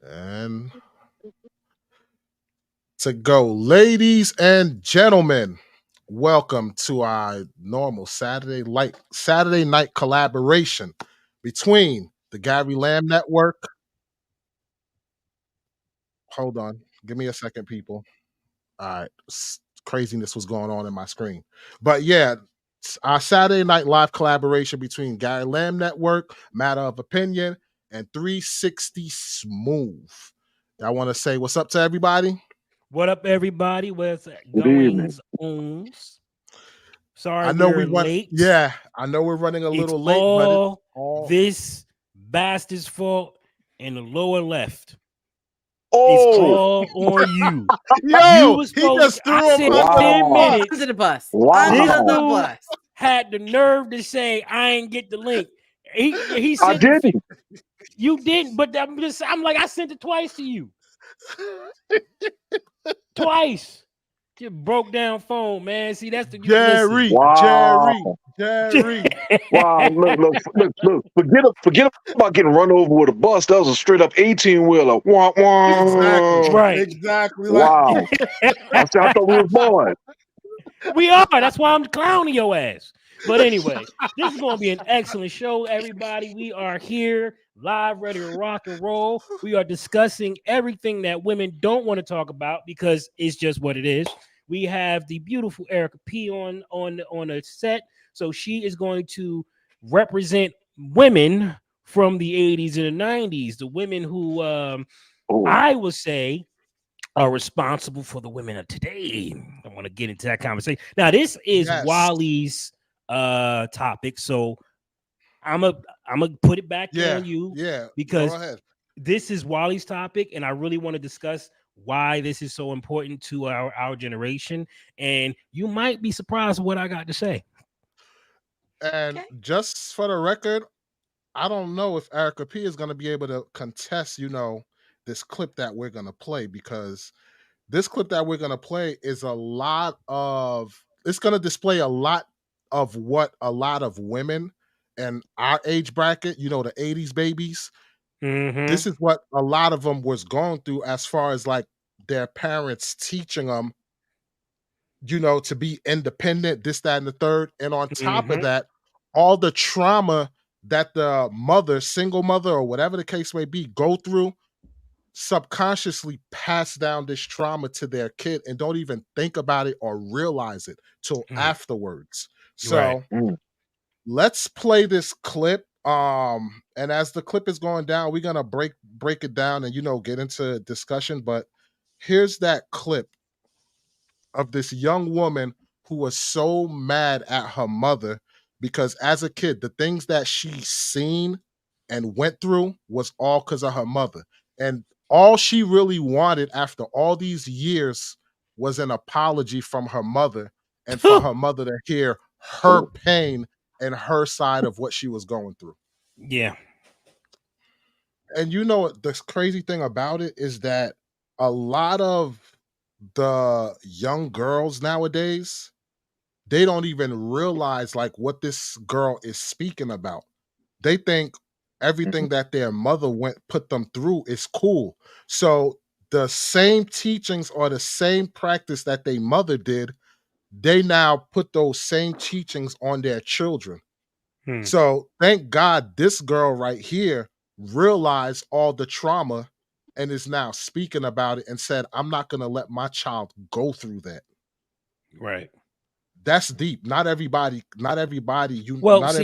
And to go, ladies and gentlemen, welcome to our normal Saturday night collaboration between the Gary Lamb Network. Hold on, give me a second, people. All right, craziness was going on in my screen, but yeah, our Saturday night live collaboration between Gary Lamb Network, Matter of Opinion, and 360 Smooth. I want to say what's up to everybody. What up, everybody? What's Good evening. goings ons? Sorry I know we're we run. late. Yeah, I know we're running a It's little late, but it's all all. this bastard's fault in the lower left. It's Oh, all on you. You Yo, was he supposed just to, I threw him said under the 10 wow. bus. Under minutes. the bus. This Under Wow. the dude bus. had the nerve to say, I ain't get the link. He I sent didn't. you didn't, but I'm like, I sent it twice to you. Twice. Just broke down phone, man. See, that's the you listen. Jerry, Wow. Jerry, Jerry. Wow. Look. Forget about getting run over with a bus. That was a straight up 18-wheeler. Wah, Exactly, wah. Right. exactly. Like Wow. I thought we was boys. We are. That's why I'm clowning your ass. But anyway, this is going to be an excellent show, everybody. We are here live, ready to rock and roll. We are discussing everything that women don't want to talk about because it's just what it is. We have the beautiful Erica P on a set, so she is going to represent women from the 80s and the 90s, the women who Oh, I would say are responsible for the women of today. I want to get into that conversation. Now, this is yes, Wally's topic, so I'm a I'm gonna put it back yeah, on you yeah. Go because ahead. this is Wally's topic, and I really want to discuss why this is so important to our generation. And you might be surprised at what I got to say. And Okay. just for the record, I don't know if Erica P is going to be able to contest, this clip that we're going to play because this clip that we're going to play is a lot of, it's going to display a lot of what a lot of women and our age bracket, the 80s babies, Mm-hmm. this is what a lot of them was going through as far as like their parents teaching them, to be independent, this, that, and the third. And on top of Mm-hmm. that, all the trauma that the mother, single mother, or whatever the case may be, go through, subconsciously pass down this trauma to their kid and don't even think about it or realize it till afterwards. Right. So mm. let's play this clip. And as the clip is going down, we're gonna break it down and get into discussion. But here's that clip of this young woman who was so mad at her mother because as a kid, the things that she seen and went through was all because of her mother. And all she really wanted after all these years was an apology from her mother and for her mother to hear her Oh, pain and her side of what she was going through. Yeah. And the crazy thing about it is that a lot of the young girls nowadays, they don't even realize like what this girl is speaking about. They think mhm. everything that their mother put them through is cool. So the same teachings or the same practice that their mother did, they now put those same teachings on their children. Hmm. So thank God this girl right here realized all the trauma and is now speaking about it and said, I'm not going to let my child go through that. Right. That's deep. Well, Not see,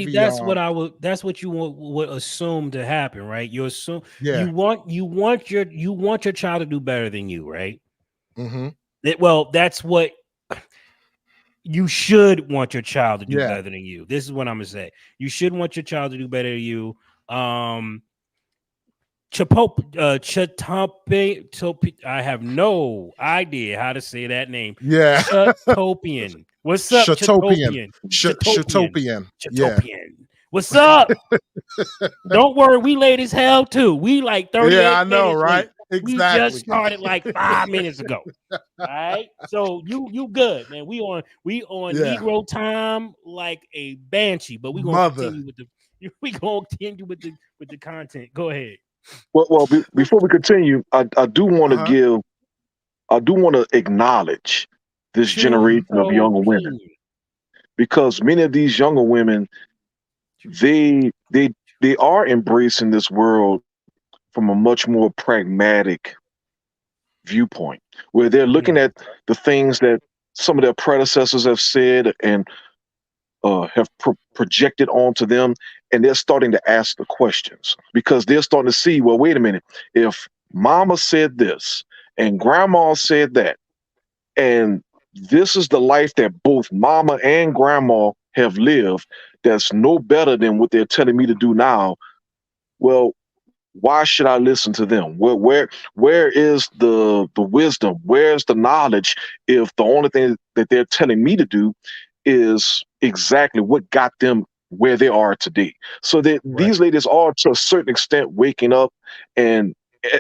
every that's what I would. That's what you would assume to happen, right? You assume yeah. you want your child to do better than you, right? Mhm. Well, that's what you should want your child to do Yeah. better than you. This is what I'm gonna say. You should want your child to do better than you. I have no idea how to say that name. Yeah. Chatopian. What's up, Chatopian. Chatopian? Chatopian. Chatopian. Yeah. Chatopian. What's up? Don't worry, we late as hell too. We like Yeah, 38 I know, minutes late. right? We just Exactly. started like 5 minutes ago. All right. So you good, man. We on Yeah. Negro time like a banshee, but we gonna Mother. continue with the we gonna continue with the content. Go ahead. Before we continue, I do want to Uh-huh. give, I do want to acknowledge this Truth generation of told, younger women, truth. because many of these younger women, they they they are embracing this world from a much more pragmatic viewpoint, where they're looking Yeah. at the things that some of their predecessors have said and have projected onto them, and they're starting to ask the questions because they're starting to see, well, wait a minute, if Mama said this and Grandma said that, and this is the life that both Mama and Grandma have lived, that's no better than what they're telling me to do now. Well, why should I listen to them? Where is the wisdom? Where's the knowledge if the only thing that they're telling me to do is exactly what got them where they are today? So that Right. these ladies are, to a certain extent, waking up and,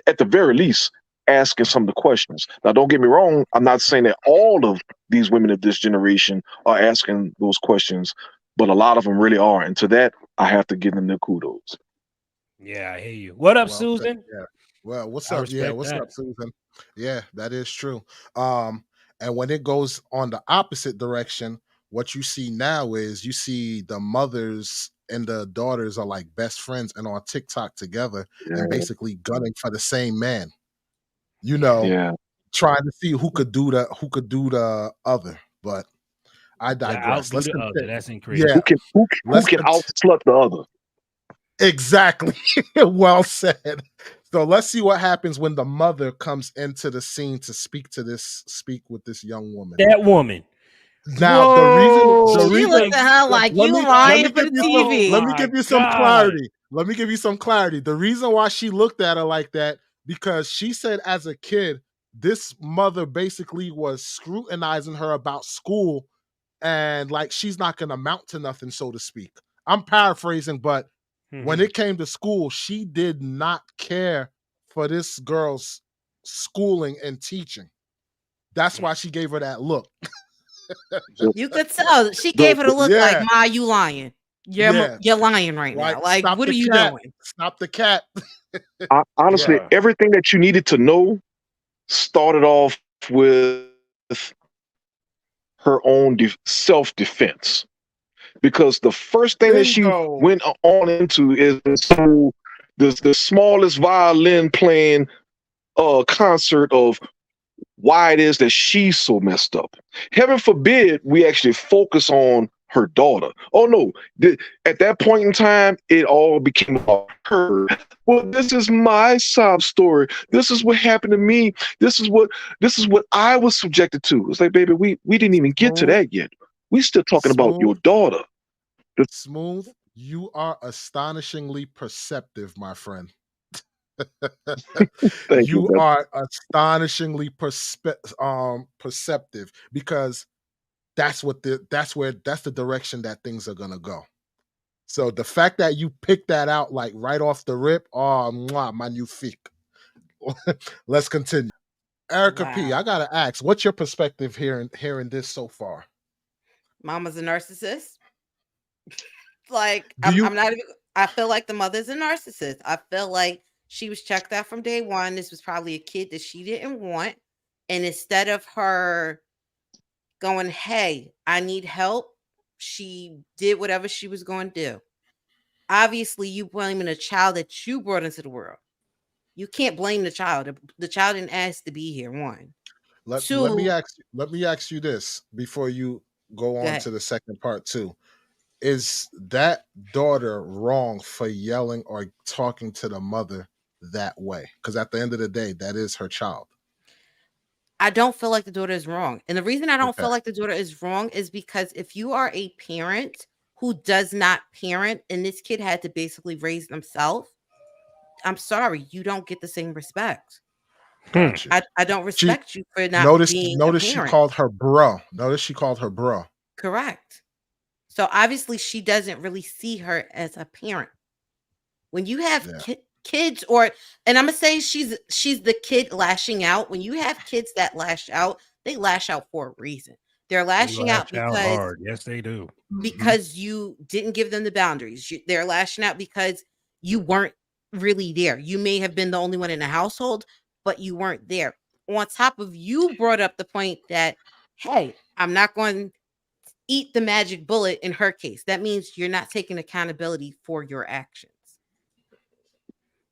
at the very least, asking some of the questions. Now, don't get me wrong, I'm not saying that all of these women of this generation are asking those questions, but a lot of them really are. And to that, I have to give them their kudos. Yeah, I hear you. What up, Well said. Susan? Yeah. Well, what's I up? Yeah, respect what's that. up, Susan? Yeah, that is true. Um, and when it goes on the opposite direction, what you see now is you see the mothers and the daughters are like best friends and on TikTok together and Yeah, basically gunning for the same man. You know, yeah. trying to see who could do the other. But I The digress. outdo Let's the other. continue. That's Yeah, Who incredible. can who let's can continue. outslut the other? Exactly. Well said. So let's see what happens when the mother comes into the scene to speak with this young woman. That woman. Now the Whoa, She you reason looked done at her like, let you me cut. let me lying for give the you some Oh let TV. me my give you some God. clarity. Let me give you some clarity. The reason why she looked at her like that, because she said as a kid, this mother basically was scrutinizing her about school and like she's not gonna amount to nothing, so to speak. I'm paraphrasing, but when Mhm. it came to school, she did not care for this girl's schooling and teaching. That's Mm. why she gave her that look. The, You could tell she the, gave her the, the look like, Yeah, "Ma, you lying. yeah. You're lying right Like now. Like, stop what the are you cat. doing?" Stop the cat. Honestly, Yeah. Bruh. everything that you needed to know started off with her own self-defense. Because the first thing that she Bingo. went on into is the smallest violin playing concert of why it is that she's so messed up. Heaven forbid we actually focus on her daughter. Oh no, at that point in time, it all became about her. Well, this is my sob story. This is what happened to me. This is what I was subjected to. It's like, baby, we didn't even get to Smooth. that yet. We still talking about Smooth. your daughter. The- Smooth. You are astonishingly perceptive, my friend. Thank you, You brother. are astonishingly perceptive because that's the direction that things are gonna go. So the fact that you picked that out like right off the rip, oh, mwah, magnifique. Let's continue. Erica P, I Wow. gotta ask, what's your perspective hearing this so far? Mama's a narcissist. Like, Do you I'm not even I feel like the mother's a narcissist. I feel like she was checked out from day one. This was probably a kid that she didn't want. And instead of her going, "Hey, I need help," she did whatever she was going to do. Obviously, you blaming a child that you brought into the world. You can't blame the child. The child didn't ask to be here. One, let me two. ask you this before you go Go on ahead. to the second part too. Is that daughter wrong for yelling or talking to the mother that way? Because at the end of the day, that is her child. I don't feel like the daughter is wrong. And the reason I don't Okay. feel like the daughter is wrong is because if you are a parent who does not parent and this kid had to basically raise themselves, I'm sorry, you don't get the same respect. Hmm. Gotcha. I don't She respect you for not notice being a notice she parent. called her bro. Notice she called her bro. Correct. So obviously she doesn't really see her as a parent. When you have Yeah. kids, or and I'm gonna say she's the kid lashing out. When you have kids that lash out, they lash out for a reason. They're They lashing lash out out hard. Yes, they do. Mhm. because you didn't give them the boundaries. They're lashing out because you weren't really there. You may have been the only one in the household, but you weren't there. On top of, you brought up the point that, hey, I'm not going to eat the magic bullet in her case. That means you're not taking accountability for your actions.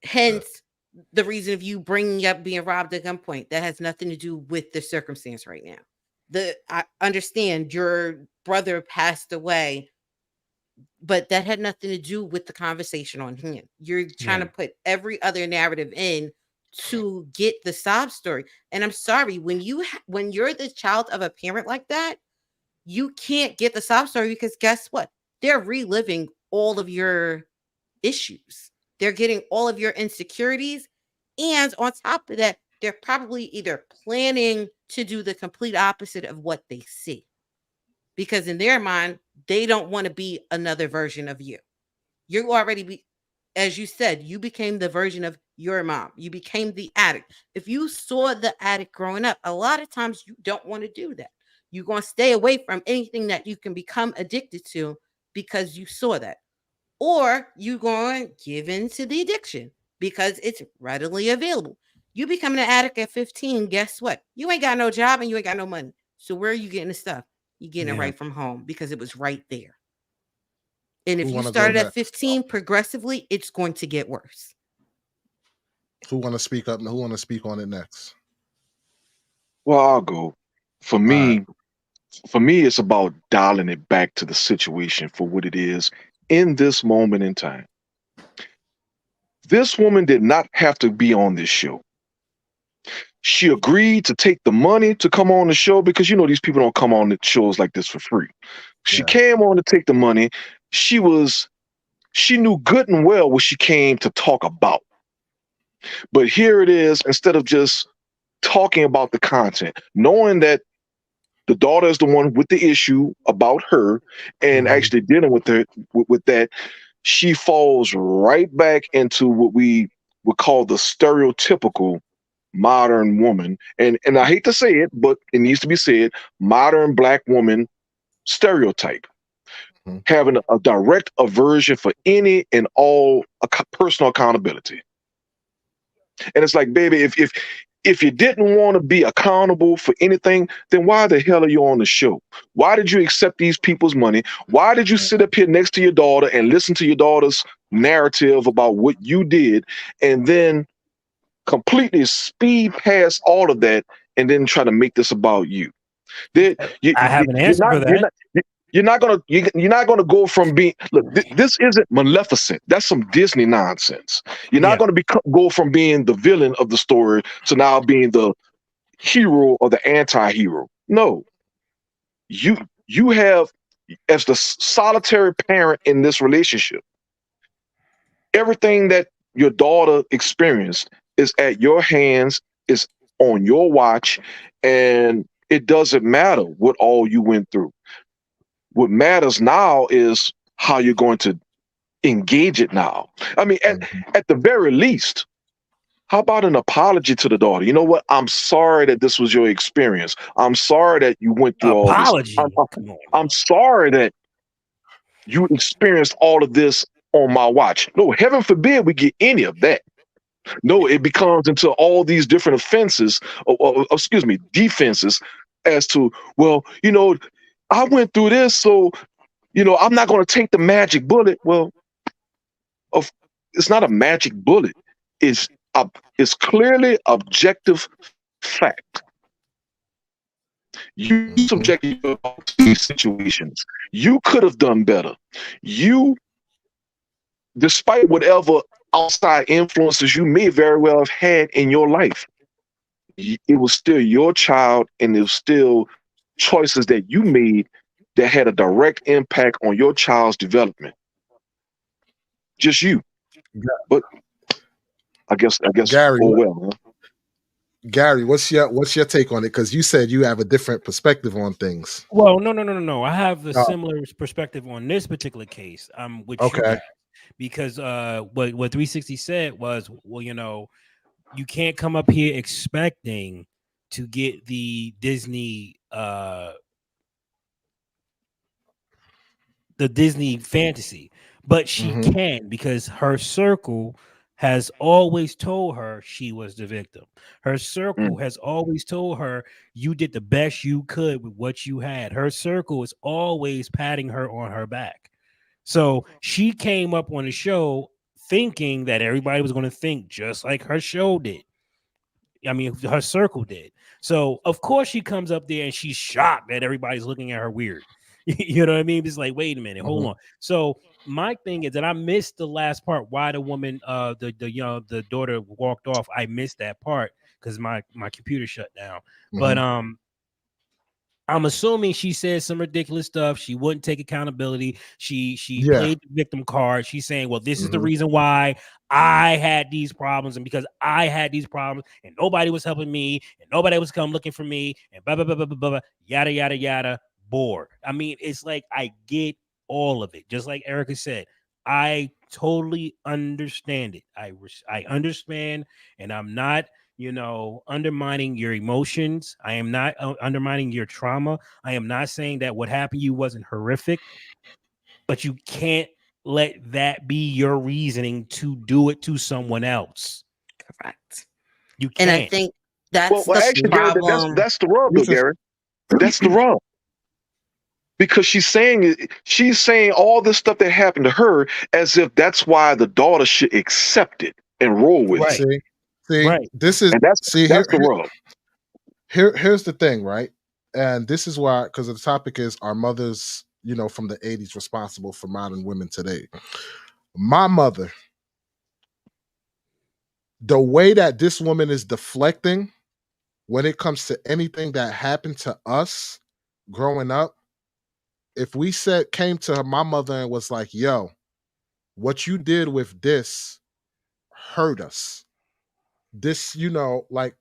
Hence, the reason of you bringing up being robbed at gunpoint. That has nothing to do with the circumstance right now. I understand your brother passed away, but that had nothing to do with the conversation on hand. You're trying to put every other narrative in to get the sob story. And I'm sorry, when you're the child of a parent like that, you can't get the sob story, because guess what? They're reliving all of your issues. They're getting all of your insecurities. And on top of that, they're probably either planning to do the complete opposite of what they see. Because in their mind, they don't want to be another version of you. You already as you said, you became the version of your mom. You became the addict. If you saw the addict growing up, a lot of times you don't want to do that. You're going to stay away from anything that you can become addicted to because you saw that. Or you're going to give in to the addiction because it's readily available. You become an addict at 15, guess what? You ain't got no job and you ain't got no money. So where are you getting the stuff? You're getting it right from home because it was right there. And if Who you want to go started at next? 15, progressively, it's going to get worse. Who want to speak up? Who want to speak on it next? Well, I'll go. For All right. me, for me, it's about dialing it back to the situation for what it is in this moment in time. This woman did not have to be on this show. She agreed to take the money to come on the show because these people don't come on the shows like this for free. She Yeah. came on to take the money. She knew good and well what she came to talk about. But here it is, instead of just talking about the content, knowing that the daughter is the one with the issue about her and Mhm. actually dealing with her with that, she falls right back into what we would call the stereotypical modern woman. And I hate to say it, but it needs to be said, modern black woman stereotype. Mhm. Having a direct aversion for any and all personal accountability. And it's like, baby, if you didn't want to be accountable for anything, then why the hell are you on the show? Why did you accept these people's money? Why did you sit up here next to your daughter and listen to your daughter's narrative about what you did, and then completely speed past all of that and then try to make this about you? There- you, I you, have an you're answer not for you're that. not you're not gonna go from being, look, this isn't Maleficent. That's some Disney nonsense. You're not Yeah. gonna go from being the villain of the story to now being the hero or the anti-hero. No, you you have, as the solitary parent in this relationship, everything that your daughter experienced is at your hands, is on your watch, and it doesn't matter what all you went through. What matters now is how you're going to engage it now. I mean, Mhm. at the very least, how about an apology to the daughter? You know what? I'm sorry that this was your experience. I'm sorry that you went through all this. I'm, Apology. Come on I'm now. sorry that you experienced all of this on my watch. No, heaven forbid we get any of that. No, it becomes into all these different offenses, excuse me, defenses, as to, well, I went through this, so I'm not going to take the magic bullet. Well, of it's not a magic bullet. It's it's clearly objective fact. You Mhm. subjected yourself to these situations. You could have done better. You, despite whatever outside influences you may very well have had in your life, it was still your child, and it was still choices that you made that had a direct impact on your child's development. Just you. But I guess, Gary, oh well, huh? Gary, what's your take on it? Because you said you have a different perspective on things. Well, no. I have a Oh, similar perspective on this particular case. With you okay. guys, because what 360 said was, well, you can't come up here expecting to get the Disney fantasy, but she Hmm. can, because her circle has always told her she was the victim. Her circle Mm. has always told her you did the best you could with what you had. Her circle is always patting her on her back. So she came up on the show thinking that everybody was going to think just like her show did. I mean, her circle did. So of course she comes up there and she's shocked that everybody's looking at her weird. You know what I mean? It's like, wait a minute, hold Mhm. on. So my thing is that I missed the last part. Why the woman, the daughter walked off. I missed that part because my computer shut down. But Mhm. I'm assuming she said some ridiculous stuff. She wouldn't take accountability. She Yeah. played the victim card. She's saying, "Well, this is the Mhm. reason why I had these problems, and because I had these problems, and nobody was helping me, and nobody was come looking for me, and blah blah blah blah blah blah, yada yada yada." Bore. I mean, it's like I get all of it. Just like Erica said, I totally understand it. I understand, and I'm not undermining your emotions. I am not undermining your trauma. I am not saying that what happened to you wasn't horrific, but you can't let that be your reasoning to do it to someone else. Correct. You And I can't. think Well, that's well, the actually, Gary, problem. that's the rub, though, This is Gary. That's the rub because she's saying all this stuff that happened to her as if that's why the daughter should accept it and roll with it, Right. see, see, Right. this is and that's see that's the rub. here's the thing, right? And this is why, because the topic is our mothers, from the 80s responsible for modern women today. My mother, the way that this woman is deflecting when it comes to anything that happened to us growing up, if we came to my mother and was like, yo, what you did with this hurt us. This, like,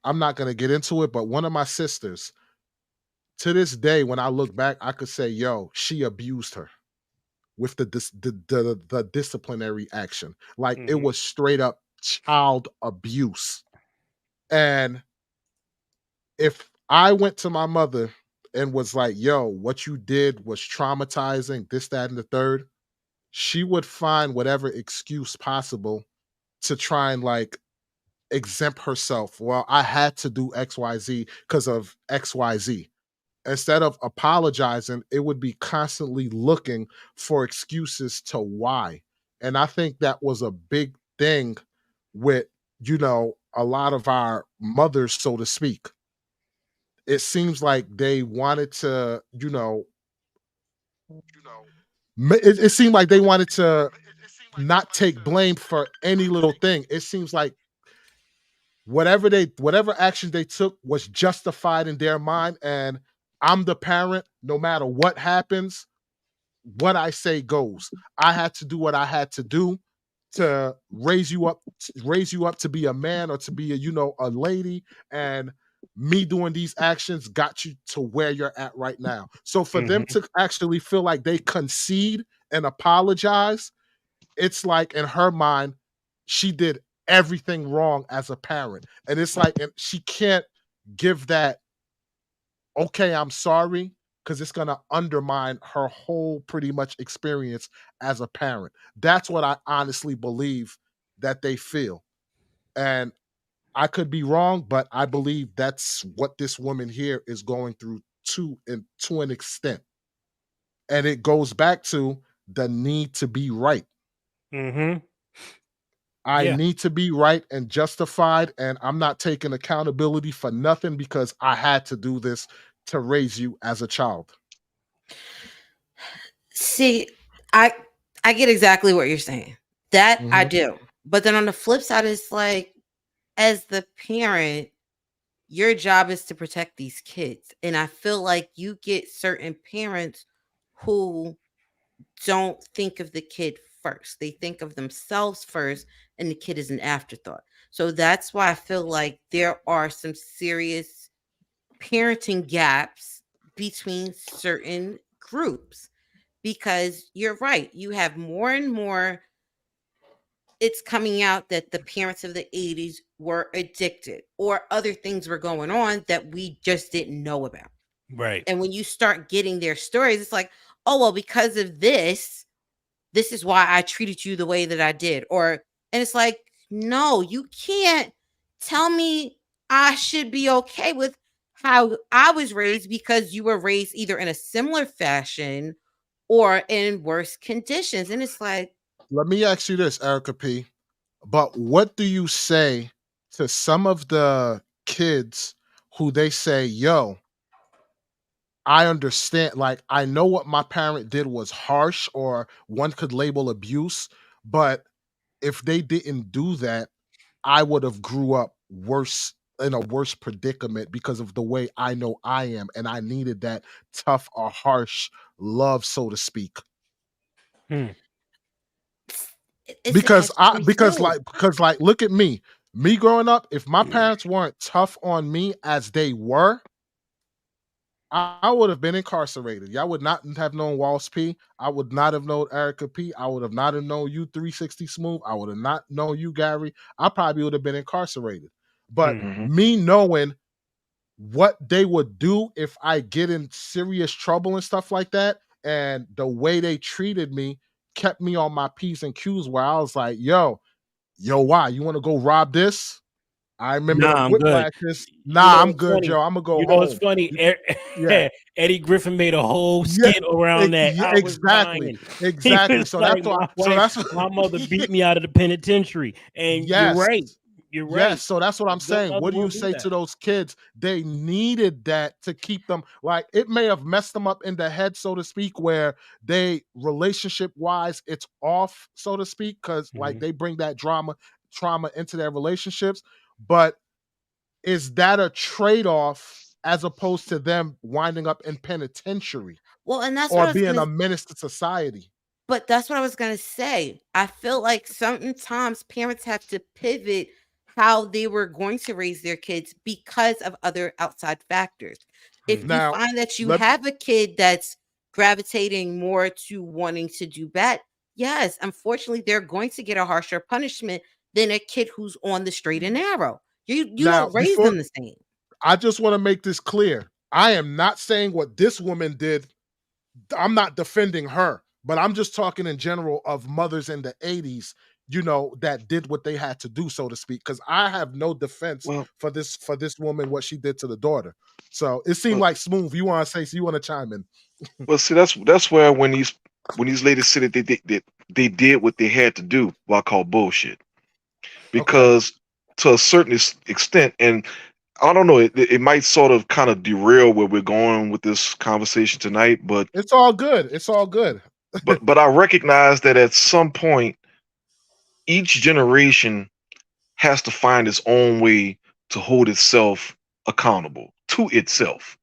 I'm not gonna get into it, but one of my sisters, to this day, when I look back, I could say, yo, she abused her with the disciplinary action. Like it Mhm. was straight up child abuse. And if I went to my mother and was like, yo, what you did was traumatizing, this, that, and the third, she would find whatever excuse possible to try and like exempt herself. Well, I had to do XYZ because of XYZ. Instead of apologizing, it would be constantly looking for excuses to why. And I think that was a big thing with, a lot of our mothers, so to speak. It seems like they wanted to, it seemed like they wanted to not take blame for any little thing. It seems like whatever action they took was justified in their mind, and I'm the parent. No matter what happens, what I say goes. I had to do what I had to do to raise you up to be a man or to be a lady, and me doing these actions got you to where you're at right now. So for them Mhm. to actually feel like they concede and apologize, it's like in her mind, she did everything wrong as a parent. And it's like, and she can't give that, okay, I'm sorry, because it's going to undermine her whole pretty much experience as a parent. That's what I honestly believe that they feel. And I could be wrong, but I believe that's what this woman here is going through to an extent. And it goes back to the need to be right. Mhm. I Yeah. need to be right and justified, and I'm not taking accountability for nothing because I had to do this to raise you as a child. See, I I get exactly what you're saying. That I Mhm. do. But then on the flip side, it's like, as the parent, your job is to protect these kids. And I feel like you get certain parents who don't think of the kid first. They think of themselves first, and the kid is an afterthought. So that's why I feel like there are some serious parenting gaps between certain groups, because you're right. You have more and more, it's coming out that the parents of the 80s were addicted or other things were going on that we just didn't know about. Right. And when you start getting their stories, it's like, oh, well, because of this is why I treated you the way that I did. Or And it's like, no, you can't tell me I should be okay with how I was raised because you were raised either in a similar fashion or in worse conditions. And it's like, Let me ask you this, Erica P. But what do you say to some of the kids who they say, yo, I understand, like, I know what my parent did was harsh or one could label abuse, but if they didn't do that, I would have grew up worse in a worse predicament because of the way I know I am, and I needed that tough or harsh love, so to speak. Hmm. it's a Because catch I 22. because like look at me. Me growing up, if my parents weren't tough on me as they were, I would have been incarcerated. Y'all would not have known Walls P. I would not have known Erica P. I would have not have known you 360 Smooth. I would have not known you, Gary. I probably would have been incarcerated. But Hmm. Hmm. me knowing what they would do if I get in serious trouble and stuff like that, and the way they treated me kept me on my P's and Q's where I was like, yo, why? You want to go rob this? I remember Nah, the I'm good. whiplashes. You Nah, know I'm what's good, funny? yo. I'm gonna go You know what's home. funny? Yeah. Eddie Griffin made a whole Yeah, skit around that. I was exactly, dying. He exactly. was So that's like, why. "My So wife, that's my mother beat me out of the penitentiary," and you're yes, right. You're yes. right. So that's what I'm Your saying. mother What do will you do say to that. those kids? They needed that to keep them. Like it may have messed them up in the head, so to speak, where they relationship wise it's off, so to speak, because like Mhm. they bring that trauma into their relationships. But is that a trade off as opposed to them winding up in penitentiary Well, and that's what or I was being gonna a menace to society? But that's what I was gonna say. I feel like sometimes parents have to pivot how they were going to raise their kids because of other outside factors. If Hmm. you Now, find that you let have a kid that's gravitating more to wanting to do bad, yes, unfortunately, they're going to get a harsher punishment than a kid who's on the straight and narrow. You now don't raise before them the same. I just want to make this clear. I am not saying what this woman did. I'm not defending her, but I'm just talking in general of mothers in the 80s, that did what they had to do, so to speak. Because I have no defense Well, for this woman, what she did to the daughter. So it seemed well, like Smooth. You want to say, so you want to chime in? well. See, that's where when these ladies said that they did what they had to do, what I call bullshit. Okay. Because to a certain extent, and I don't know, it might sort of kind of derail where we're going with this conversation tonight, but It's all good. It's all good. but I recognize that at some point, each generation has to find its own way to hold itself accountable to itself.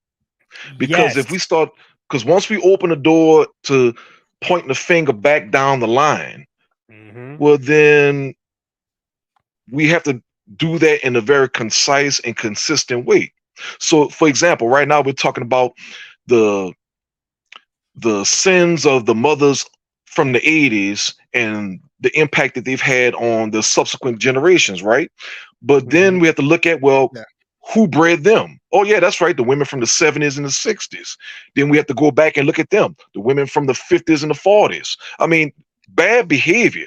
Because Yes. if we start, because once we open the door to pointing the finger back down the line, Hmm. well, then we have to do that in a very concise and consistent way. So, for example, right now we're talking about the the sins of the mothers from the 80s and the impact that they've had on the subsequent generations, right? But then Hmm. we have to look at, well, Yeah. who bred them? Oh, yeah, that's right, the women from the 70s and the 60s. Then we have to go back and look at them, the women from the 50s and the 40s. I mean, bad behavior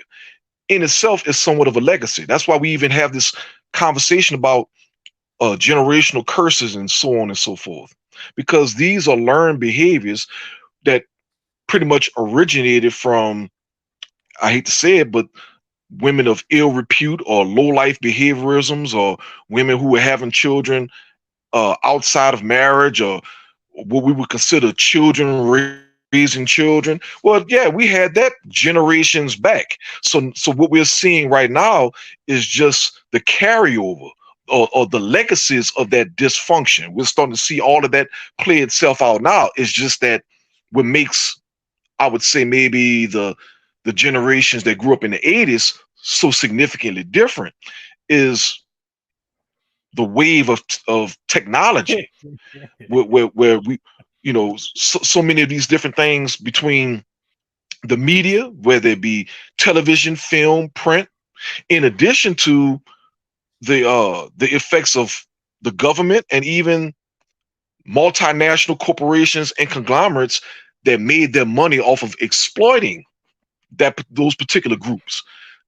in itself is somewhat of a legacy. That's why we even have this conversation about generational curses and so on and so forth, because these are learned behaviors that pretty much originated from, I hate to say it, but women of ill repute or low life behaviorisms, or women who were having children outside of marriage, or what we would consider children raising children. Well, yeah, we had that generations back. So what we're seeing right now is just the carryover, or the legacies of that dysfunction. We're starting to see all of that play itself out now. It's just that what makes, I would say, maybe the generations that grew up in the 80s so significantly different is the wave of technology, where we, so many of these different things between the media, whether it be television, film, print, in addition to the effects of the government and even multinational corporations and conglomerates that made their money off of exploiting those particular groups.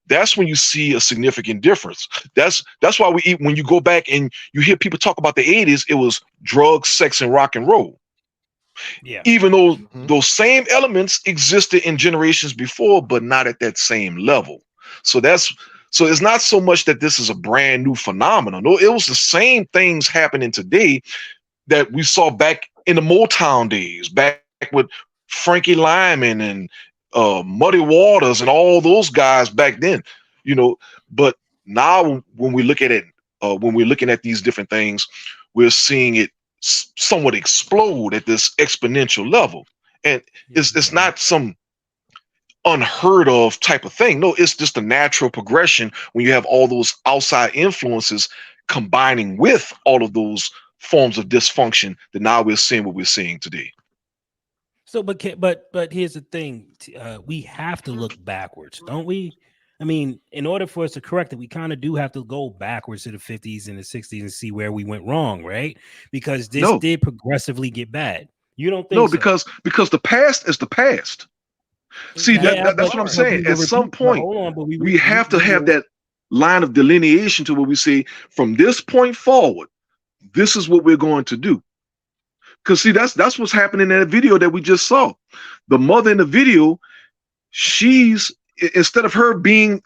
that's when you see a significant difference. That's why when you go back and you hear people talk about the 80s, it was drugs, sex, and rock and roll. Yeah. Even though Mhm. those same elements existed in generations before, but not at that same level. So it's not so much that this is a brand new phenomenon. No, it was the same things happening today that we saw back in the Motown days, back with Frankie Lyman and Muddy Waters and all those guys back then, you know. But now when we look at it, when we're looking at these different things, we're seeing it somewhat explode at this exponential level, and it's Mhm. not some unheard of type of thing. No, it's just a natural progression when you have all those outside influences combining with all of those forms of dysfunction that now we're seeing what we're seeing today. So, but here's the thing: we have to look backwards, don't we? I mean, in order for us to correct it, we kind of do have to go backwards to the 50s and the 60s and see where we went wrong, right? Because this No, did progressively get bad. You don't no, think so? because the past is the past. See, That's Yeah, that's what I'm but saying. we were At some repeat. But point, hold on, but we have to we have were that line of delineation to where we say, from this point forward, this is what we're going to do. Because see, that's what's happening in that video that we just saw. The mother in the video, she's instead of her being,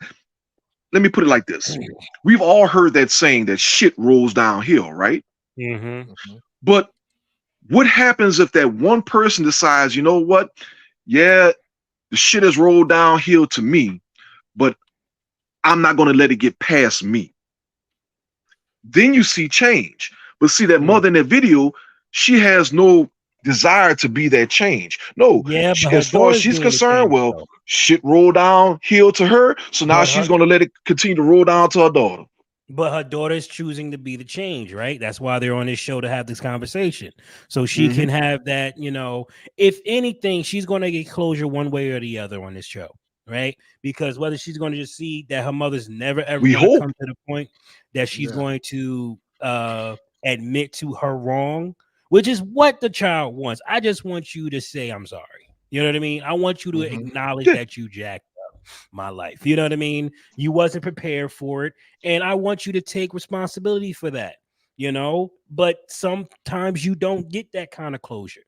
let me put it like this. We've all heard that saying that shit rolls downhill, right? hmm Mhm. But what happens if that one person decides, you know what? Yeah, the shit has rolled downhill to me, but I'm not going to let it get past me. Then you see change. But see, that Mm. mother in that video, she has no desire to be that change. No, Yeah, but her as far as daughter's she's being the concerned, change well, though. shit rolled downhill to her. So now But she's her going to let it continue to roll down to her daughter. But her daughter's choosing to be the change, right? That's why they're on this show to have this conversation. So she Mm-hmm. can have that, if anything, she's going to get closure one way or the other on this show, right? Because whether she's going to just see that her mother's never ever We going to hope. come to the point that she's Yeah. going to admit to her wrong, which is what the child wants. I just want you to say I'm sorry. You know what I mean? I want you to Mhm. acknowledge Yeah. that you jacked up my life. You know what I mean? You wasn't prepared for it, and I want you to take responsibility for that. But sometimes you don't get that kind of closure.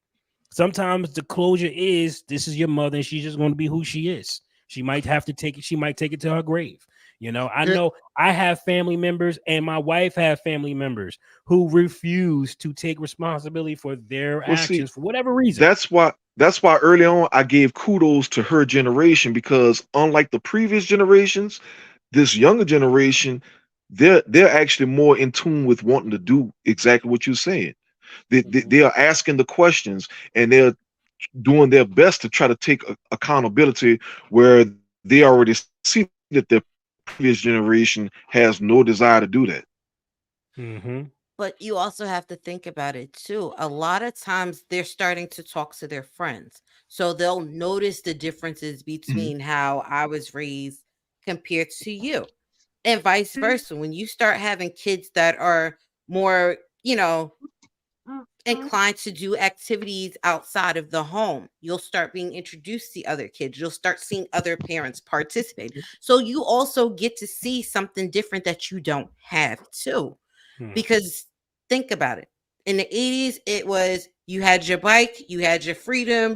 Sometimes the closure is this is your mother, and she's just going to be who she is. She might have to take it. She might take it to her grave. I Here, know I have family members, and my wife have family members who refuse to take responsibility for their Well, see, actions for whatever reason. that's why early on I gave kudos to her generation, because unlike the previous generations, this younger generation, they're actually more in tune with wanting to do exactly what you're saying. They are asking the questions, and they're doing their best to try to take accountability where they already see that their previous generation has no desire to do that. Mm-hmm. But you also have to think about it too. A lot of times they're starting to talk to their friends. So they'll notice the differences Mhm. between how I was raised compared to you. And vice versa. When you start having kids that are more, inclined to do activities outside of the home, you'll start being introduced to other kids. You'll start seeing other parents participate. So you also get to see something different that you don't have too. Because think about it. In the 80s, it was you had your bike, you had your freedom,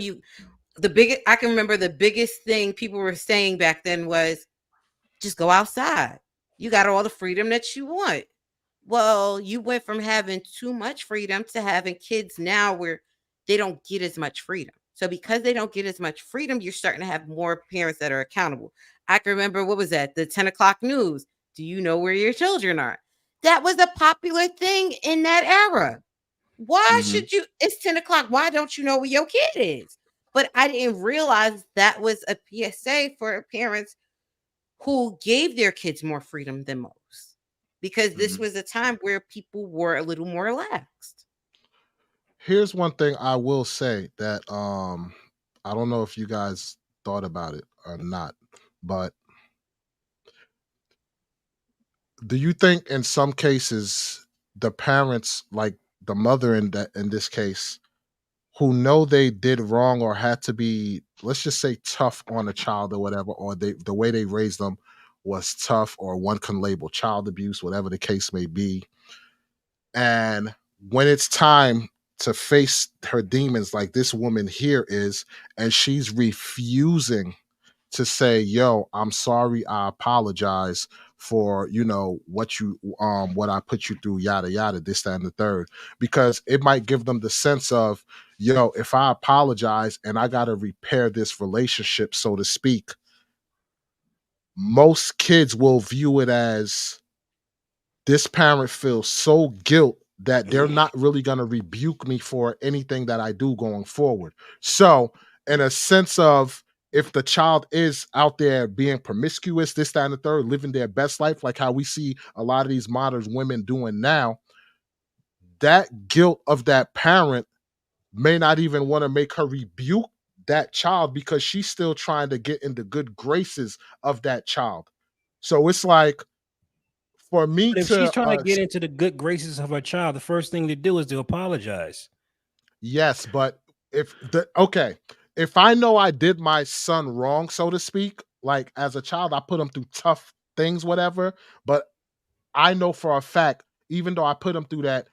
I can remember the biggest thing people were saying back then was just go outside. You got all the freedom that you want. Well, you went from having too much freedom to having kids now where they don't get as much freedom. So because they don't get as much freedom, you're starting to have more parents that are accountable. I can remember, what was that? The 10 o'clock news. Do you know where your children are? That was a popular thing in that era. Why Mhm. should you? It's 10 o'clock. Why don't you know where your kid is? But I didn't realize that was a PSA for parents who gave their kids more freedom than most, because this Mhm. was a time where people were a little more relaxed. here's one thing I will say that I don't know if you guys thought about it or not, but do you think in some cases the parents, like the mother in this case, who know they did wrong or had to be, let's just say, tough on a child or whatever, or the way they raised them, was tough, or one can label child abuse, whatever the case may be. And when it's time to face her demons, like this woman here is, and she's refusing to say, yo, I'm sorry, I apologize for, what I put you through, yada yada, this, that, and the third. Because it might give them the sense of, yo, if I apologize and I gotta repair this relationship, so to speak, most kids will view it as this parent feels so guilt that they're not really going to rebuke me for anything that I do going forward. So, in a sense of, if the child is out there being promiscuous, this, that, and the third, living their best life, like how we see a lot of these modern women doing now, that guilt of that parent may not even want to make her rebuke that child, because she's still trying to get in the good graces of that child. So it's like, for me But if she's to trying to get into the good graces of her child, the first thing to do is to apologize. yes, but if I know I did my son wrong, so to speak, like as a child, I put him through tough things, whatever. But I know for a fact, even though I put him through that,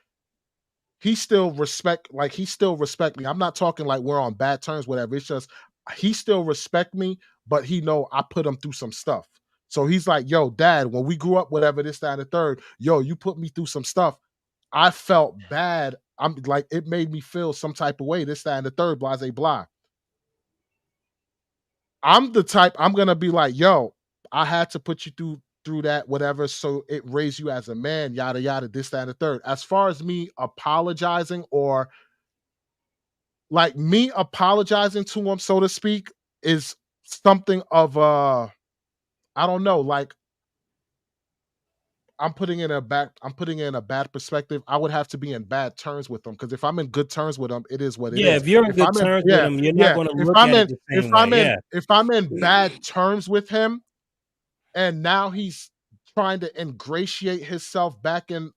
he still respect me. I'm not talking like we're on bad terms, whatever. It's just he still respect me, but he know I put him through some stuff. So he's like, yo, dad, when we grew up, whatever, this, that, and the third, yo, you put me through some stuff. I felt bad. I'm like, it made me feel some type of way, this, that, and the third, blase blah. I'm the type, I'm gonna be like, yo, I had to put you through that, whatever, so it raised you as a man, yada yada, this, that, and the third. As far as me apologizing, or like me apologizing to him, so to speak, is something of I don't know, like I'm putting in a bad perspective. I would have to be in bad terms with them, because if I'm in good terms with them, it is what it Yeah, is. if you're in If good I'm in terms with yeah, him, you're not yeah. going to If look I'm at it in the if same way. I'm in Yeah. if I'm in bad terms with him, and now he's trying to ingratiate himself back into,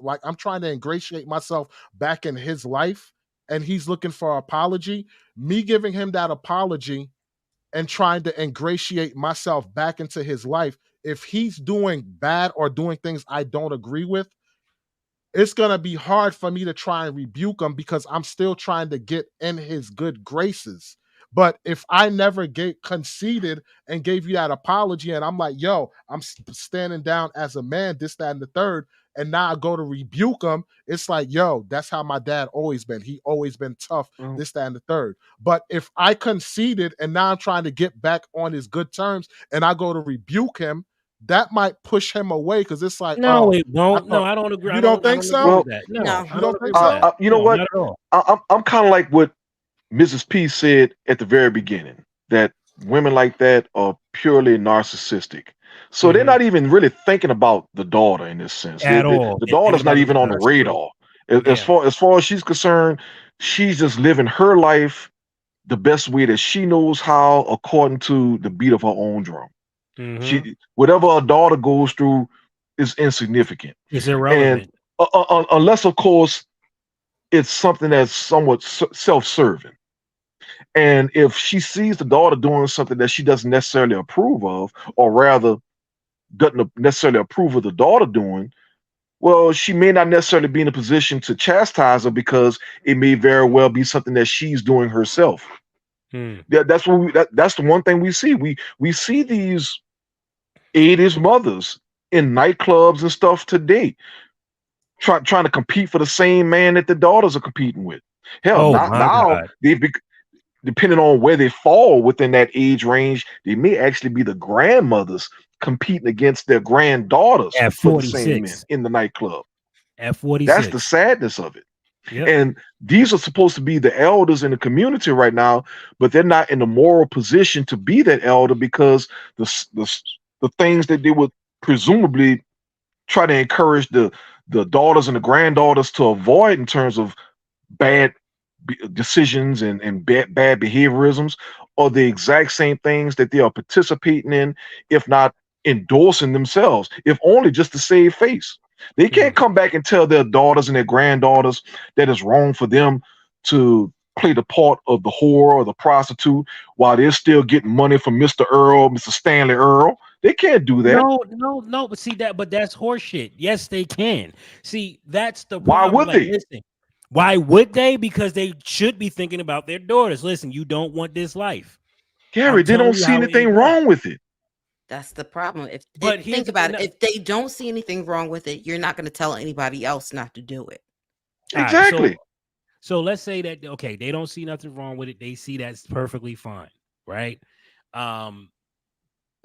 like, I'm trying to ingratiate myself back in his life, and he's looking for apology, me giving him that apology and trying to ingratiate myself back into his life, if he's doing bad or doing things I don't agree with, it's going to be hard for me to try and rebuke him, because I'm still trying to get in his good graces. But if I never get conceded and gave you that apology, and I'm like, yo, I'm standing down as a man, this, that, and the third, and now I go to rebuke him, it's like, yo, that's how my dad always been. He always been tough, Mm. this, that, and the third. But if I conceded and now I'm trying to get back on his good terms, and I go to rebuke him, that might push him away, because it's like, No, oh, it I won't. No, thought, I don't agree. you I don't don't. I think don't agree so? Well, with that. No, No. I You don't don't agree think with so? that. you know No, what? not at all. I'm kind of like what Mrs. P said at the very beginning, that women like that are purely narcissistic. So they're Mhm. not even really thinking about the daughter in this sense. At all. The They think daughter's not about even on the themselves. That's true. radar. As Yeah. far as she's concerned, she's just living her life the best way that she knows how, according to the beat of her own drum. Hmm. She whatever her daughter goes through is insignificant, It's and irrelevant. unless, of course, it's something that's somewhat self-serving. And if she sees the daughter doing something that she doesn't necessarily approve of, or rather doesn't necessarily approve of the daughter doing, well, she may not necessarily be in a position to chastise her, because it may very well be something that she's doing herself. Hmm. That's the one thing we see. We see these 80's mothers in nightclubs and stuff today, trying to compete for the same man that the daughters are competing with. Hell, Oh my now God. they've depending on where they fall within that age range, they may actually be the grandmothers competing against their granddaughters At for the same men 46. in the nightclub. At That's the 46. sadness of it. Yep. And these are supposed to be the elders in the community right now, but they're not in the moral position to be that elder, because the things that they would presumably try to encourage the daughters and the granddaughters to avoid in terms of bad decisions and bad behaviorisms are the exact same things that they are participating in, if not endorsing themselves, if only just to save face. They Hmm. can't come back and tell their daughters and their granddaughters that it's wrong for them to play the part of the whore or the prostitute while they're still getting money from Mr. Earl, Mr. Stanley Earl. They can't do that. No. But see that, but that's horseshit. Yes, they can. See, that's the Why problem. would Like, they? listen, why would they? Because they should be thinking about their daughters. Listen, you don't want this life. I'm Gary, they telling don't you see how it anything ends up. wrong with it. That's the problem. If But think here's about it, no, if they don't see anything wrong with it, you're not going to tell anybody else not to do it. all right. Exactly. So let's say that okay, they don't see nothing wrong with it. They see that's perfectly fine, right? Um,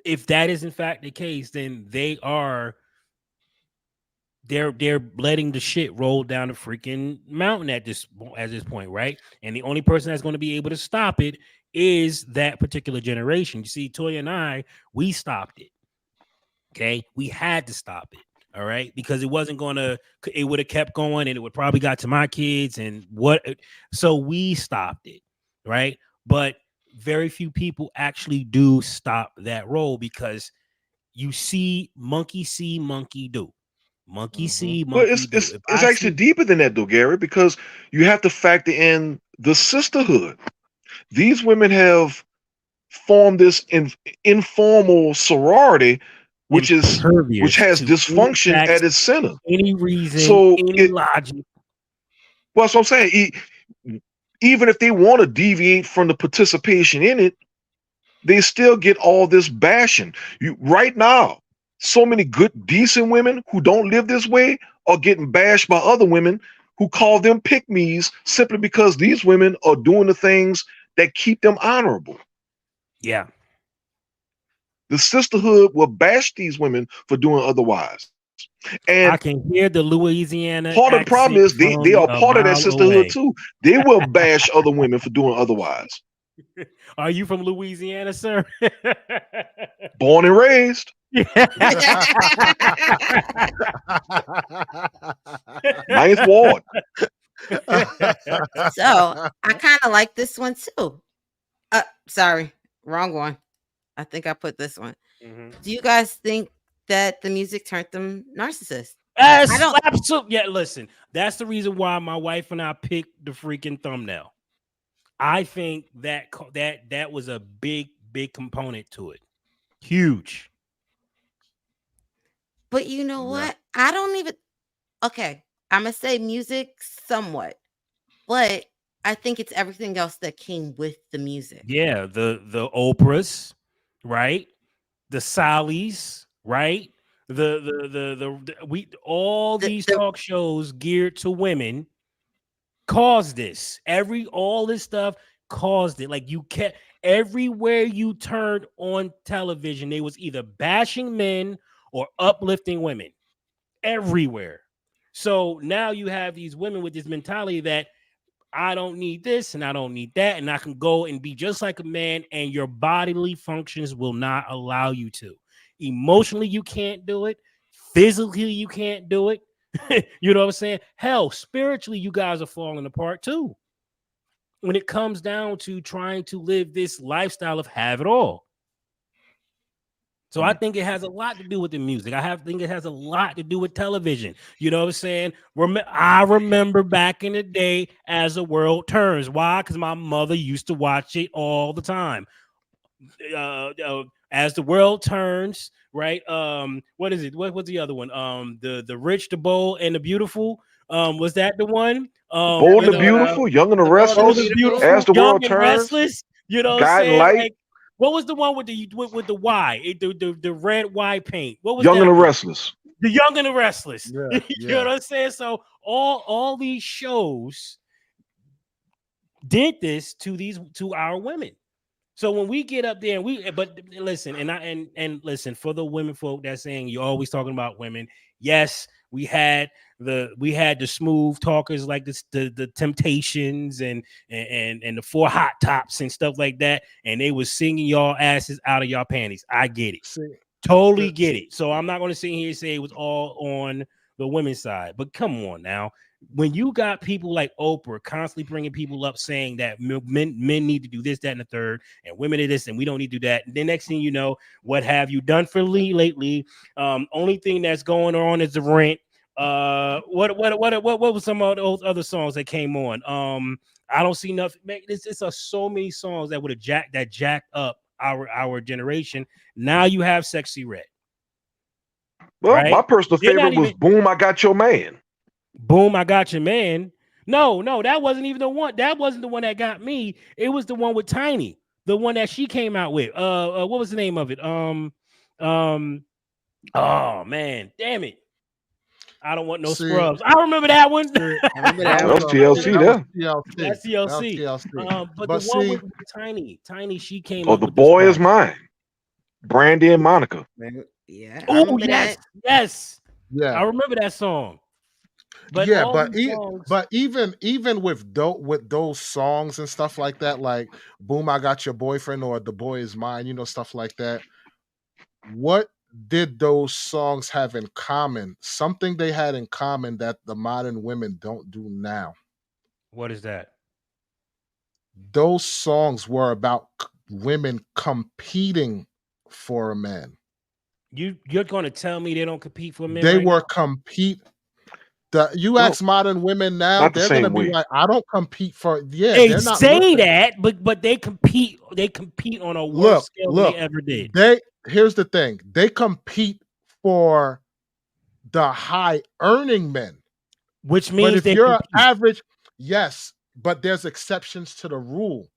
if that is in fact the case, then they're letting the shit roll down the freaking mountain at this point, right? And the only person that's going to be able to stop it is that particular generation. You see, Toya and I, we stopped it. Okay, we had to stop it. All right, because it wasn't gonna. It would have kept going, and it would probably got to my kids and what. So we stopped it, right? But very few people actually do stop that roll because you see, monkey do. Monkey see, Well, monkey do. If it's I actually see deeper than that, though, Gary, because you have to factor in the sisterhood. These women have formed this informal sorority, which impervious has to any dysfunction facts, at its center. any reason, So any logic. well, that's what I'm saying. Even if they want to deviate from the participation in it, they still get all this bashing. Right now, so many good, decent women who don't live this way are getting bashed by other women who call them pick-me's simply because these women are doing the things that keep them honorable. Yeah. The sisterhood will bash these women for doing otherwise. And I can hear the Louisiana part of the problem accent is they from are a part of that mile sisterhood away. too. They will bash other women for doing otherwise. Are you from Louisiana, sir? Born and raised. Ninth Ward. So I kind of like this one too. Sorry, wrong one. I think I put this one. Do you guys think that the music turned them narcissists? I don't. Absolutely. Yeah, listen, that's the reason why my wife and I picked the freaking thumbnail. I think that was a big component to it. Huge. But you know Yeah. what? I don't even. Okay, I'm gonna say music somewhat, but I think it's everything else that came with the music. Yeah, the Oprahs, right? The Sallys, right? We all The, these the, talk shows geared to women caused this. All this stuff caused it. Like you kept everywhere you turned on television, they was either bashing men or uplifting women. Everywhere. So now you have these women with this mentality that I don't need this and I don't need that, and I can go and be just like a man, and your bodily functions will not allow you to. Emotionally, you can't do it. Physically, you can't do it. You know what I'm saying? Hell, spiritually, you guys are falling apart too. When it comes down to trying to live this lifestyle of have it all. So I think it has a lot to do with the music. Think it has a lot to do with television. You know what I'm saying? I remember back in the day As the World Turns. Why? Because my mother used to watch it all the time. As the World Turns, right? What is it? What's the other one? The Rich, the Bold, and the Beautiful. Was that the one? Bold and the Beautiful, Young and the The Bold and Bold Restless, and Beautiful. As Beautiful, the Young World and Turns, Restless. You know what I'm Guiding saying? Light, Like, what was the one with the Y? The red Y paint. What was Young and that the one? Restless. The Young and the Restless. Yeah, You know what I'm saying? So all these shows did this to our women. So when we get up there but listen, and listen, for the women folk that's saying you're always talking about women, yes, we had the smooth talkers like the Temptations and the Four Hot Tops and stuff like that, and they was singing y'all asses out of y'all panties. I get it. See, Totally get it. So I'm not going to sit here and say it was all on the women's side, but come on now. When you got people like Oprah constantly bringing people up saying that men need to do this, that, and the third, and women are this, and we don't need to do that. And the next thing you know, what have you done for Lee lately? Only thing that's going on is the rent. What was some of those other songs that came on? I don't see nothing. It's so many songs that would have jacked up our generation. Now you have Sexy Red. Well, my Right? personal They're not favorite was even "Boom, I Got Your Man." Boom, I Got Your Man. No, that wasn't even the one. That wasn't the one that got me. It was the one with Tiny, the one that she came out with. What was the name of it? Oh man, damn it. I don't want no See, scrubs. I remember that one. see, I remember that that That was was one. TLC that was there. TLC. That's That was TLC. TLC. But the But one see, with Tiny, she came Or up "The with this Boy Is part. Mine," Brandy and Monica. Yeah, I Oh remember yes, that. yes. I yeah, remember that song. But yeah, all these songs, but even with those songs and stuff like that, like "Boom, I Got Your Boyfriend" or "The Boy Is Mine," stuff like that. What did those songs have in common? Something they had in common that the modern women don't do now. what is that? Those songs were about women competing for a man. You're going to tell me they don't compete for men They right were now? compete. You Well, ask modern women now, not the they're gonna same be way. like, "I don't compete for." Yeah, They they're not. say Listen, that, but they compete. They compete on a worse scale than they look. ever did. They Here's the thing: they compete for the high earning men. Which But means if they you're compete. average, yes, but there's exceptions to the rule.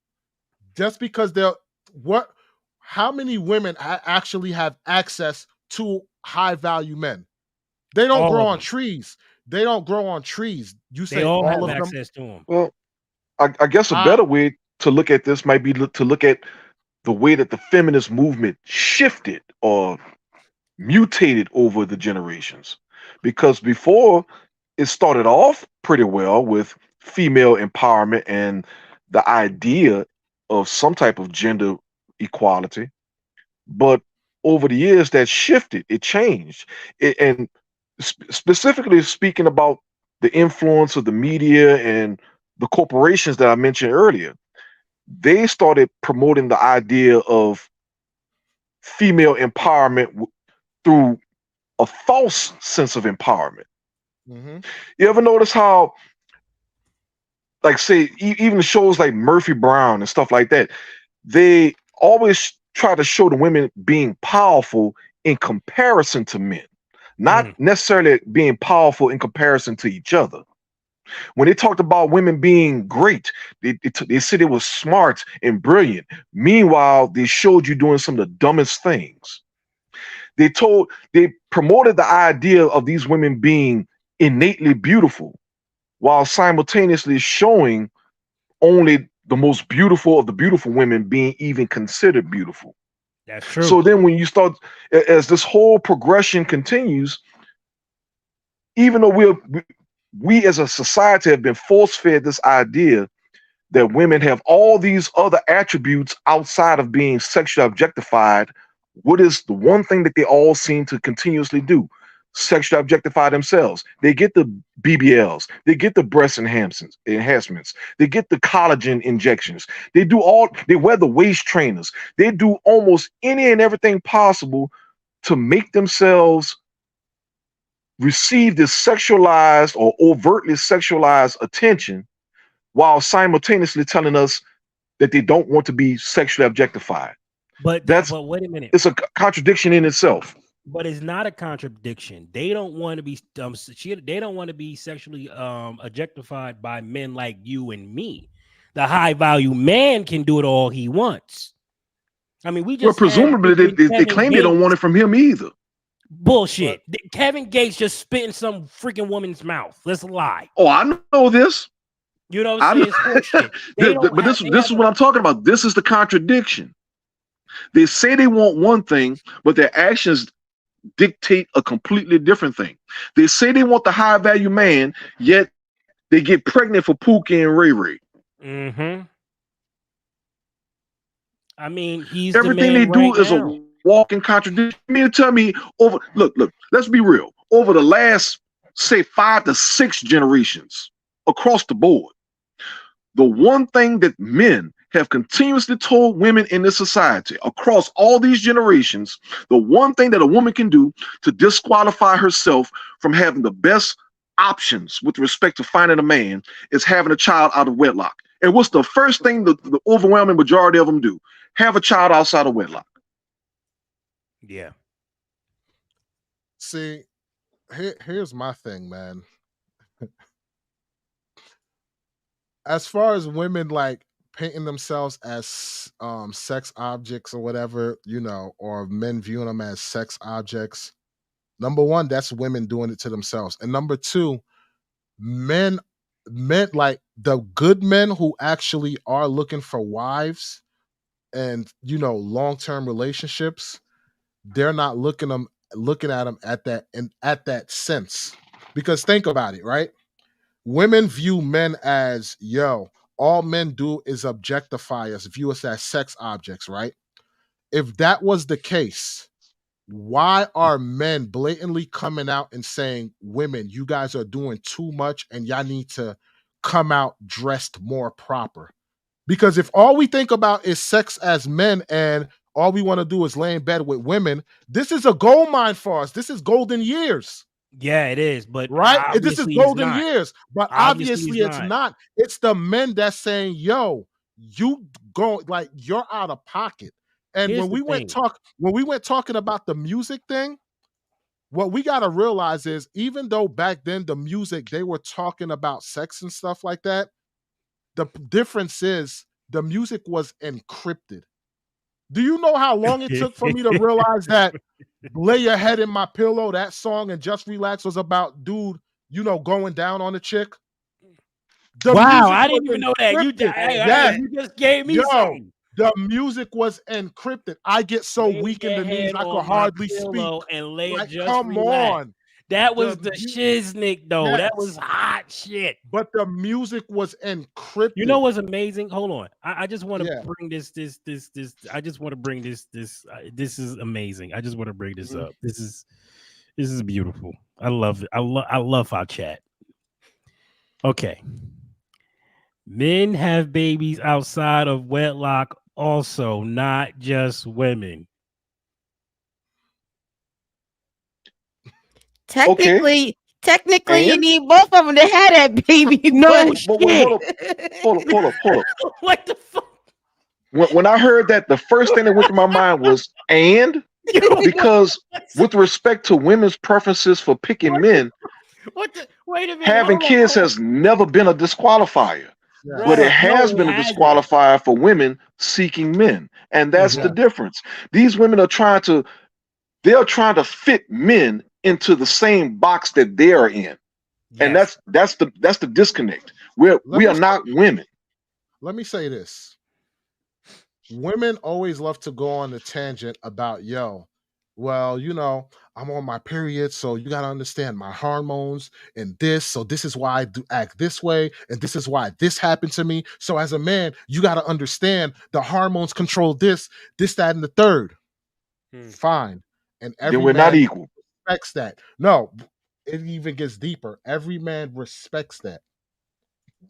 Just because they're what how many women actually have access to high value men? They don't All grow of on them. trees. They don't grow on trees. You They say all all have of them? access to them. Well, I guess a I better way to look at this might be to look at the way that the feminist movement shifted or mutated over the generations. Because before, it started off pretty well with female empowerment and the idea of some type of gender equality. But over the years, that shifted, it changed. And specifically speaking about the influence of the media and the corporations that I mentioned earlier, they started promoting the idea of female empowerment through a false sense of empowerment. Mhm. You ever notice how, like, say, even the shows like Murphy Brown and stuff like that, they always try to show the women being powerful in comparison to men, not Mm. necessarily being powerful in comparison to each other. When they talked about women being great, they said it was smart and brilliant. Meanwhile, they showed you doing some of the dumbest things. They promoted the idea of these women being innately beautiful while simultaneously showing only the most beautiful of the beautiful women being even considered beautiful. That's true. So then when you start, as this whole progression continues, even though we as a society have been force fed this idea that women have all these other attributes outside of being sexually objectified, what is the one thing that they all seem to continuously do? Sexually objectify themselves. They get the BBLs, they get the breast enhancements, they get the collagen injections, they wear the waist trainers, they do almost any and everything possible to make themselves receive this sexualized or overtly sexualized attention while simultaneously telling us that they don't want to be sexually objectified. That's But wait a minute. it's a contradiction in itself. But it's not a contradiction. They don't want to be they don't want to be sexually objectified by men like you and me. The high value man can do it all he wants. I mean, we Well, just had presumably freaking they Kevin claim they don't want Gates. it from him either. Bullshit. but Kevin Gates just spit in some freaking woman's mouth. Let's lie. Oh, I know this. You know what I'm I saying? know, It's horseshit. They don't but have. this They this have is what I'm talking about. This is the contradiction. They say they want one thing, but their actions dictate a completely different thing. They say they want the high value man, yet they get pregnant for Pookie and Ray Ray. Mm-hmm. I mean, he's the Everything they man right do is a now. walking contradiction. You mean to tell me look, let's be real. Over the last, say, 5 to 6 generations across the board, the one thing that men have continuously told women in this society across all these generations, the one thing that a woman can do to disqualify herself from having the best options with respect to finding a man is having a child out of wedlock. And what's the first thing the overwhelming majority of them do? have a child outside of wedlock. Yeah. See, here's my thing, man. As far as women like painting themselves as sex objects or whatever, or men viewing them as sex objects. Number one, that's women doing it to themselves. And number two, men like the good men who actually are looking for wives and long-term relationships, they're not looking at them at that sense. Because think about it, right? Women view men as, all men do is objectify us, view us as sex objects, right? If that was the case, why are men blatantly coming out and saying, women, you guys are doing too much and y'all need to come out dressed more proper? Because if all we think about is sex as men and all we want to do is lay in bed with women, this is a gold mine for us. This is golden years. Yeah, it is, but Right? This is obviously it's golden not. years. But Obviously obviously it's not. It's the men that's saying, you go, like, you're out of pocket. And Here's when the we went thing. talking about the music thing, what we got to realize is, even though back then the music, they were talking about sex and stuff like that, the difference is the music was encrypted. Do you know how long it took for me to realize that Lay Your Head in My Pillow, that song, and Just Relax was about dude, going down on a chick? Wow, I didn't even know that. Yes. You just gave me something. The music was encrypted. I get so Lay weak in your the knees head I on could my hardly speak. pillow and lay Like, just come relax. on. That was the shiznick, though. Yes. That was hot shit. But the music was encrypted. You know what's amazing? Hold on. I just want to Yeah. bring this. I just want to bring this. This is amazing. I just want to bring this up. This is beautiful. I love it. I love our chat. Okay. Men have babies outside of wedlock also, not just women. Technically, you And? need both of them to have that baby. No But wait, hold up. What the fuck? When I heard that, the first thing that went to my mind was because with respect to women's preferences for picking men, Wait a minute. having kids has never been a disqualifier. Yeah. But it has No, been a hasn't. disqualifier for women seeking men. And that's the difference. These women are trying to fit men into the same box that they are in. Yes. And that's the disconnect. We are not women. Let me say this. Women always love to go on a tangent about, well, I'm on my period, so you got to understand my hormones and this. So this is why I do act this way. And this is why this happened to me. So as a man, you got to understand the hormones control this, that, and the third. Fine. And every Then we're man not equal. respects that. No, it even gets deeper. Every man respects that.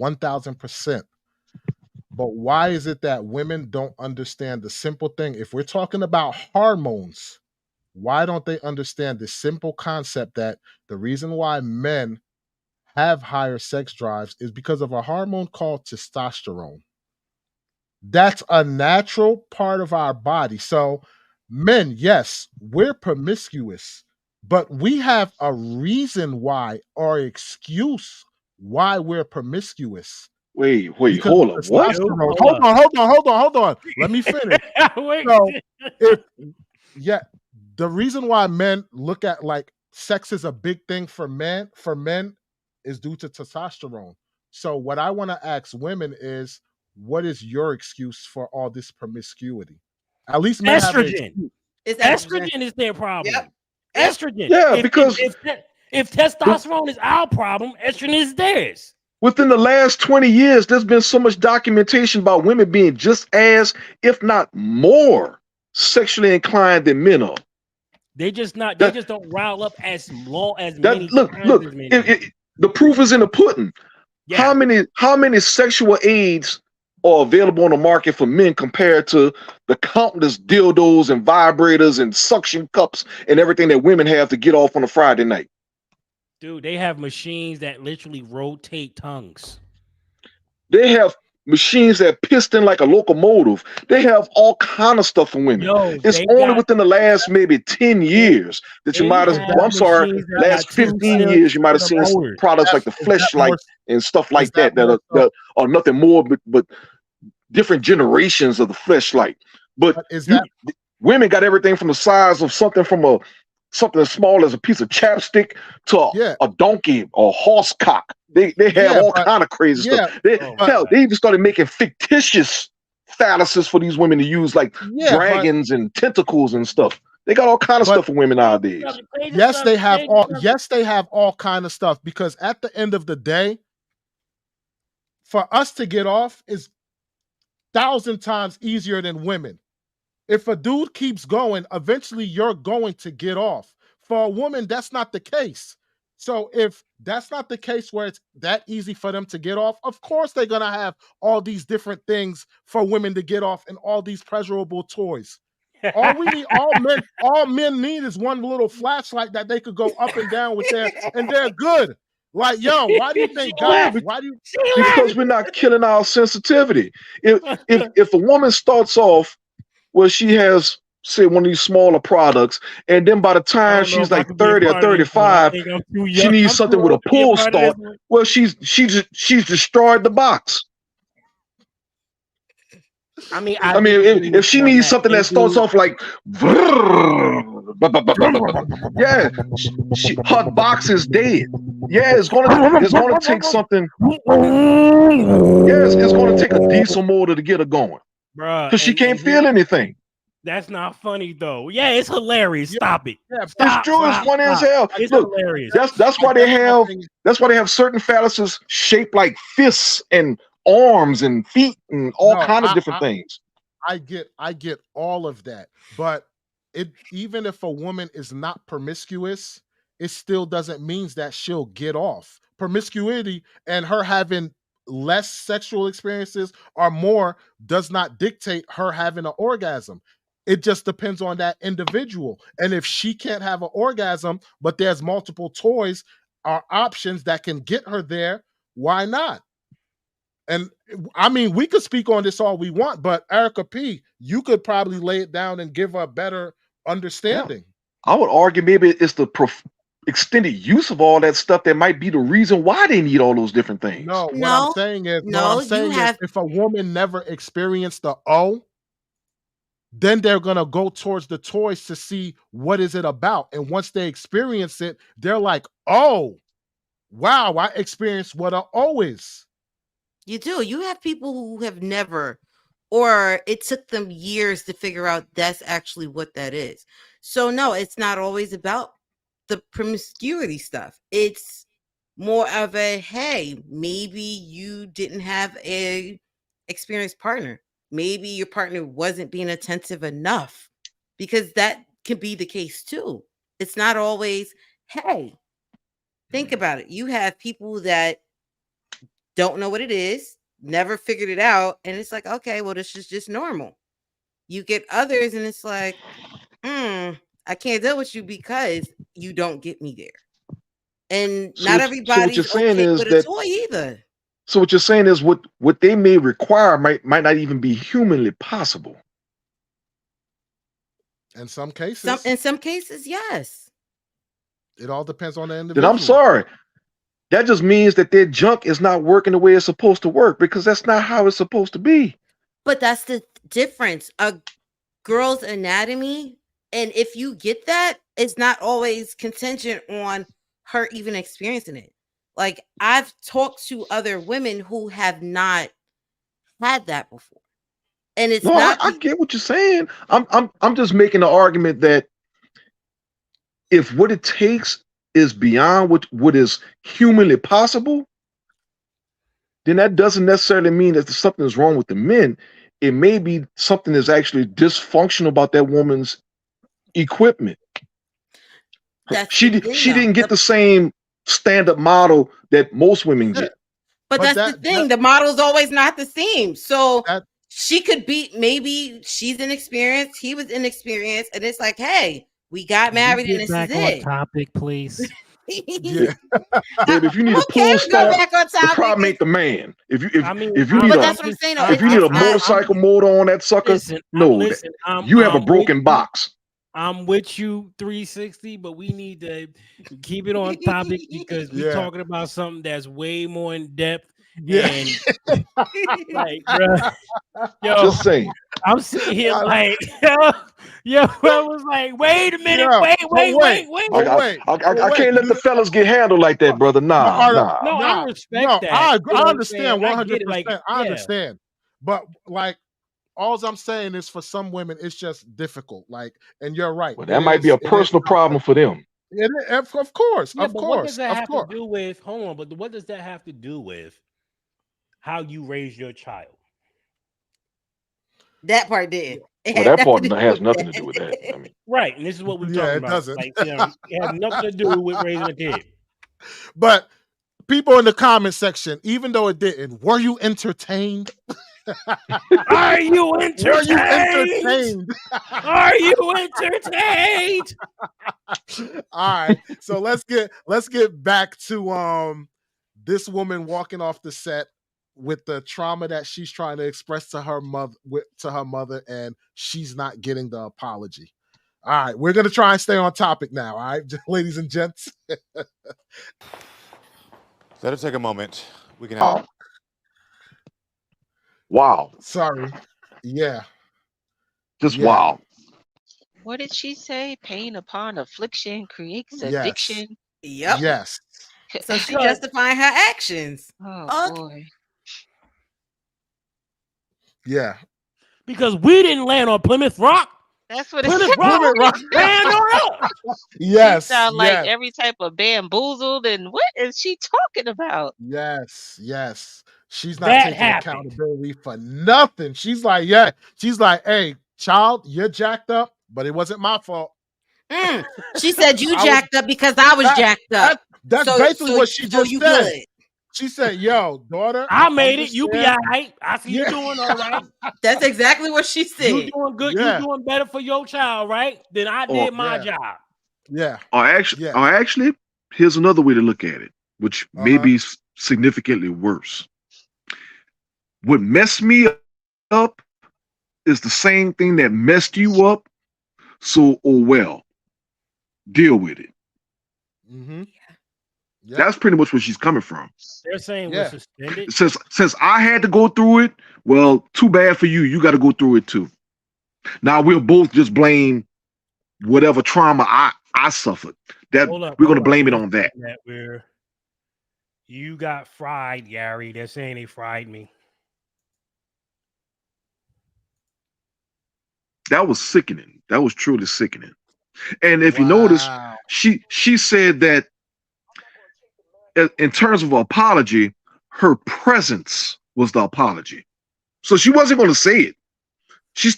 1000%. But why is it that women don't understand the simple thing? If we're talking about hormones, why don't they understand the simple concept that the reason why men have higher sex drives is because of a hormone called testosterone? That's a natural part of our body. So, men, yes, we're promiscuous, but we have a reason why, or excuse why we're promiscuous. Wait, Because hold up. What? Hold on. Let me finish. The reason why men look at like sex is a big thing for men is due to testosterone. So what I want to ask women is, what is your excuse for all this promiscuity? At least men have an estrogen. excuse. It's Estrogen is their problem. Yep. Estrogen. Yeah, because if testosterone is our problem, estrogen is theirs. within the last 20 years, there's been so much documentation about women being just as, if not more, sexually inclined than men are. They just don't rile up as long as many. Look, the proof is in the pudding. Yeah. How many sexual aids are available on the market for men compared to the countless dildos and vibrators and suction cups and everything that women have to get off on a Friday night? Dude, they have machines that literally rotate tongues. They have machines that piston like a locomotive. They have all kind of stuff for women. Yo, It's they only got within the last maybe 10 years that you they might have, have well, I'm sorry, machines that last got 2 15 cents years, you might for have the seen motors. products like the Is that fleshlight more? and stuff Is like that that more so? that are nothing more but different generations of the fleshlight. But But is you that? women got everything from the size of something as small as a piece of chapstick to Yeah, a donkey or horse cock. They have yeah, all but kind of crazy stuff. yeah, Oh my but Hell, god. they even started making fictitious phalluses for these women to use, like yeah, but dragons and tentacles and stuff. They got all kind of but stuff for women Change the nowadays. subject, change the yes, they subject, have change the all. subject. Yes, they have all kind of stuff because at the end of the day, for us to get off is 1,000 times easier than women. If a dude keeps going, eventually you're going to get off. For a woman, that's not the case. So if that's not the case where it's that easy for them to get off, of course they're gonna have all these different things for women to get off and all these pleasurable toys. All men need is one little flashlight that they could go up and down with and they're good. Like, yo, why do you She think God? Yeah, laughing. Why do you? She because we're not killing our sensitivity. If laughing. if a woman starts off where she has, say, one of these smaller products, and then by the I time don't know she's if I like could be a 30 or part of this one. I 35, think I'm too she young. needs I'm too something with a old to be a pull part of this start. one. Well, she's destroyed the box. I mean, I I do mean, agree if with she you on needs that. something They that starts do. off like, yeah, her box is dead. Yeah, it's gonna take something. Yes, it's gonna take a diesel motor to get her going Bruh, because she can't and here feel anything. that's not funny though. Yeah, it's hilarious. Yeah, Stop it. yeah, but It's Stop, true. It's stop, funny as stop. hell. I It's guess Look, I hilarious. guess that's I why they guess my have thing. that's why they have certain phalluses shaped like fists and arms and feet and all No, kind of different things. I get all of that. But it even if a woman is not promiscuous, it still doesn't mean that she'll get off. Promiscuity and her having less sexual experiences or more does not dictate her having an orgasm. It just depends on that individual. And if she can't have an orgasm, but there's multiple toys or options that can get her there, why not? And I mean, we could speak on this all we want, but Erica P, you could probably lay it down and give a better Yeah, understanding. I would argue maybe it's the extended use of all that stuff that might be the reason why they need all those different things. No, No, what I'm no, you saying is have if a woman never experienced the O, then they're gonna go towards the toys to see what is it about. And once they experience it, they're like, oh, wow, I experienced what a O is. you do. You have people who have never, or it took them years to figure out that's actually what that is. So no, it's not always about the promiscuity stuff. It's more of a hey, maybe you didn't have a experienced partner. Maybe your partner wasn't being attentive enough because that can be the case too. It's not always, hey, think about it. You have people that don't know what it is, never figured it out, and it's like, okay, well, this is just normal. You get others, and it's like, I can't deal with you because you don't get me there. And So not what you're everybody's saying okay is with a that toy either. what they may require might not even be humanly possible. In some Some cases, in some cases, yes. it all depends on the Then I'm individual. sorry. That just means that their junk is not working the way it's supposed to work because that's not how it's supposed to be. But that's the difference. A girl's anatomy, and if you get that, it's not always contingent on her even experiencing it. Like I've talked to other women who have not had that before. And it's No, I, not I get what you're saying. I'm just making the argument that if what it takes is beyond what is humanly possible, then that doesn't necessarily mean that something is wrong with the men. It may be something that's actually dysfunctional about that woman's equipment. that's the She thing though. didn't get the same standard model that most women Yeah, get. But but that's the thing. The model's always not the same. So that she could be, maybe she's inexperienced, he was inexperienced, and it's like, hey, we got Can we married and get this is back on it. topic, please? Yeah. Baby, if you need a Okay, pool we go start, back on the topic. problem ain't the man. If you I mean, if you I'm, need But a I'm that's what I'm just, saying. Though. if you need a It's not. motorcycle motor on that sucker, listen, no, you have a I'm with broken you. box. I'm with you 360, but we need to keep it on topic because we Yeah. talking about something that's way more in depth. Yeah. And like, bro, yo, Just saying. I'm sitting here Uh, like, yo, I was like, wait a minute, yeah. wait. But wait. I can't let the fellas get handled like that, brother. No, Nah, nah. No, I nah. respect that. I You know what I'm saying? understand I get it. Like, 100%. I yeah, understand. But like all I'm saying is for some women, it's just difficult. Like, and you're right. Well, that might be a It is personal tough. problem for them. Of course. yeah. Of But what does course. that Of have to course. do with? Hold on. But what does that have to do with how you raise your child? That part did. It Well, had that nothing part to do has with nothing to do with that. that. I mean, Right, and this is what we're Yeah, talking it about. doesn't. Like, it has nothing to do with raising a kid. But people in the comment section, even though it didn't, were you entertained? Are you Were you entertained? entertained? Are you entertained? All right. So let's get back to this woman walking off the set with the trauma that she's trying to express to her mother, and she's not getting the apology. All right, we're gonna try and stay on topic now. All right, ladies and gents. Let us take a moment. We can have. wow, Sorry. Yeah. just Yeah. wow. What did she say? Pain upon affliction creates Yes. addiction. Yep. Yes. So she Because- justifying her actions. Oh Okay. boy. Yeah. Because we didn't land on Plymouth Rock. That's what it Plymouth said. Plymouth Rock Rock. land on us. She Yes. sound like Yes. every type of bamboozled, and what is she talking about? Yes, yes. She's not That taking happened. accountability for nothing. She's like, yeah. She's like, hey, child, you're jacked up, but it wasn't my fault. She said you I was jacked up because I was that, jacked up. that's So basically what she just you said. good. She said, yo, daughter, I made it. You be all understand. right. I see you doing all right. That's exactly what she You said. doing good. Yeah. You doing better for your child, right? Then I Or- did my Yeah. job. Yeah. Or Yeah. actually, here's another way to look at it, which may be significantly worse. What messed me up is the same thing that messed you up. So, oh well, deal with it. Mm-hmm. Yeah. That's pretty much where she's coming from. They're saying we're Yeah. suspended. Since I had to go through it, well, too bad for you. You got to go through it too. Now we'll both just blame whatever trauma I suffered. That Hold up, we're gonna hold up. blame it They're on that. saying that you got fried, Gary. They're saying they fried me. That was sickening. That was truly sickening. And if you notice, Wow. she said that in terms of apology, her presence was the apology. So she wasn't going to say it. She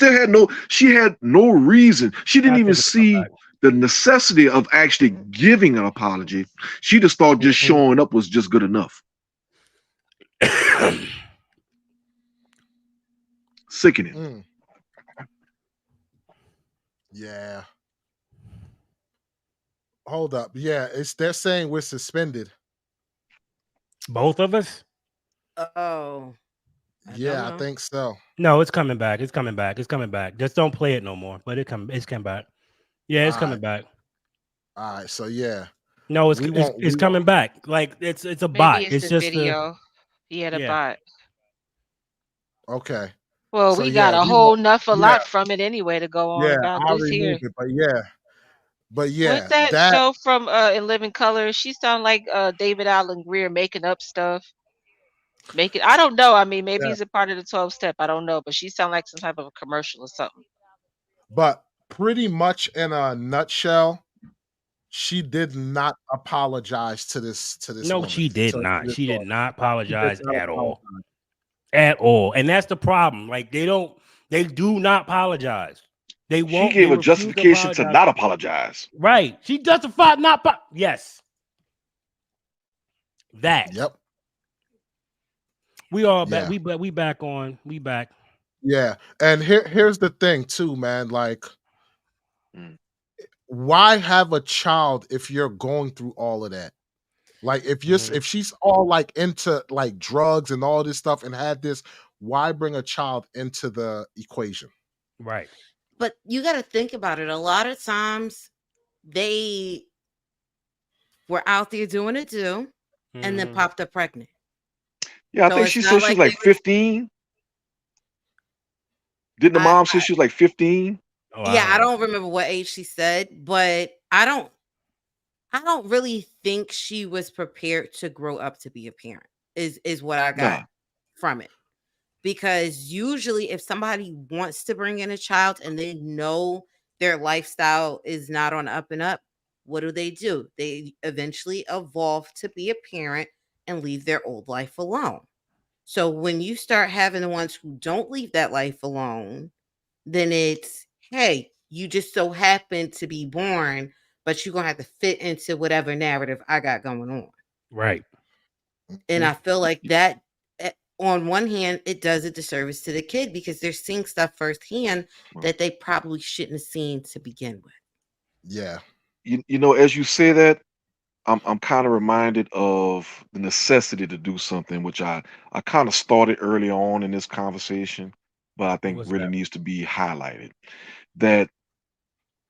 had no reason. She didn't even see the necessity of actually giving an apology. She just thought just showing up was just good enough. Sickening. Mm. Yeah. Hold up. Yeah, they're saying we're suspended. Both of us? Oh. Yeah, I think so. No, it's coming back. It's coming back. It's coming back. Just don't play it no more. But it's coming back. Yeah, it's coming back. All right. So yeah. No, it's coming back. Like it's a bot. Maybe it's the just video. He had a bot. Okay. Well, So, we got yeah, a we whole won't- enough a yeah. lot from it anyway to go on Yeah, about I'll this here. remove it, but yeah, What's that show from In Living Color? She sound like David Allen Greer making up stuff. I don't know. I mean, maybe he's a part of the 12 step. I don't know, but she sound like some type of a commercial or something. But pretty much in a nutshell, she did not apologize to this No, woman. she did not. She did not apologize at all. apologize. At all. And that's the problem. Like they do not apologize. They won't. She gave they a justification to not apologize. Right. She justified not. Yes. That. Yep. We all back. We back on. We back. Yeah. And here's the thing too, man. Like why have a child if you're going through all of that? Like if she's all like into like drugs and all this stuff and had this, why bring a child into the equation? Right. But you got to think about it. A lot of times they were out there doing it too, and then popped up pregnant. Yeah, I So think it's she not said she was like they like were. 15. Didn't the I mom say she was like 15? Oh, Yeah, I don't know. don't remember what age she said, but I don't really think she was prepared to grow up to be a parent. Is what I got Nah. from it. Because usually if somebody wants to bring in a child and they know their lifestyle is not on up and up, what do? They eventually evolve to be a parent and leave their old life alone. So when you start having the ones who don't leave that life alone, then it's, hey, you just so happen to be born, but you're gonna have to fit into whatever narrative I got going on. Right. And Mhm. I feel like that, on one hand, it does a disservice to the kid because they're seeing stuff firsthand Well, that they probably shouldn't have seen to begin with. Yeah. you know, as you say that, I'm kind of reminded of the necessity to do something, which I kind of started early on in this conversation, but I think What's really that? needs to be highlighted. That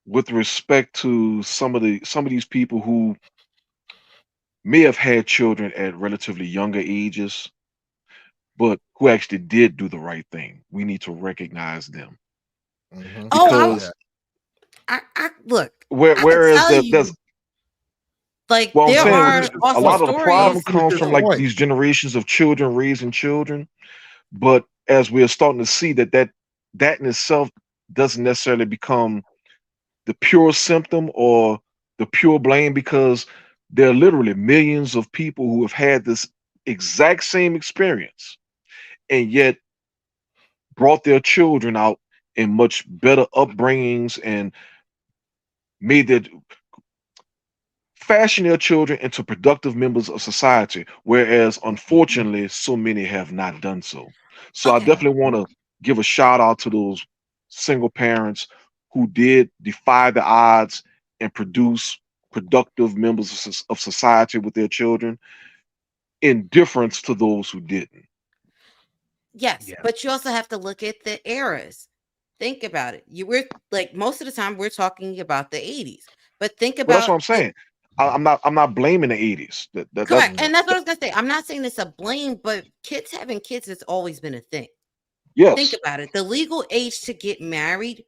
with respect to some of these people who may have had children at relatively younger ages, but who actually did do the right thing, we need to recognize them Hmm. Oh, because Yeah. I look, I can whereas tell there's you, like well, I'm there No, saying are finish your a awesome lot point. of the No, problem stories. finish comes your from Oh, like point. these generations of children raising children. But as we're starting to see that in itself doesn't necessarily become the pure symptom or the pure blame, because there are literally millions of people who have had this exact same experience and yet brought their children out in much better upbringings and made their fashion their children into productive members of society, whereas Mhm. unfortunately so many have not done so. So I okay. definitely want to give a shout out to those single parents who did defy the odds and produce productive members of society with their children, in difference to those who didn't. Yes, Yes. but you also have to look at the eras. Think about it. You were like, most of the time we're talking about the 80s, but think Well, that's about what I'm the saying. I'm not blaming the 80s. That's correct. And that's what I was gonna say. I'm not saying it's a blame, but kids having kids has always been a thing. Think yes. about it. The legal age to get married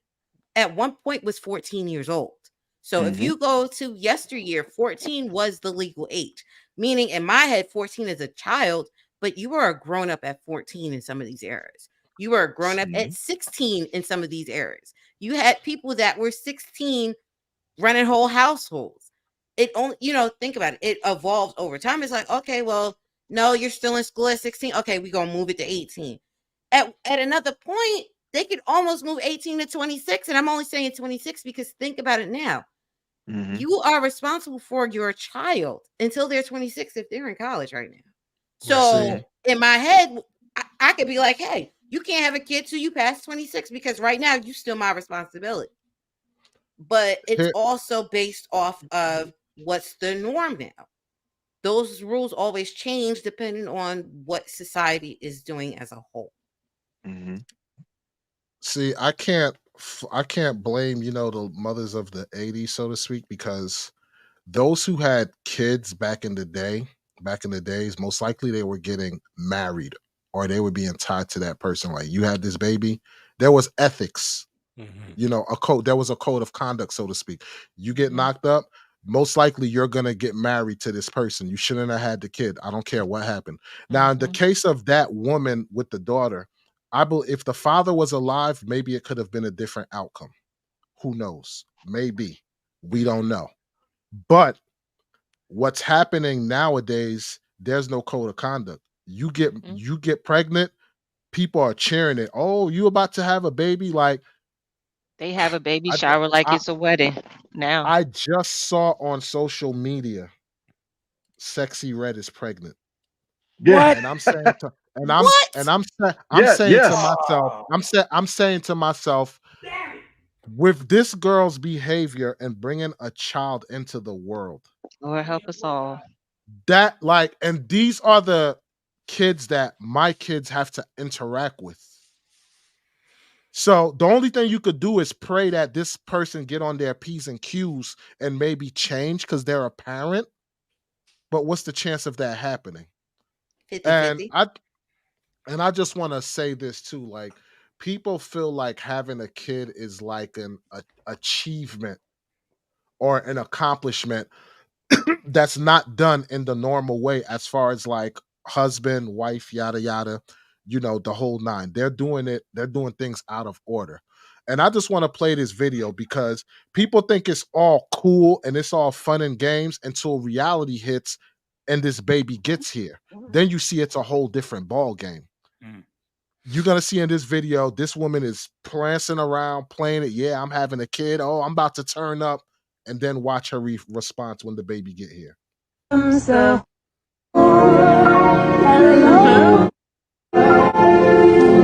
at one point was 14 years old. So if Hmm. you go to yesteryear, 14 was the legal age. Meaning in my head, 14 is a child, but you were a grown up at 14 in some of these eras. You were a grown up at Hmm. 16 in some of these eras. You had people that were 16 running whole households. It only, think about it. It evolves over time. It's like, okay, well, no, you're still in school at 16. Okay, we're gonna move it to 18. At another point, they could almost move 18 to 26. And I'm only saying 26 because think about it now. Hmm. You are responsible for your child until they're 26 if they're in college right now. Right. See, So in my head, I could be like, hey, you can't have a kid till you pass 26 because right now you still my responsibility. But it's here, also based off of what's the norm now. Those rules always change depending on what society is doing as a whole. Hmm. see, I can't blame, the mothers of the 80s, so to speak, because those who had kids back in the days, most likely they were getting married or they were being tied to that person. Like you had this baby, there was ethics, a code. There was a code of conduct, so to speak. You get Mhm. knocked up, most likely you're gonna get married to this person. You shouldn't have had the kid. I don't care what happened. Now, in the Mhm. case of that woman with the daughter, I believe if the father was alive, maybe it could have been a different outcome. Who knows? Maybe. We don't know. But what's happening nowadays, there's no code of conduct. You get Mhm. you get pregnant, people are cheering it. Oh, you about to have a baby? Like They have a baby I shower like I, it's a wedding now. I just saw on social media, Sexy Red is pregnant, Yeah. What? and I'm saying to, What? I'm Yeah. saying to Yes. myself, Oh, I'm saying to myself, damn it. with this girl's behavior and bringing a child into the world, Lord help us all. that like, and these are the kids that my kids have to interact with. So the only thing you could do is pray that this person get on their P's and Q's and maybe change because they're a parent. But what's the chance of that happening? 50 And 50. I just want to say this too. Like, people feel like having a kid is like an achievement or an accomplishment that's not done in the normal way, as far as like husband, wife, yada yada, the whole nine. They're doing things out of order. And I just want to play this video because people think it's all cool and it's all fun and games until reality hits and this baby gets here. Then you see it's a whole different ball game. Mm. You're gonna see in this video, this woman is prancing around, playing it. Yeah, I'm having a kid. Oh, I'm about to turn up, and then watch her response when the baby get here. So, hello.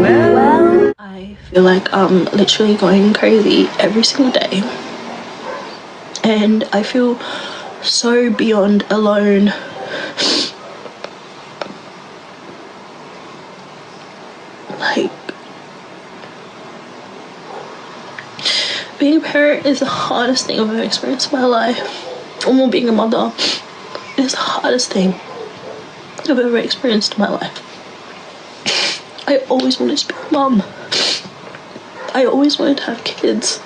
Well, I feel like I'm literally going crazy every single day, and I feel so beyond alone. Like, being a parent is the hardest thing I've ever experienced in my life. Or more, being a mother is the hardest thing I've ever experienced in my life. I always wanted to be a mum. I always wanted to have kids.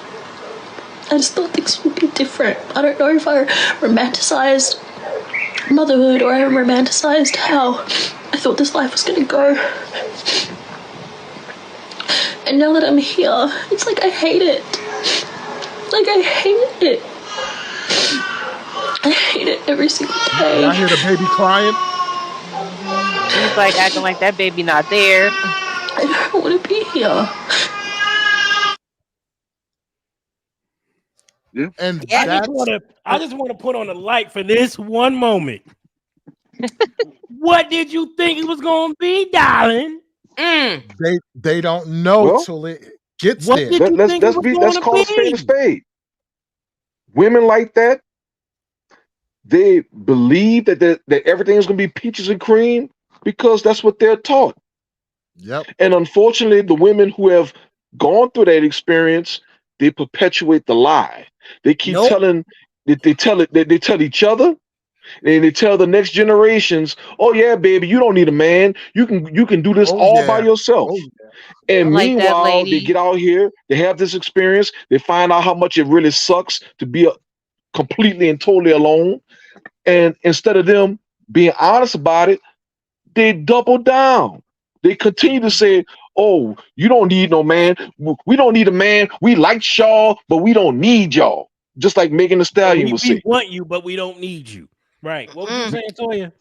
I just thought things would be different. I don't know if I romanticized motherhood or I romanticized how I thought this life was going to go. And now that I'm here, it's like I hate it. Like, I hate it. I hate it every single day. I hear the baby crying. He's like acting like that baby not there. I don't want to be here. Yeah. And Yeah. I just want to put on a light for this one moment. What did you think it was going to be, darling? they don't know Well, till it gets What there. did you think it was let's going to call a spade a be? spade. Women like that, they believe that everything is going to be peaches and cream because that's what they're taught. Yep. And unfortunately, the women who have gone through that experience, they perpetuate the lie. They keep Nope. telling, they tell each other, and they tell the next generations, "Oh yeah, baby, you don't need a man. You can do this Oh all by yeah. yourself." Oh yeah. And Like that meanwhile, they lady. get out here, they have this experience, they find out how much it really sucks to be completely and totally alone. And instead of them being honest about it, they double down. They continue to say, "Oh, you don't need no man. We don't need a man. We like y'all, but we don't need y'all." Just like Megan Thee Stallion would We say. want you, but we don't need you. Right. What were you saying, Toya?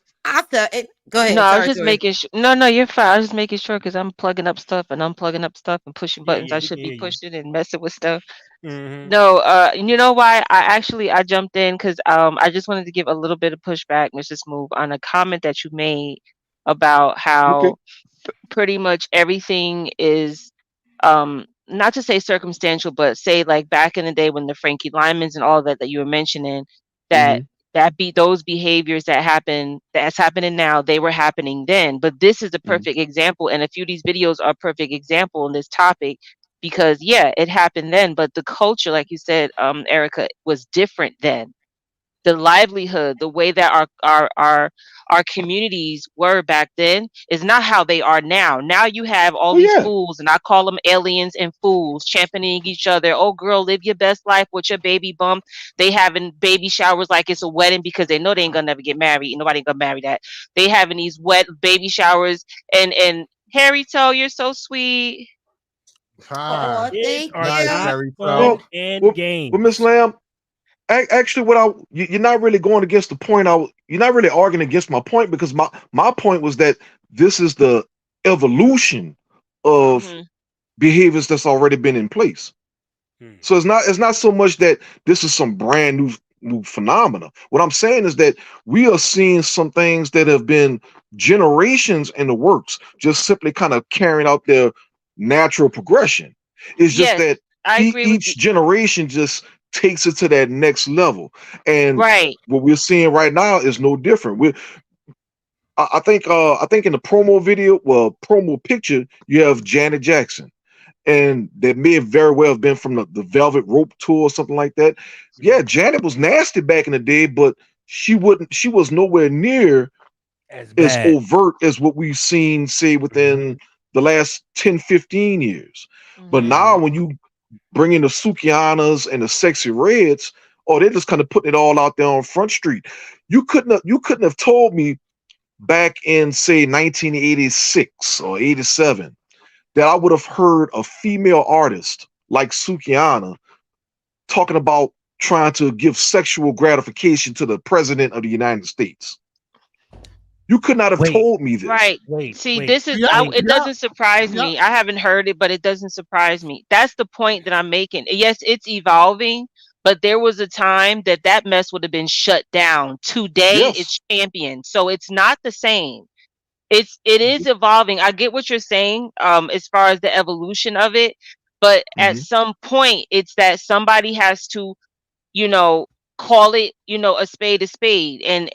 Go ahead. No, I was Sorry, just Tori. making sure. No, you're fine. I was just making sure because I'm plugging up stuff and unplugging up stuff and pushing buttons I We should can be hear you. pushing and messing with stuff. Mm-hmm. No, you know why I jumped in because I just wanted to give a little bit of pushback, Mr. Smooth, on a comment that you made about Okay. how pretty much everything is not to say circumstantial, but say like back in the day when the Frankie Lymans and all that you were mentioning, that Hmm. those behaviors that's happening now, they were happening then. But this is a Hmm. perfect example, and a few of these videos are a perfect example on this topic because yeah, it happened then, but the culture, like you said, Erica, was different then. The livelihood, the way that our communities were back then is not how they are now. Now you have all Oh these yeah. fools, and I call them aliens and fools, championing each other. Oh, girl, live your best life with your baby bump. They having baby showers like it's a wedding because they know they ain't gonna never get married. Nobody gonna marry that. They having these wet baby showers, and Harry, tell you're so sweet. Hi. Kids Thank are Nice, you. not Harry fun Toe. Well, and well, Miss games. Lamb, actually, you're not really going against the point. You're not really arguing against my point because my point was that this is the evolution of Hmm. behaviors that's already been in place. Hmm. So it's not so much that this is some brand new phenomena. What I'm saying is that we are seeing some things that have been generations in the works, just simply kind of carrying out their natural progression. It's just Yes, that I agree with you. each generation just takes it to that next level, and Right. what we're seeing right now is no different. I think in the promo video, well, promo picture, you have Janet Jackson, and that may have very well have been from the Velvet Rope tour or something like that. Yeah, Janet was nasty back in the day, but she was nowhere near As as bad. overt as what we've seen, say, within the last 10, 15 years. But now Mhm. when you bring in the Sukianas and the Sexy Reds, oh, they're just kind of putting it all out there on Front Street. You couldn't have told me back in, say, 1986 or 87 that I would have heard a female artist like Sukiana talking about trying to give sexual gratification to the president of the United States. You could not have Wait, told me this. Right. See, wait, this is Yeah, wait. it yeah, doesn't surprise yeah. me. I haven't heard it, but it doesn't surprise me. That's the point that I'm making. Yes, it's evolving, but there was a time that that mess would have been shut down. Today, Yes. it's championed. So it's not the same. It is evolving. I get what you're saying, as far as the evolution of it, but at Hmm. some point, it's that somebody has to, you know, call it, a spade, and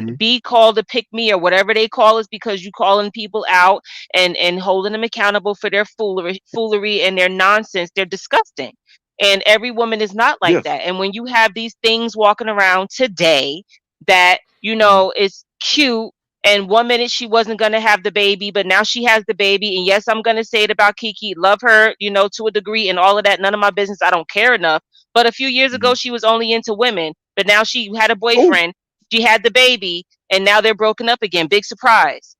Hmm. be called a pick me or whatever they call us, because you calling people out and holding them accountable for their foolery and their nonsense. They're disgusting. And every woman is not like Yes. that. And when you have these things walking around today that, Hmm. is cute, and 1 minute she wasn't going to have the baby, but now she has the baby. And yes, I'm going to say it about Kiki. Love her, to a degree and all of that. None of my business. I don't care enough. But a few years Hmm. ago, she was only into women, but now she had a Oh. boyfriend, she had the baby, and now they're broken up again. Big surprise.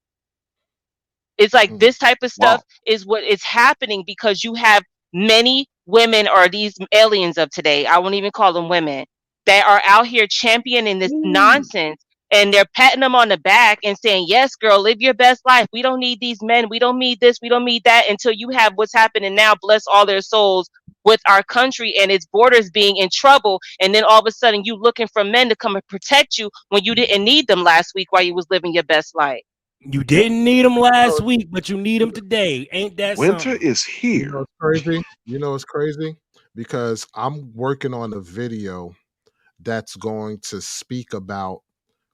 It's like Mhm. this type of stuff Wow. is what is happening because you have many women, or these aliens of today, I won't even call them women, that are out here championing this Ooh. nonsense, and they're patting them on the back and saying, "Yes, girl, live your best life. We don't need these men. We don't need this. We don't need that." Until you have what's happening now, bless all their souls, with our country and its borders being in trouble. And then all of a sudden, you looking for men to come and protect you when you didn't need them last week while you was living your best life. You Yep. didn't need them So, last week, but you need them today. Ain't that Winter something? is you know here. it's crazy. You know it's crazy because I'm working on a video that's going to speak about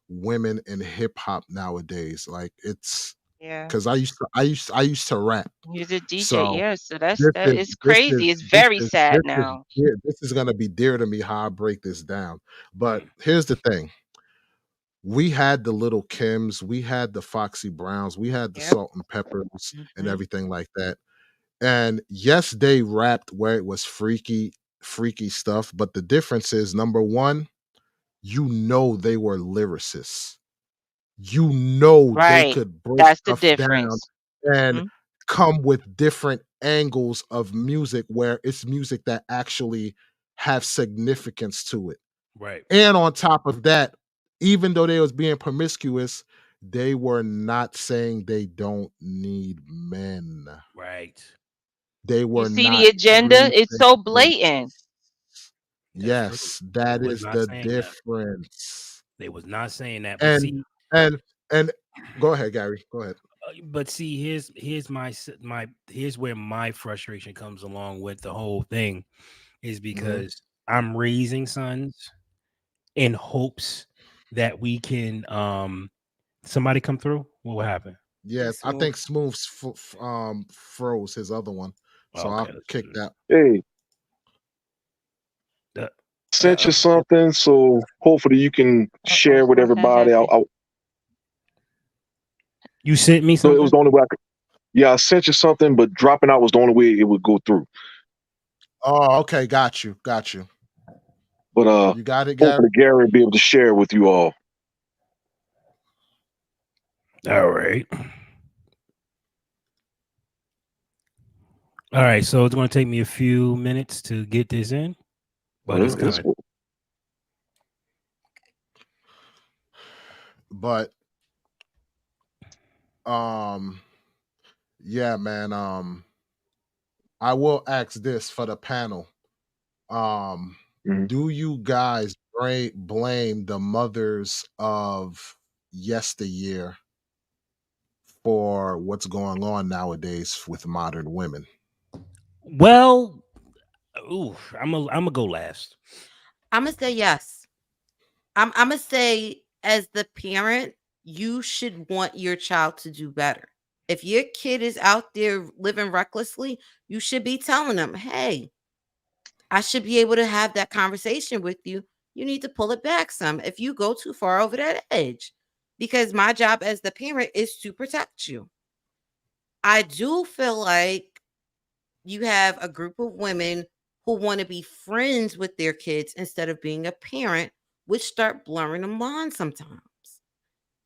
women in hip hop nowadays. Like it's Yeah. because I used to rap. He's a DJ, So yeah, so this that is is this crazy. is It's very sad now. this is gonna be dear to me how I break this down. But Mm. here's the thing. We had the Little Kims, we had the Foxy Browns, we had the Yep. Salt and Peppers and Mhm. everything like that. And yes, they rapped where it was freaky stuff. But the difference is number one, they were lyricists. They Right. could break That's the stuff down difference. and Mhm. come with different angles of music where it's music that actually have significance to it. Right, And on top of that, even though they was being promiscuous, they were not saying they don't need men. right. They You were see the not agenda? It's racist. so blatant. That's true. Yes, They that was is not the saying that. difference. They was not saying that. But And see, and and go ahead, Gary. Go ahead. here's here's where my frustration comes along with the whole thing is Mhm. because I'm raising sons in hopes that we can somebody come through. What will happen? Yeah, This I move. think Smooth's froze his other one, so Okay, I'll let's kick do that. Hey, that. sent you something, so hopefully you can Uh-oh, share with what everybody. happened? You sent me No, it was something? the only way I could. Yeah, I sent you something, but dropping out was the only way it would go through. Oh, okay, got you. But You got it, Gary. hopefully Gary will be able to share with you all. All right. All right, so it's going to take me a few minutes to get this in, but it's Well, coming. But um, yeah, man. I will ask this for the panel. Um, Mhm. do you guys blame the mothers of yesteryear for what's going on nowadays with modern women? Well, Ooh, I'm gonna go last. I'm gonna say yes. I'm gonna say as the parent, you should want your child to do better. If your kid is out there living recklessly, you should be telling them, "Hey, I should be able to have that conversation with you. You need to pull it back some if you go too far over that edge." Because my job as the parent is to protect you. I do feel like you have a group of women who want to be friends with their kids instead of being a parent, which start blurring them lines sometimes.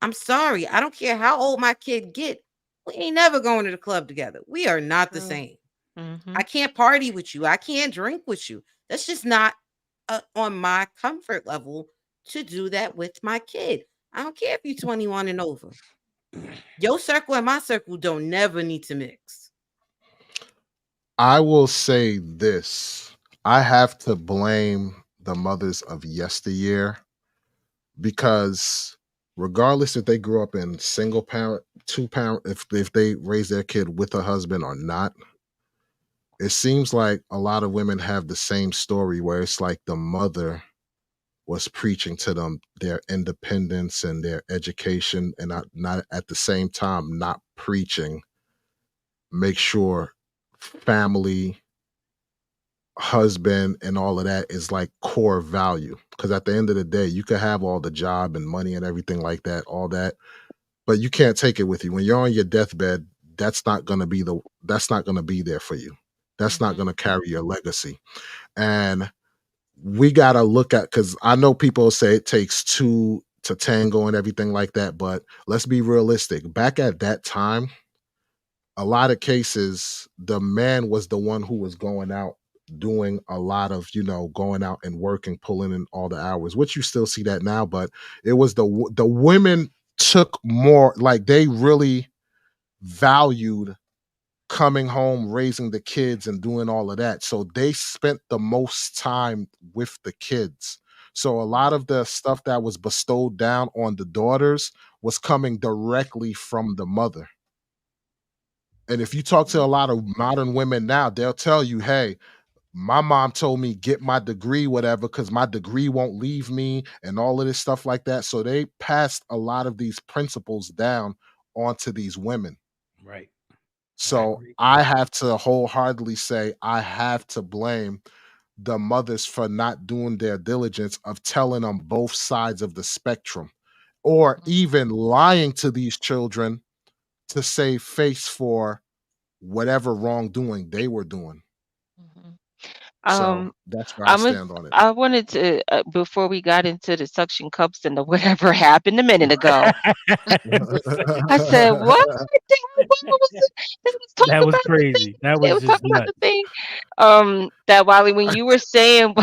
I'm sorry. I don't care how old my kid get. We ain't never going to the club together. We are not the True. same. Mm-hmm. I can't party with you. I can't drink with you. That's just not on my comfort level to do that with my kid. I don't care if you're 21 and over. Your circle and my circle don't never need to mix. I will say this. I have to blame the mothers of yesteryear because regardless if they grew up in single parent, two parent, if they raise their kid with a husband or not, it seems like a lot of women have the same story where it's like the mother was preaching to them their independence and their education and not at the same time not preaching make sure family husband and all of that is like core value because at the end of the day you could have all the job and money and everything like that all that but you can't take it with you when you're on your deathbed. That's not going to be there for you. That's not Mm-hmm. going to carry your legacy. And we got to look at, because I know people say it takes two to tango and everything like that, but let's be realistic. Back at that time, a lot of cases, the man was the one who was going out doing a lot of, going out and working, pulling in all the hours, which you still see that now, but it was the women took more, like they really valued coming home, raising the kids, and doing all of that. So they spent the most time with the kids. So a lot of the stuff that was bestowed down on the daughters was coming directly from the mother. And if you talk to a lot of modern women now, they'll tell you, hey, my mom told me get my degree, whatever, because my degree won't leave me and all of this stuff like that. So they passed a lot of these principles down onto these women. Right. I So agree. I have to wholeheartedly say I have to blame the mothers for not doing their diligence of telling them both sides of the spectrum or even lying to these children to save face for whatever wrongdoing they were doing. Mm-hmm. So Um, that's where I I'm a, stand on it. I wanted to before we got into the suction cups and the whatever happened a minute ago. I said, "What? What was it? They was That talking was about the thing. crazy. That They was was just talking about nuts. the thing." That Wiley, when you were saying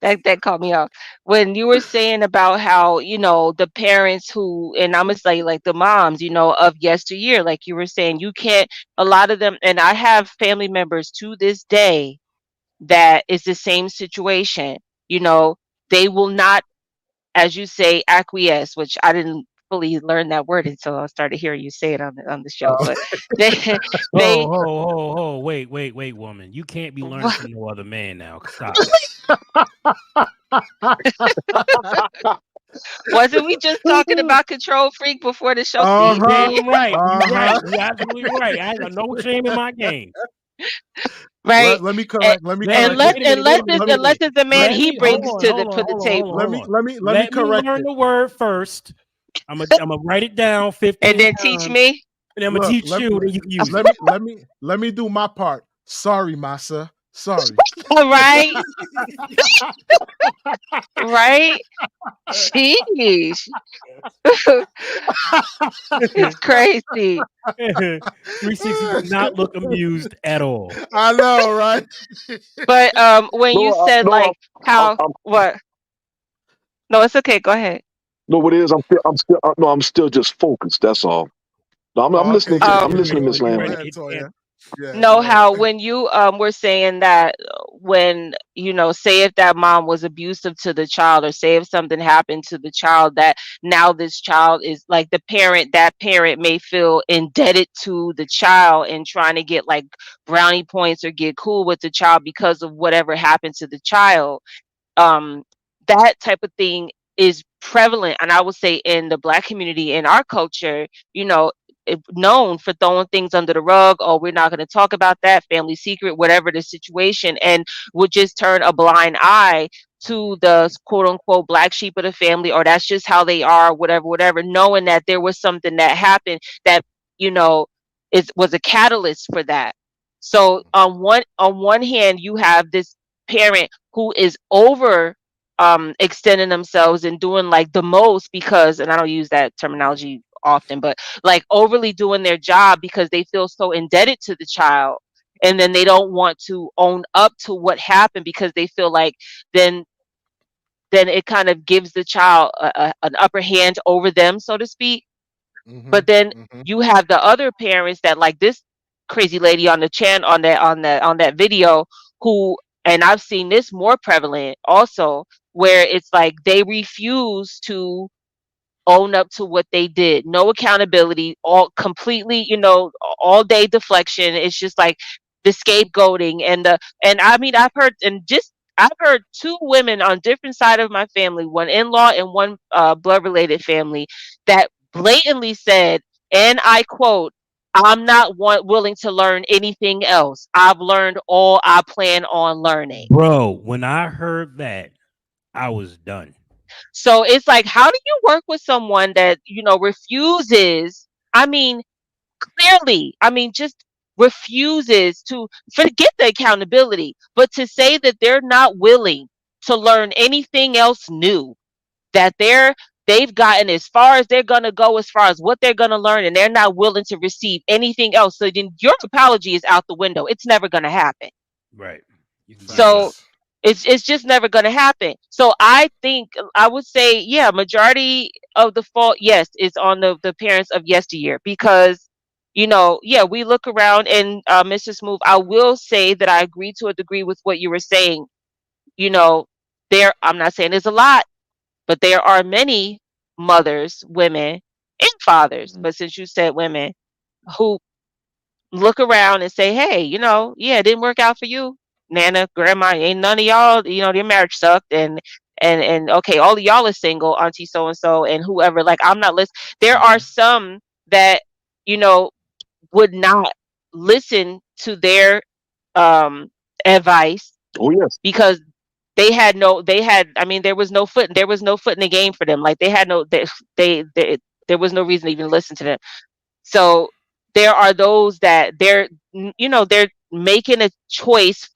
that caught me off. When you were saying about how the parents who, and I'm gonna say like the moms, of yesteryear, like you were saying, you can't. A lot of them, and I have family members to this day that is the same situation. You know, they will not, as you say, acquiesce, which I didn't fully learn that word until I started hearing you say it on the show. Oh. But they Oh, they wait, woman. You can't be learning from no other man now. Stop it. wasn't we just talking about control freak before the show? See, Uh-huh. see, Damn right. You right. Uh-huh. You absolutely right. I got no shame in my game. right? Let me And, correct. Let me Let, correct unless it. wait a minute. unless Wait a minute. it's Let Wait me a unless minute. it's a man Let he me hold brings on. to Hold on. the Hold on. Hold table, on. let Hold me on. let me Let me correct learn it. the word first. I'm gonna write it down and 15 then teach times, me. and I'm gonna Look, teach you, then you can use it. let me do my part. Sorry, massa. Sorry. All right, right. Sheesh, it's crazy. 360 did not look amused at all. I know, right? But when you No, said no, like how what? No, it's okay. Go ahead. no. What it is? I'm still. No, I'm still just focused. That's all. No, I'm Oh, okay. listening Yeah, to. Okay, I'm yeah. you listening, ready Go to Miss go you Lamb. ready to ahead, hit the Toya. Yeah, know yeah. how when you were saying that when say if that mom was abusive to the child, or say if something happened to the child, that now this child is like that parent may feel indebted to the child and trying to get like brownie points or get cool with the child because of whatever happened to the child. um that type of thing is prevalent, and I would say in the Black community, in our culture, known for throwing things under the rug. Oh, we're not going to talk about that, family secret, whatever the situation, and would just turn a blind eye to the quote unquote black sheep of the family, or that's just how they are, whatever, knowing that there was something that happened that you know was a catalyst for that. So on one hand, you have this parent who is over extending themselves and doing like the most, because, and I don't use that terminology often, but like overly doing their job because they feel so indebted to the child, and then they don't want to own up to what happened because they feel like then then it kind of gives the child an upper hand over them, so to speak. Mm-hmm. But then Mm-hmm. you have the other parents that, like this crazy lady on the on that video, who, and I've seen this more prevalent also, where it's like they refuse to own up to what they did. No accountability, all completely, all day deflection. It's just like the scapegoating and I mean I've heard two women on different side of my family, one in-law and one blood related family, that blatantly said, and I quote, "I'm not willing to learn anything else. I've learned all I plan on learning." Bro, when I heard that, I was done. So it's like, how do you work with someone that, refuses? I mean, clearly, I mean, just refuses to forget the accountability, but to say that they're not willing to learn anything else new, that they've gotten as far as they're gonna go, as far as what they're gonna learn, and they're not willing to receive anything else. So then your apology is out the window. It's never gonna happen. Right. You can find So another. Yes. it's just never going to happen. So I think I would say, yeah, majority of the fault, yes, is on the parents of yesteryear, because yeah, we look around and Mr. Smooth, I will say that I agree to a degree with what you were saying. You know, I'm not saying there's a lot, but there are many mothers, women, and fathers. But since you said women, who look around and say, hey, yeah, it didn't work out for you, Nana, Grandma, ain't none of y'all, your marriage sucked, and okay, all of y'all are single, Auntie so and so, and whoever. Like, I'm not listening. There are Mm-hmm. some that you know would not listen to their um advice, Oh yes. because I mean, there was no foot in the game for them. Like, they had no they there was no reason to even listen to them. So there are those that they're making a choice,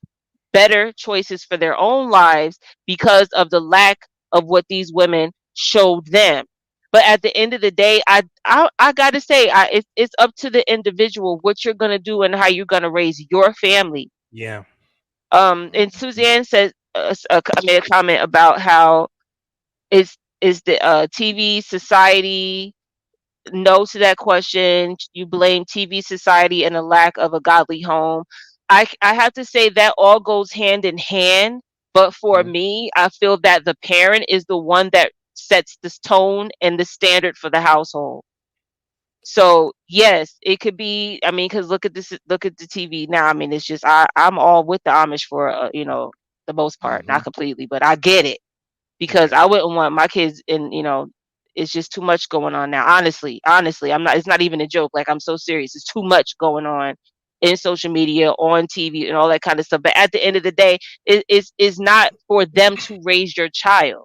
better choices for their own lives, because of the lack of what these women showed them. But at the end of the day, I gotta say, it's up to the individual what you're gonna do and how you're gonna raise your family. Yeah. And Suzanne said, made a comment about how is the TV society. No to that question. You blame TV society and a lack of a godly home. I have to say that all goes hand in hand. But for me, I feel that the parent is the one that sets this tone and the standard for the household. So yes, it could be. I mean, because look at this, look at the TV now. I mean, it's just I'm all with the Amish for the most part, Mm-hmm. not completely, but I get it, because Yeah. I wouldn't want my kids in, it's just too much going on now. Honestly, it's not even a joke. Like, I'm so serious. It's too much going on in social media, on TV, and all that kind of stuff. But at the end of the day, it's not for them to raise your child.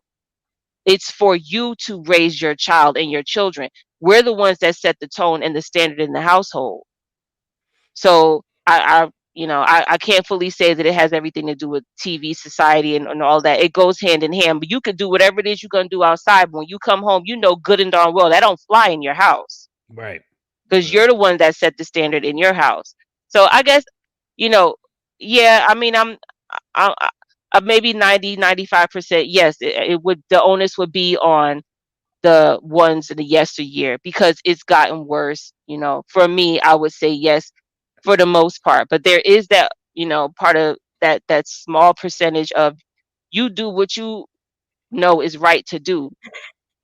It's for you to raise your child and your children. We're the ones that set the tone and the standard in the household. So I can't fully say that it has everything to do with TV society and all that. It goes hand in hand. But you could do whatever it is you're gonna do outside. But when you come home, you know good and darn well that don't fly in your house, Right. because Yeah. you're the one that set the standard in your house. So I guess, you know, yeah. I mean, maybe 90-95%. Yes, it would. The onus would be on the ones in the yesteryear, because it's gotten worse. For me, I would say yes, for the most part. But there is that, part of that small percentage of you do what you know is right to do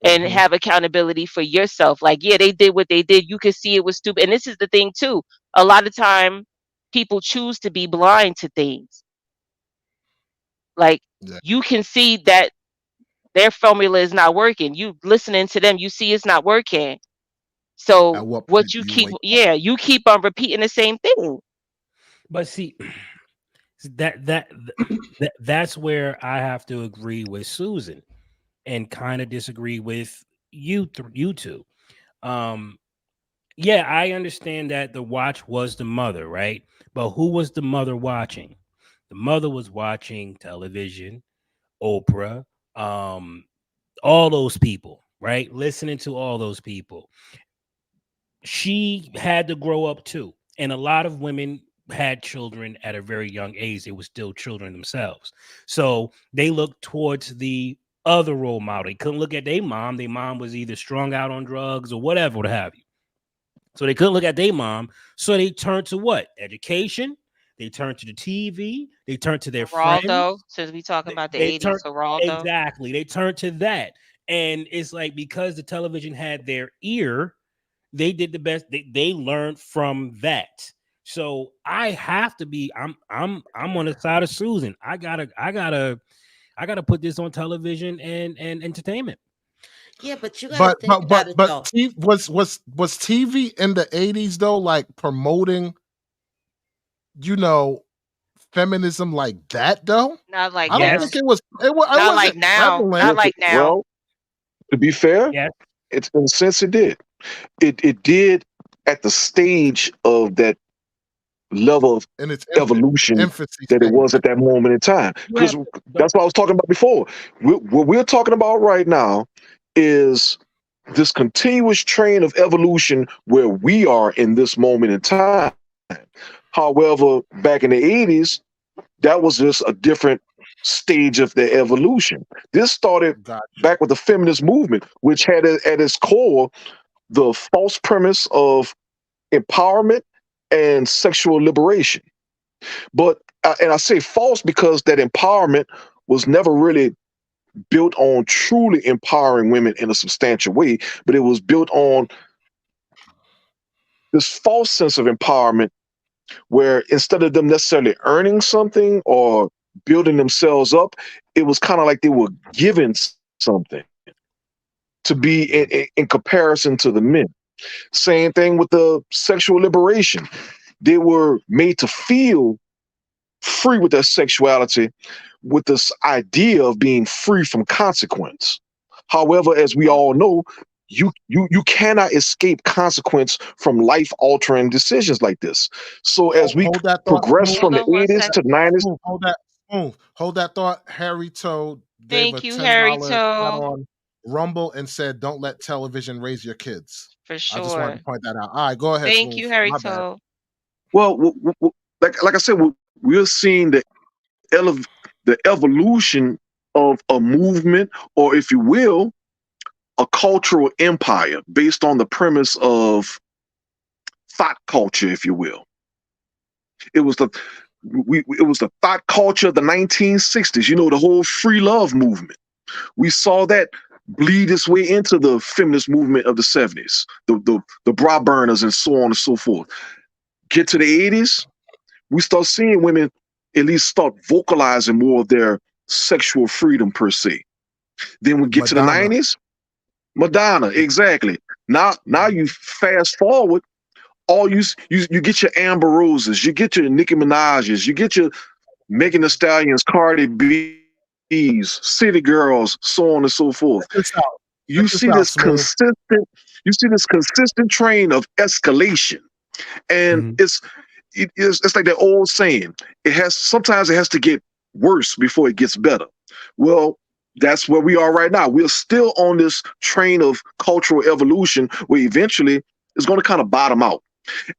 and Hmm. have accountability for yourself. Like, yeah, they did what they did. You could see it was stupid. And this is the thing too. A lot of time people choose to be blind to things. Like, Yeah. you can see that their formula is not working. You listening to them, you see it's not working. At So what what point you do you keep, wake up? yeah, you keep on repeating the same thing. But see, that's where I have to agree with Susan and kind of disagree with you two. Um, yeah, I understand that the watch was the mother, right? But who was the mother watching? The mother was watching television, Oprah, um, all those people, right? Listening to all those people. She had to grow up too. And a lot of women had children at a very young age. They were still children themselves. So they looked towards the other role model. They couldn't look at their mom. Their mom was either strung out on drugs or whatever, what have you. So they couldn't look at their mom. So they turned to what? Education. They turned to the TV. They turned to their friends. Geraldo, since we talking about the They 80s, turned Geraldo. exactly. They turned to that. And it's like because the television had their ear, they did the best. They learned from that. So I have to be. I'm on the side of Susan. I gotta put this on television and entertainment. Yeah, but you got to But think about it though. was TV in the 80s though like promoting, you know, feminism like that though? Not like I don't now. think Yes, it Not like wasn't now. prevalent. Not Yes, like now. well, to be fair, yes, it's in a sense it did. It did at the stage of that level of In its evolution infancy that it was stage. at that moment in time. you have Because don't. that's what I was talking about before. What we're talking about right now is this continuous train of evolution where we are in this moment in time. However, back in the 80s, that was just a different stage of the evolution. This started Gotcha. back with the feminist movement, which had at its core the false premise of empowerment and sexual liberation. But and I say false because that empowerment was never really built on truly empowering women in a substantial way, but it was built on this false sense of empowerment where instead of them necessarily earning something or building themselves up, it was kind of like they were given something to be in comparison to the men. Same thing with the sexual liberation. They were made to feel free with their sexuality with this idea of being free from consequence. However, as we all know, you cannot escape consequence from life altering decisions like this. So as we Hold that thought, progress Smooth. from Hold the on one 80s second. to the 90s, Smooth, hold that thought. Harry Toad gave a Thank you, Harry $10 chat Toe, on Rumble and said, "Don't let television raise your kids." for I just wanted sure. to point that out. All right, go ahead, Thank Smooth. you, Harry My bad. Toe. well, like I said, we're seeing the evolution of a movement, or if you will, a cultural empire based on the premise of thought culture, if you will. It was it was the thought culture of the 1960s. You know, the whole free love movement. We saw that bleed its way into the feminist movement of the 70s, the bra burners and so on and so forth. Get to the 80s, we start seeing women at least start vocalizing more of their sexual freedom per se. Then we get to the Madonna. 90s, Madonna, exactly. Now you fast forward, all you get your Amber Roses, you get your Nicki Minaj's, you get your Megan Thee Stallions, Cardi B's, City Girls, so on and so forth. Check this out. You Check see this this out, Smooth. consistent train of escalation, and Mhm. it's like that old saying. Sometimes it has to get worse before it gets better. Well, that's where we are right now. We're still on this train of cultural evolution where eventually it's going to kind of bottom out.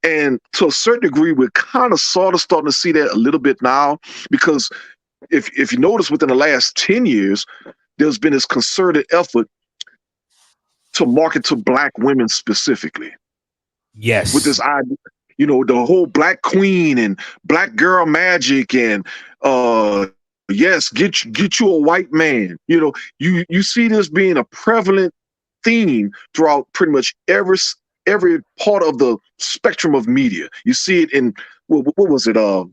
And to a certain degree, we're kind of sort of starting to see that a little bit now, because if you notice within the last 10 years, there's been this concerted effort to market to black women specifically with Yes. this idea. You know, the whole black queen and black girl magic and yes, get you a white man. You know, you see this being a prevalent theme throughout pretty much every part of the spectrum of media. You see it in what was it? The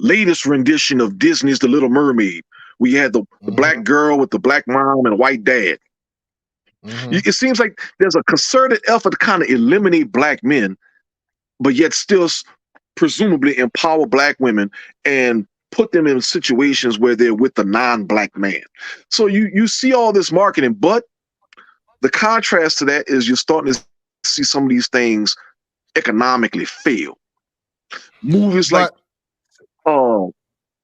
latest rendition of Disney's The Little Mermaid. We had the black girl with the black mom and a white dad. It seems like there's a concerted effort to kind of eliminate black men, but yet still presumably empower black women and put them in situations where they're with the non-black man. So you see all this marketing, but the contrast to that is you're starting to see some of these things economically fail. Movies like hold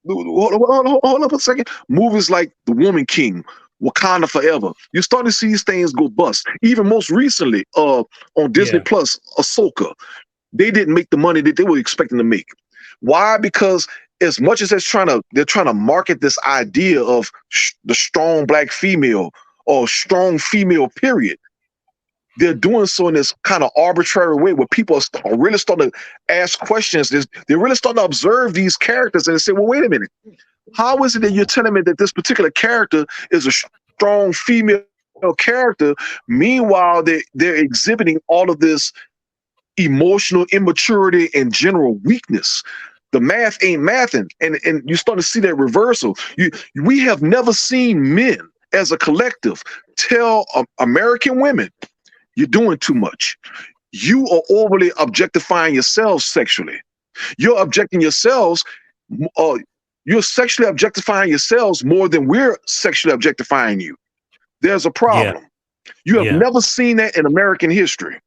up a second. Movies like The Woman King, Wakanda Forever. You're starting to see these things go bust. Even most recently, on Disney Plus, Ahsoka, they didn't make the money that they were expecting to make. Why? Because as much as they're trying to market this idea of the strong black female or strong female period, they're doing so in this kind of arbitrary way where people are really starting to ask questions. They're really starting to observe these characters and say, well, wait a minute. How is it that you're telling me that this particular character is a strong female character? Meanwhile, they're exhibiting all of this emotional immaturity and general weakness. The math ain't mathing. And you start to see that reversal. We have never seen men as a collective tell American women, you're doing too much. You are overly objectifying yourselves sexually. You're objecting yourselves. You're sexually objectifying yourselves more than we're sexually objectifying you. There's a problem. You have never seen that in American history.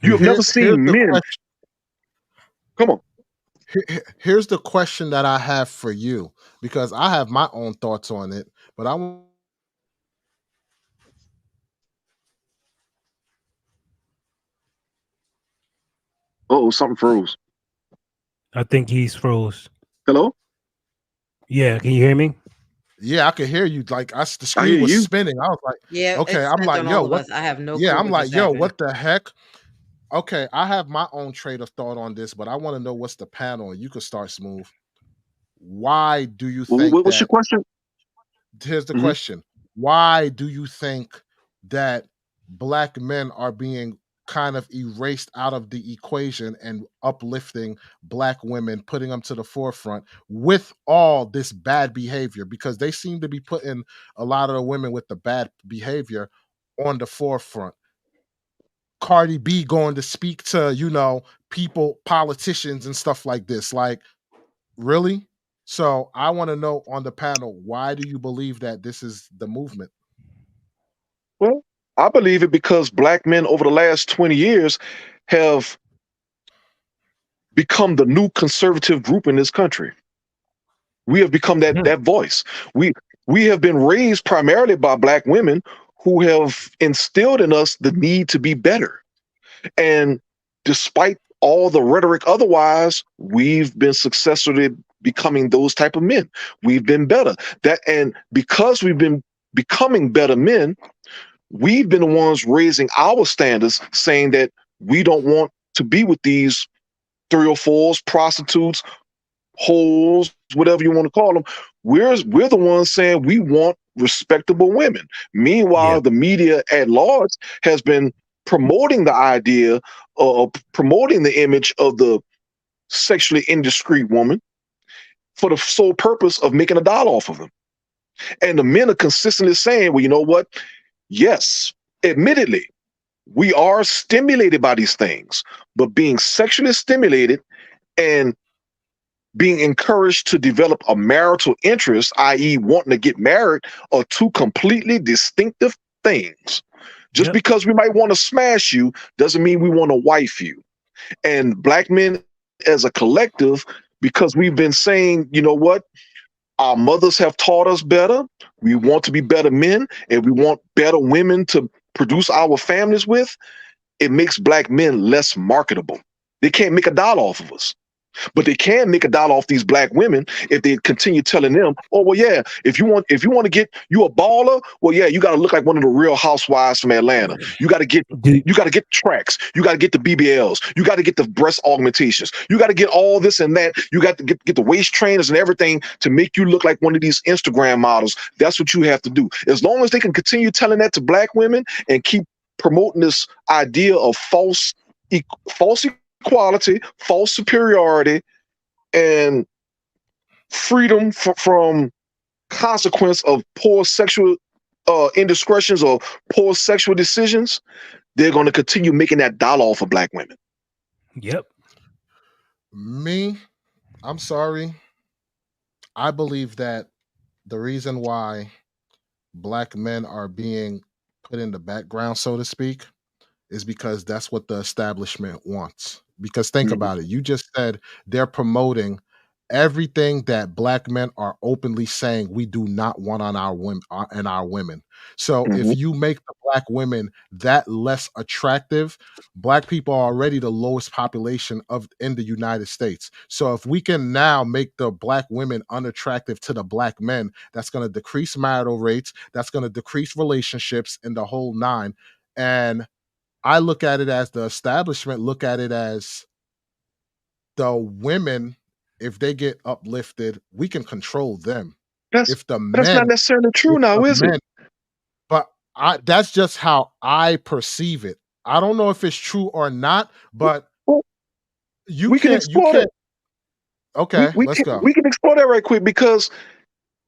You have never seen men. Come on. Here's the question that I have for you, because I have my own thoughts on it, but I want. Oh, something froze. I think he's froze. Hello? Yeah, can you hear me? Yeah, I could hear you. Like the screen was spinning. I was like, Yeah, okay. I'm like, yo, what? I have no Yeah, clue I'm like, yo, happening. what the heck? Okay, I have my own train of thought on this, but I want to know what's the panel. You could start, Smooth. Why do you think what's your question? Here's the question. Why do you think that black men are being kind of erased out of the equation and uplifting black women, putting them to the forefront with all this bad behavior? Because they seem to be putting a lot of the women with the bad behavior on the forefront. Cardi B going to speak to, people, politicians and stuff like this. Like, really? So I want to know on the panel, why do you believe that this is the movement? Well, I believe it because black men over the last 20 years have become the new conservative group in this country. We have become that voice. We have been raised primarily by black women who have instilled in us the need to be better. And despite all the rhetoric otherwise, we've been successfully becoming those type of men. We've been better. And because we've been becoming better men, we've been the ones raising our standards, saying that we don't want to be with these 304s, prostitutes, holes, whatever you want to call them. We're the ones saying we want respectable women. Meanwhile, the media at large has been promoting the idea of promoting the image of the sexually indiscreet woman for the sole purpose of making $1 off of them. And the men are consistently saying, well, you know what? Yes, admittedly, we are stimulated by these things, but being sexually stimulated and being encouraged to develop a marital interest, i.e. wanting to get married, are two completely distinctive things. Just because we might want to smash you doesn't mean we want to wife you. And black men as a collective, because we've been saying, you know what? Our mothers have taught us better. We want to be better men, and we want better women to produce our families with. It makes black men less marketable. They can't make $1 off of us. But they can make a dollar off these black women if they continue telling them, "Oh well, yeah, if you want to get you a baller, well, yeah, you got to look like one of the Real Housewives from Atlanta. You got to get Do, you got to get tracks, you got to get the BBLs, you got to get the breast augmentations, you got to get all this and that, you got to get the waist trainers and everything to make you look like one of these Instagram models. That's what you have to do. As long as they can continue telling that to black women and keep promoting this idea of false equality, false superiority, and freedom from consequence of poor sexual indiscretions or poor sexual decisions, they're going to continue making that dollar off of black women. yep. Me, I'm sorry. I believe that the reason why black men are being put in the background, so to speak, is because that's what the establishment wants. Because think Mhm. about it. You just said they're promoting everything that black men are openly saying we do not want on our women and our women. So if Mhm. you make the black women that less attractive, black people are already the lowest population of in the United States. So if we can now make the black women unattractive to the black men, that's going to decrease marital rates, that's going to decrease relationships in the whole nine. And I look at it as the establishment look at it as the women, if they get uplifted, we can control them. That's If the that's not men, necessarily true if now, the is it? men, but that's just how I perceive it. I don't know if it's true or not, but Well, we can you explore that. can't. Okay, let's go. We can explore that right quick because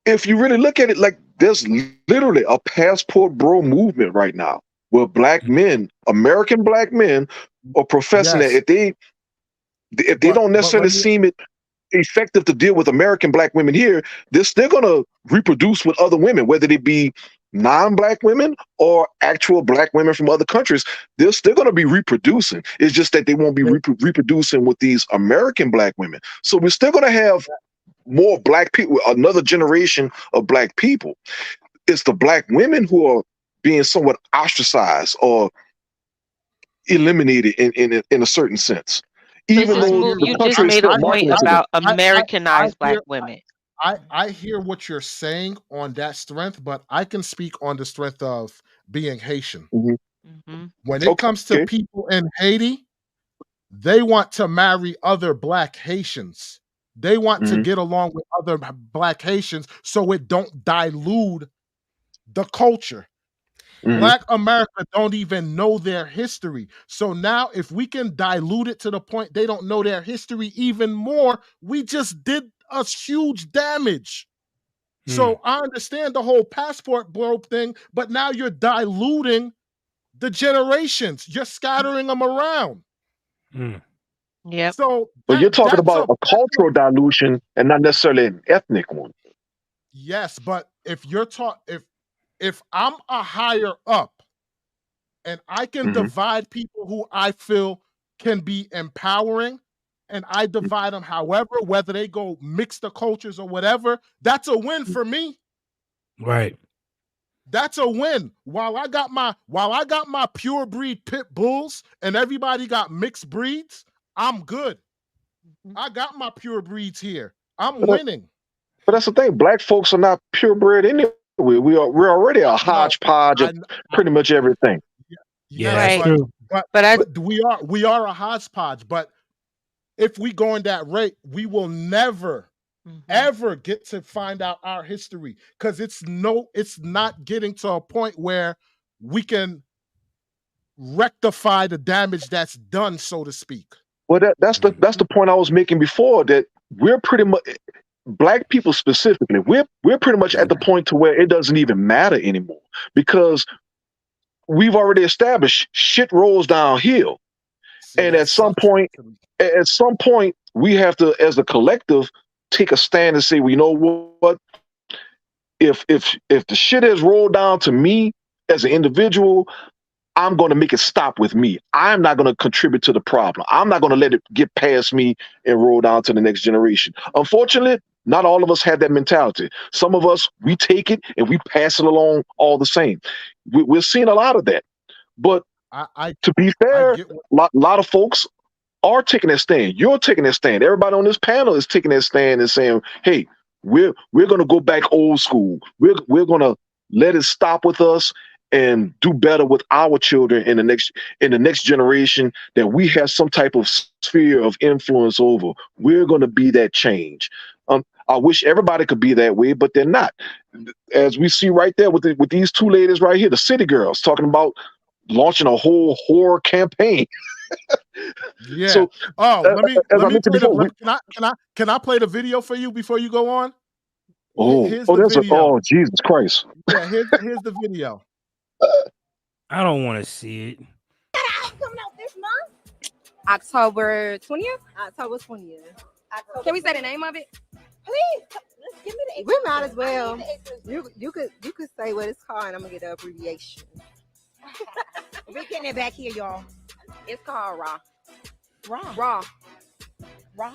if you really look at it, like there's literally a passport bro movement right now where black men, American black men, are professing that Yes, if they don't but necessarily let me. seem it effective to deal with American black women here, they're going to reproduce with other women, whether they be non-black women or actual black women from other countries. They're still going to be reproducing. It's just that they won't be reproducing with these American black women. So we're still going to have more black people, another generation of black people. It's the black women who are being somewhat ostracized or eliminated in a certain sense, But even I sis, though hear move. the You that. just country is made a still point marketing to them. about I Americanized black hear. women. I hear what you're saying on that strength, but I can speak on the strength of being Haitian. Mhm. Hmm. When it comes to Okay. people in Haiti, they want to marry other black Haitians. They want to Mhm. get along with other black Haitians so it don't dilute the culture. Mhm. Black America don't even know their history. So now if we can dilute it to the point they don't know their history even more, we just did us huge damage. Mm, So I understand the whole passport bro thing, but now you're diluting the generations. You're scattering them around. mm. Yep. So But you're talking that's about a a that's a cultural dilution and not necessarily an ethnic one. yes, but if you're taught if I'm a higher up and I can Mhm. divide people who I feel can be empowering and I divide them however, whether they go mix the cultures or whatever, that's a win for me. Right. That's a win. While I got my pure breed pit bulls and everybody got mixed breeds, I'm good. Mhm. I got my pure breeds here. I'm But, winning. but that's the thing. Black folks are not purebred anyway. We're already a No, hodgepodge of I pretty much everything. Yeah, yes, that's Right. true. But I. but we are a hodgepodge. But if we go in that rate, we will never Mhm. ever get to find out our history because it's not getting to a point where we can rectify the damage that's done, so to speak. Well, that's Mhm. the point I was making before. That we're pretty much black people specifically. We're pretty much at the point to where it doesn't even matter anymore because we've already established shit rolls downhill, See, and that sucks actually. at some point, we have to, as a collective, take a stand and say, well, you know what? If the shit has rolled down to me as an individual, I'm going to make it stop with me. I'm not going to contribute to the problem. I'm not going to let it get past me and roll down to the next generation. Unfortunately, not all of us have that mentality. Some of us, we take it and we pass it along all the same. We're seeing a lot of that. But I I to be I fair, get what lot of folks are taking that stand. You're taking that stand. Everybody on this panel is taking that stand and saying, "Hey, we're going to go back old school. We're going to let it stop with us and do better with our children in the next generation that we have some type of sphere of influence over. We're going to be that change." I wish everybody could be that way, but they're not. As we see right there with these two ladies right here, the City Girls, talking about launching a whole horror campaign. Yeah. So, Oh, as let I me mentioned play the. before, Can I play the video for you before you go on? oh, Here's oh, the that's a, video. oh, Jesus Christ. Yeah, here's the video. I don't want to see it. Coming out this month, October 20th. October 20th. Can we say the name of it? Please, let's give me the. We might as well. You could say what it's called, and I'm gonna get the abbreviation. We're getting it back here, y'all. It's called Raw. Raw.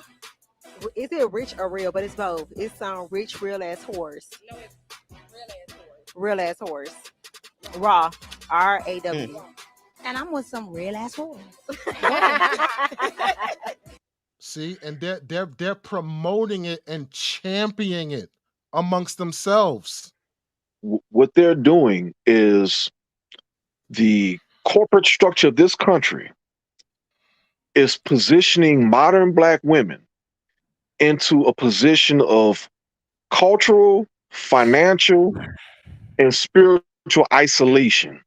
Is it rich or real? But it's both. It's rich, real ass horse. No, it's real ass horse. Raw. RAW. And I'm with some real ass horse. See, and they're promoting it and championing it amongst themselves. What they're doing is the corporate structure of this country is positioning modern Black women into a position of cultural, financial, and spiritual isolation.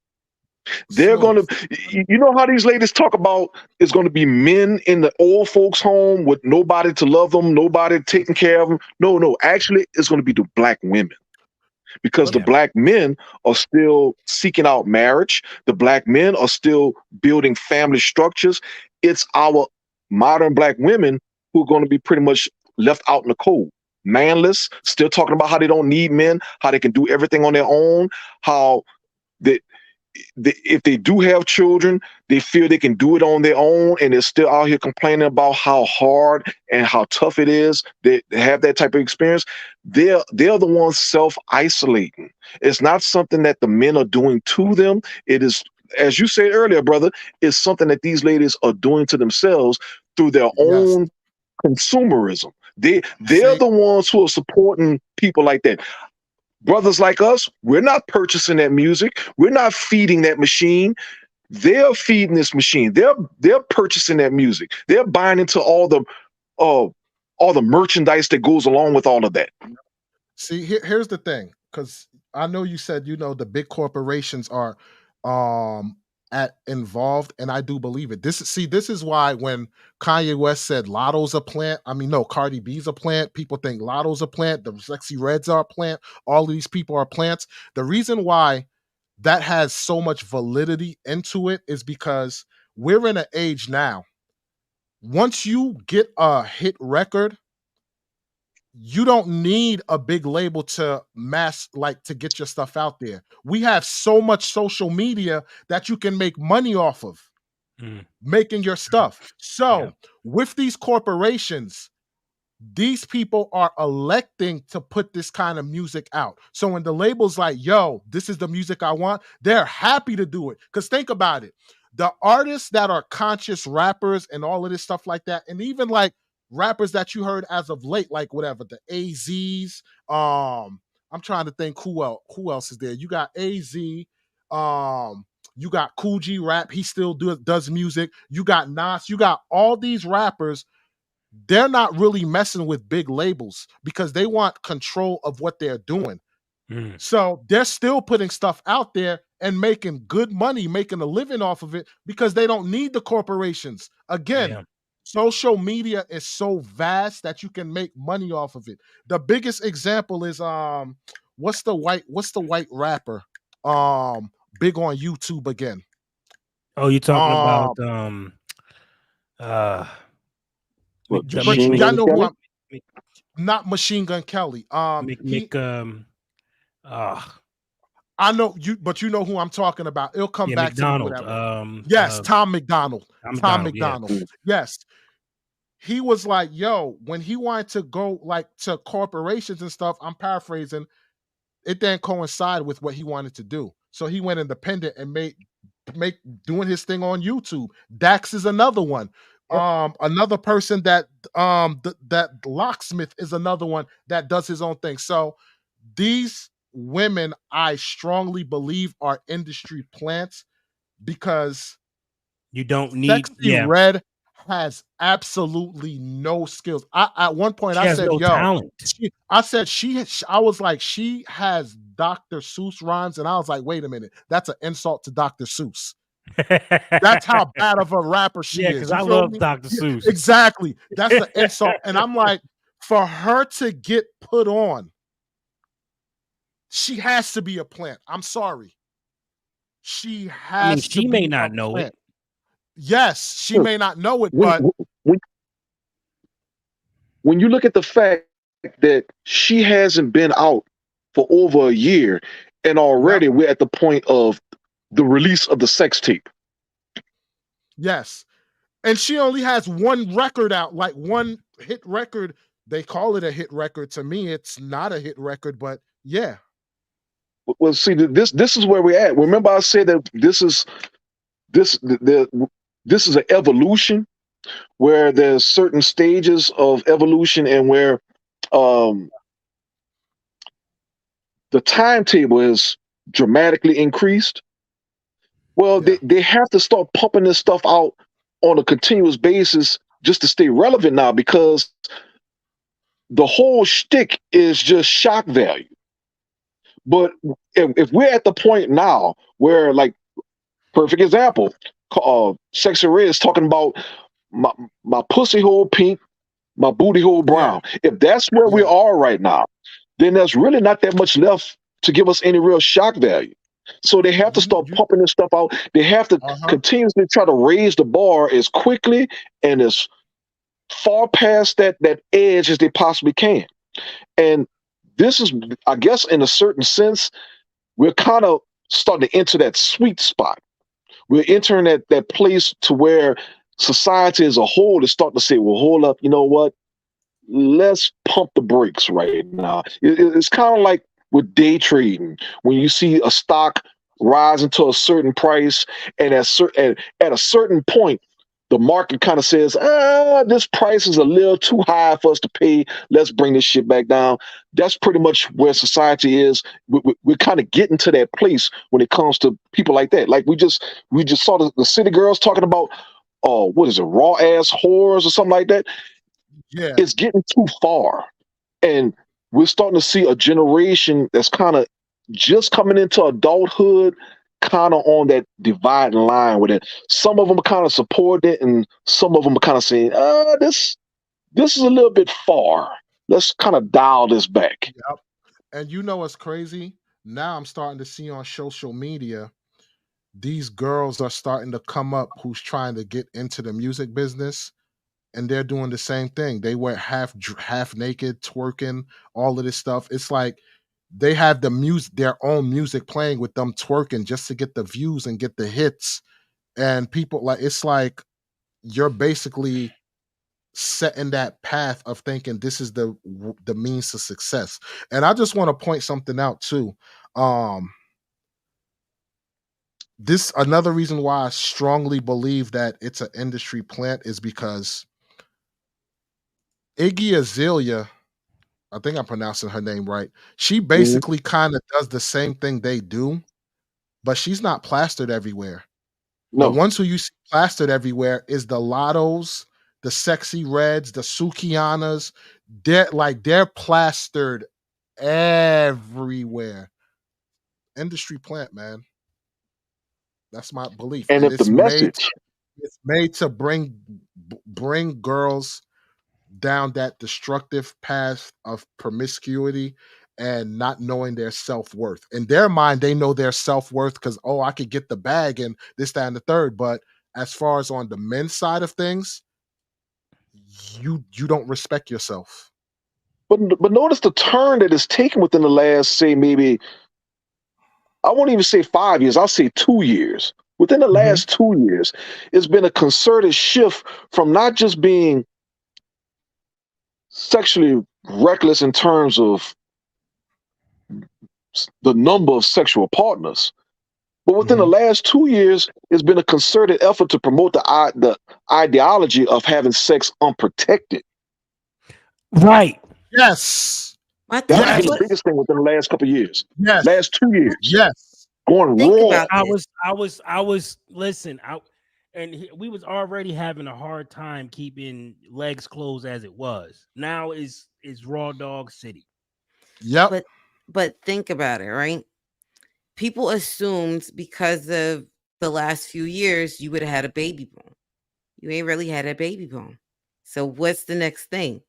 They're going to, you know how these ladies talk about it's going to be men in the old folks' home with nobody to love them, nobody taking care of them. No, actually, it's going to be the Black women. Because the Black men are still seeking out marriage. The Black men are still building family structures. It's our modern Black women who are going to be pretty much left out in the cold. Manless, still talking about how they don't need men, how they can do everything on their own, how if they do have children, they feel they can do it on their own, and they're still out here complaining about how hard and how tough it is. They have that type of experience. They're the ones self-isolating. It's not something that the men are doing to them. It is, as you said earlier, brother, it's something that these ladies are doing to themselves through their own consumerism. They're the ones who are supporting people like that. Brothers like us, we're not purchasing that music. We're not feeding that machine. They're feeding this machine. They're purchasing that music. They're buying into all the merchandise that goes along with all of that. See, here's the thing, because I know you said the big corporations are involved, and I do believe it. This is why when Kanye West said Lotto's a plant, I mean, no, Cardi B's a plant. People think Lotto's a plant. The Sexy Reds are a plant. All of these people are plants. The reason why that has so much validity into it is because we're in an age now. Once you get a hit record, you don't need a big label to to get your stuff out there. We have so much social media that you can make money off of making your stuff. So with these corporations, these people are electing to put this kind of music out. So when the label's like, yo, this is the music I want, they're happy to do it. Because think about it. The artists that are conscious rappers and all of this stuff like that, and even like rappers that you heard as of late, like whatever, the AZs, I'm trying to think who else is there. You got AZ, you got Cool G Rap, he still does music. You got Nas, you got all these rappers. They're not really messing with big labels because they want control of what they're doing. So they're still putting stuff out there and making good money, making a living off of it because they don't need the corporations. Again, social media is so vast that you can make money off of it. The biggest example is what's the white rapper big on YouTube again? Oh, you're talking about y'all know who I'm not Machine Gun Kelly. I know you, but you know who I'm talking about. It'll come back McDonald. to me. Whatever. Yes, Tom McDonald. Tom McDonald. Yeah. Yes. He was like, yo, when he wanted to go like to corporations and stuff, I'm paraphrasing, it didn't coincide with what he wanted to do. So he went independent and make doing his thing on YouTube. Dax is another one. Another person that that locksmith is another one that does his own thing. So these women, I strongly believe, are industry plants because You don't need. Sexy Yeah, Red has absolutely no skills. At one point she I has said, no "Yo," talent. I said I was like, she has Dr. Seuss rhymes, and I was like, "Wait a minute, that's an insult to Dr. Seuss." That's how bad of a rapper she Yeah, is. because You I feel love me? Dr. Yeah, Seuss. exactly. That's the insult. And I'm like, for her to get put on, she has to be a plant. I'm sorry. She I mean, has to she may be a not know it. plant. Yes, she Look, may not know it, when but when when you look at the fact that she hasn't been out for over a year, and yep, already we're at the point of the release of the sex tape. yes. And she only has one record out, like one hit record. They call it a hit record. To me, it's not a hit record, but yeah. Well, see, this is where we're at. Remember, I said that this this is an evolution where there's certain stages of evolution, and where um, the timetable is dramatically increased. Well, Yeah. they have to start pumping this stuff out on a continuous basis just to stay relevant now, because the whole shtick is just shock value. But if we're at the point now where, like, perfect example, Sexy Red is talking about my my pussy hole pink, my booty hole Yeah. brown. If that's where we Yeah. are right now, then there's really not that much left to give us any real shock value. So they have to start You pumping this stuff out. They have to uh-huh. continuously try to raise the bar as quickly and as far past that edge as they possibly can. And this is, I guess, in a certain sense, we're kind of starting to enter that sweet spot. We're entering that place to where society as a whole is starting to say, well, hold up, you know what? Let's pump the brakes right now. It's kind of like with day trading. When you see a stock rising to a certain price, and at a certain point, the market kind of says, this price is a little too high for us to pay. Let's bring this shit back down. That's pretty much where society is. We're kind of getting to that place when it comes to people like that. Like we just saw the city girls talking about, what is it, raw ass whores or something like that. Yeah. It's getting too far. And we're starting to see a generation that's kind of just coming into adulthood, kind of on that dividing line with it. Some of them are kind of supporting it, and some of them are kind of saying, this is a little bit far. Let's kind of dial this back. Yep. And you know what's crazy? Now I'm starting to see on social media, these girls are starting to come up who's trying to get into the music business, and they're doing the same thing. They wear half naked, twerking, all of this stuff. It's like they have their own music playing with them twerking just to get the views and get the hits. And people, like, it's like you're basically setting that path of thinking this is the means to success. And I just want to point something out too. Um this another reason why I strongly believe that it's an industry plant is because Iggy Azalea, I think I'm pronouncing her name right. She Mhm. basically kind of does the same thing they do, but she's not plastered everywhere. The No. ones who you see plastered everywhere is the Lottos, the Sexy Reds, the Sukianas. They're plastered everywhere. Industry plant, man. That's my belief, And and if the message, it's made to bring girls down that destructive path of promiscuity and not knowing their self-worth. In their mind, they know their self-worth because, oh, I could get the bag and this, that, and the third. But as far as on the men's side of things, you don't respect yourself. but notice the turn that it's taken within the last, say, maybe, I won't even say 5 years, I'll say 2 years. Within the Mhm. last 2 years, it's been a concerted shift from not just being sexually reckless in terms of the number of sexual partners, But within the last 2 years, it's been a concerted effort to promote the ideology of having sex unprotected. Right. Yes. I think That's that's been the what. biggest thing within the last couple of years. Yes. Last 2 years. Yes. Going Think raw. about I this. was listen, we was already having a hard time keeping legs closed as it was. Now is raw dog city. Yep. But think about it, right? People assumed because of the last few years you would have had a baby boom. You ain't really had a baby boom. So what's the next thing?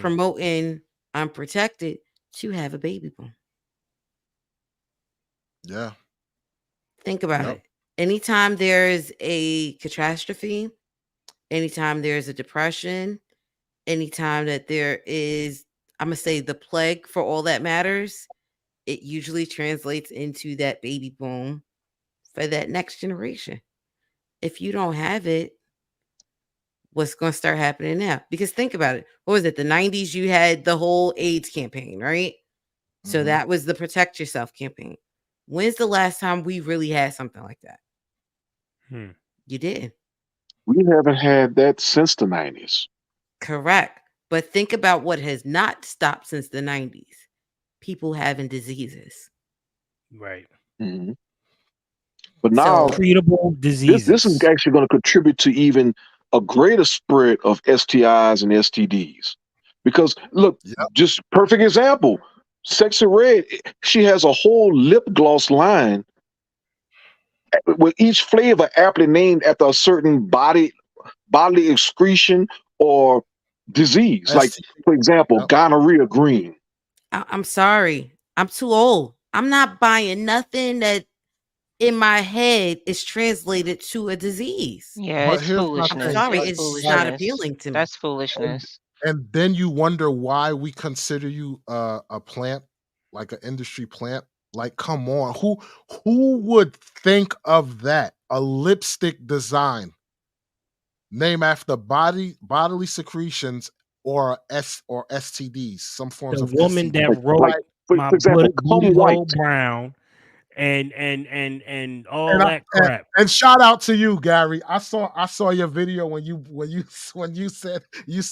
Promoting unprotected to have a baby boom. Yeah. Think about Yep. it. Anytime there's a catastrophe, anytime there's a depression, anytime that there is, I'm going to say the plague for all that matters, it usually translates into that baby boom for that next generation. If you don't have it, what's going to start happening now? Because think about it. What was it? The 90s, you had the whole AIDS campaign, right? So Mhm. that was the protect yourself campaign. When's the last time we really had something like that? You didn't. We haven't had that since the 90s. Correct. But think about what has not stopped since the 90s. People having diseases. Right. Mhm. But now, treatable diseases. this is actually going to contribute to even a greater spread of STIs and STDs. Because look, just perfect example, Sexy Red, she has a whole lip gloss line with each flavor aptly named after a certain bodily excretion or disease. Like, for example, gonorrhea green. I'm sorry. I'm too old. I'm not buying nothing that in my head is translated to a disease. Yeah, But it's here's my foolishness. thing. Sorry, It's it's just not foolishness. appealing to me. That's foolishness. And then you wonder why we consider you a plant, like an industry plant. Like, come on, who would think of that? A lipstick design named after bodily secretions or STDs, some forms The of woman STDs. that wrote Like, for my example, booty Come hole White. brown and all that crap. And shout out to you, Gary. I saw your video when you said you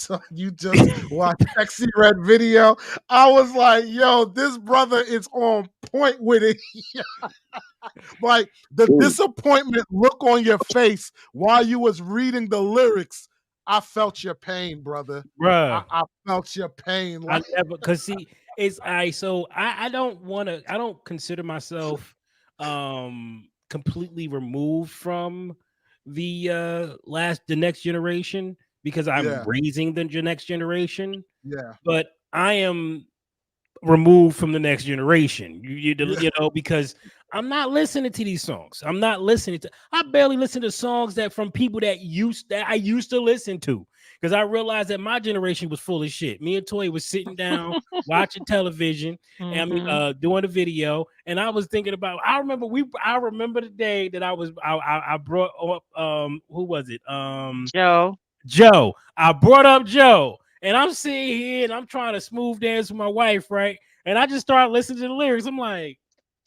just watched Sexy Red video. I was like, yo, this brother is on point with it. Like the disappointment look on your face while you was reading the lyrics. I felt your pain, brother. Bruh. I felt your pain. I Like, never, cause see, I don't consider myself completely removed from the next generation because I'm raising the next generation. yeah. But I am removed from the next generation. You know, because I'm not listening to these songs. I'm not listening to. I barely listen to songs that from people that I used to listen to because I realized that my generation was full of shit. Me and Toy was sitting down watching television and doing a video, and I was thinking about. I remember the day that I brought up who was it Joe. I brought up Joe. And I'm sitting here and I'm trying to smooth dance with my wife, right? And I just start listening to the lyrics. I'm like,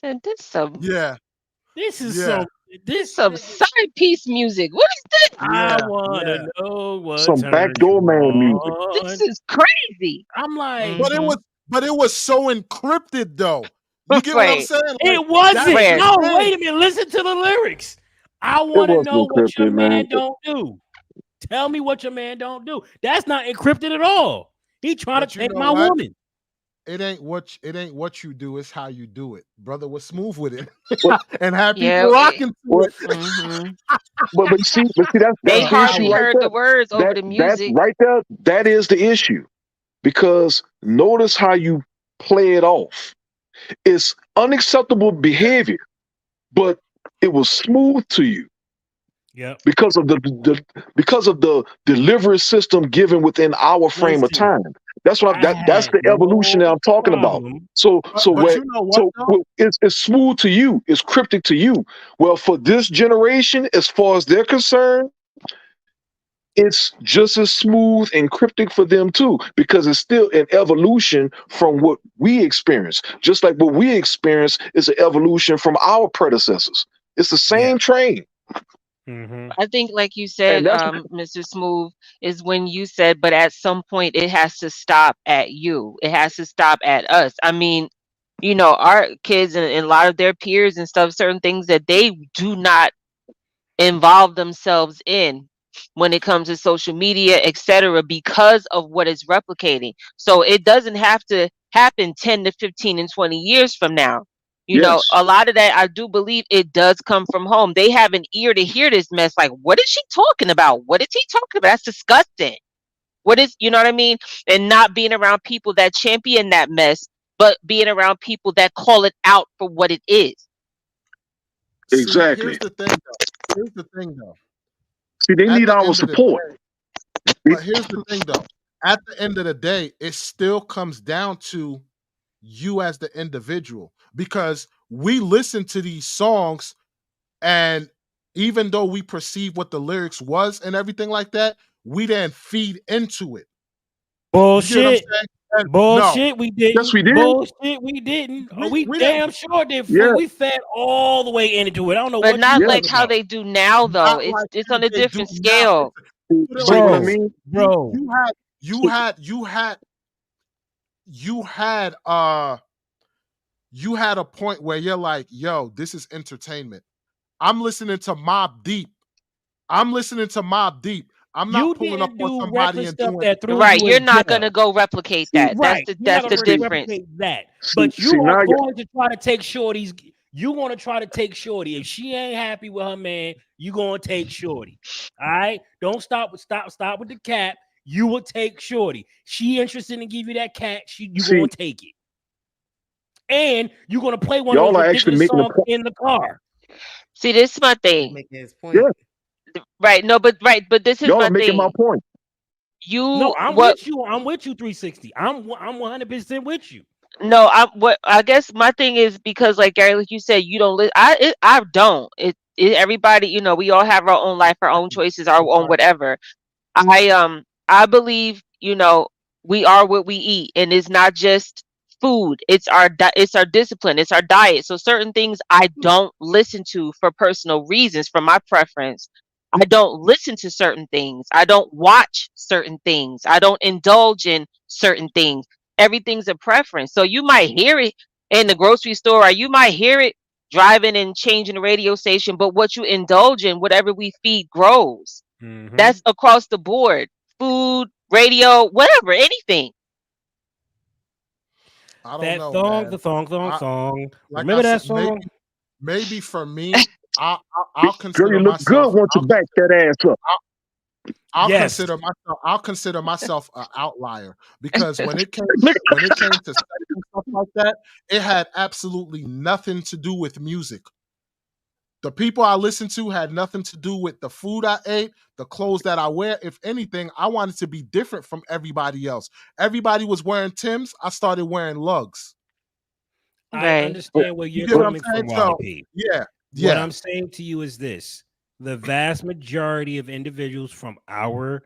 this some side piece music. What is this? I want to know what some turns backdoor you man music. on. This is crazy. I'm like, but it was so encrypted though. You get what I'm saying? Like, it wasn't. No, wait a minute. Listen to the lyrics. I want to know what your man don't do. Tell me what your man don't do. That's not encrypted at all. He trying to take my woman. It ain't what you do, it's how you do it. Brother was smooth with it. And have people rocking to it. But see, that's they the hardly issue right heard there. the words over the music. Right there, that is the issue. Because notice how you play it off. It's unacceptable behavior, but it was smooth to you. Yeah. Because of the delivery system given within our frame of time. That's what that's the evolution that I'm talking about. So it's smooth to you, it's cryptic to you. Well, for this generation, as far as they're concerned, it's just as smooth and cryptic for them too, because it's still an evolution from what we experience. Just like what we experience is an evolution from our predecessors. It's the same train. I think, like you said, And that's Mr. Smooth, is when you said, but at some point it has to stop at you. It has to stop at us. I mean, our kids and a lot of their peers and stuff, certain things that they do not involve themselves in when it comes to social media, etc., because of what it's replicating. So it doesn't have to happen 10 to 15 and 20 years from now. yes, A lot of that, I do believe it does come from home. They have an ear to hear this mess. Like, what is she talking about? What is he talking about? That's disgusting. What is, you know what I mean? And not being around people that champion that mess, but being around people that call it out for what it is. See, exactly. Here's the thing though. See, they At need the our end of the support. day, but here's the thing though. At the end of the day, it still comes down to you as the individual, because we listen to these songs, and even though we perceive what the lyrics was and everything like that, we then feed into it. You get what I'm Bullshit. saying? And no, Bullshit, we Yes, we didn't. did. Bullshit, we didn't. Oh, we we didn't. damn sure did. Yeah, Fool. We fed all the way into it. I don't know But what you not yeah. like talking how about. they do now, though. Not like It's how on a they do different now. scale. Put it See like what I this: mean? Bro. you had a point where you're like, yo, this is entertainment. I'm listening to Mobb Deep. I'm You not pulling up didn't on do somebody reckless and stuff doing that threw Right. you You're in not gonna jail. go replicate See, that. Right. You're not That's gonna the difference. replicate that. see, But see you now, are going to try to take Shorty's. You want to try to take Shorty. If she ain't happy with her man, you gonna take Shorty. All right. Don't stop with the cat. You will take Shorty. She interested in give you that cat. You see, gonna take it. And you're gonna play one of y'all those are actually ridiculous making a songs point. in the car. See, this is my He's thing. making his Yeah, point. Right. No, but this is y'all are my making my thing. point. No, You I'm what with you. I'm with you. 360. I'm 100% with you. No, I guess my thing is because, like Gary, like you said, you don't I don't. Everybody, we all have our own life, our own choices, our own whatever. I believe, we are what we eat, and it's not just food. It's our discipline, it's our diet. So certain things I don't listen to for personal reasons, for my preference. I don't listen to certain things. I don't watch certain things. I don't indulge in certain things. Everything's a preference. So you might hear it in the grocery store, or you might hear it driving and changing the radio station, but what you indulge in, whatever we feed grows. That's across the board. Food, radio, whatever, anything. I don't That know, song, man. the song. Like I Remember that said, song? maybe for me, I'll Girl, you consider look good myself. once you back that ass up. Yes. I'll consider myself an outlier, because when it came Look, to sex and stuff like that, it had absolutely nothing to do with music. The people I listened to had nothing to do with the food I ate, the clothes that I wear. If anything, I wanted to be different from everybody else. Everybody was wearing Timbs. I started wearing lugs. I Right. understand where You you're get what I'm coming saying? from, Wally So P. yeah, What yeah, I'm saying to you is this: the vast majority of individuals from our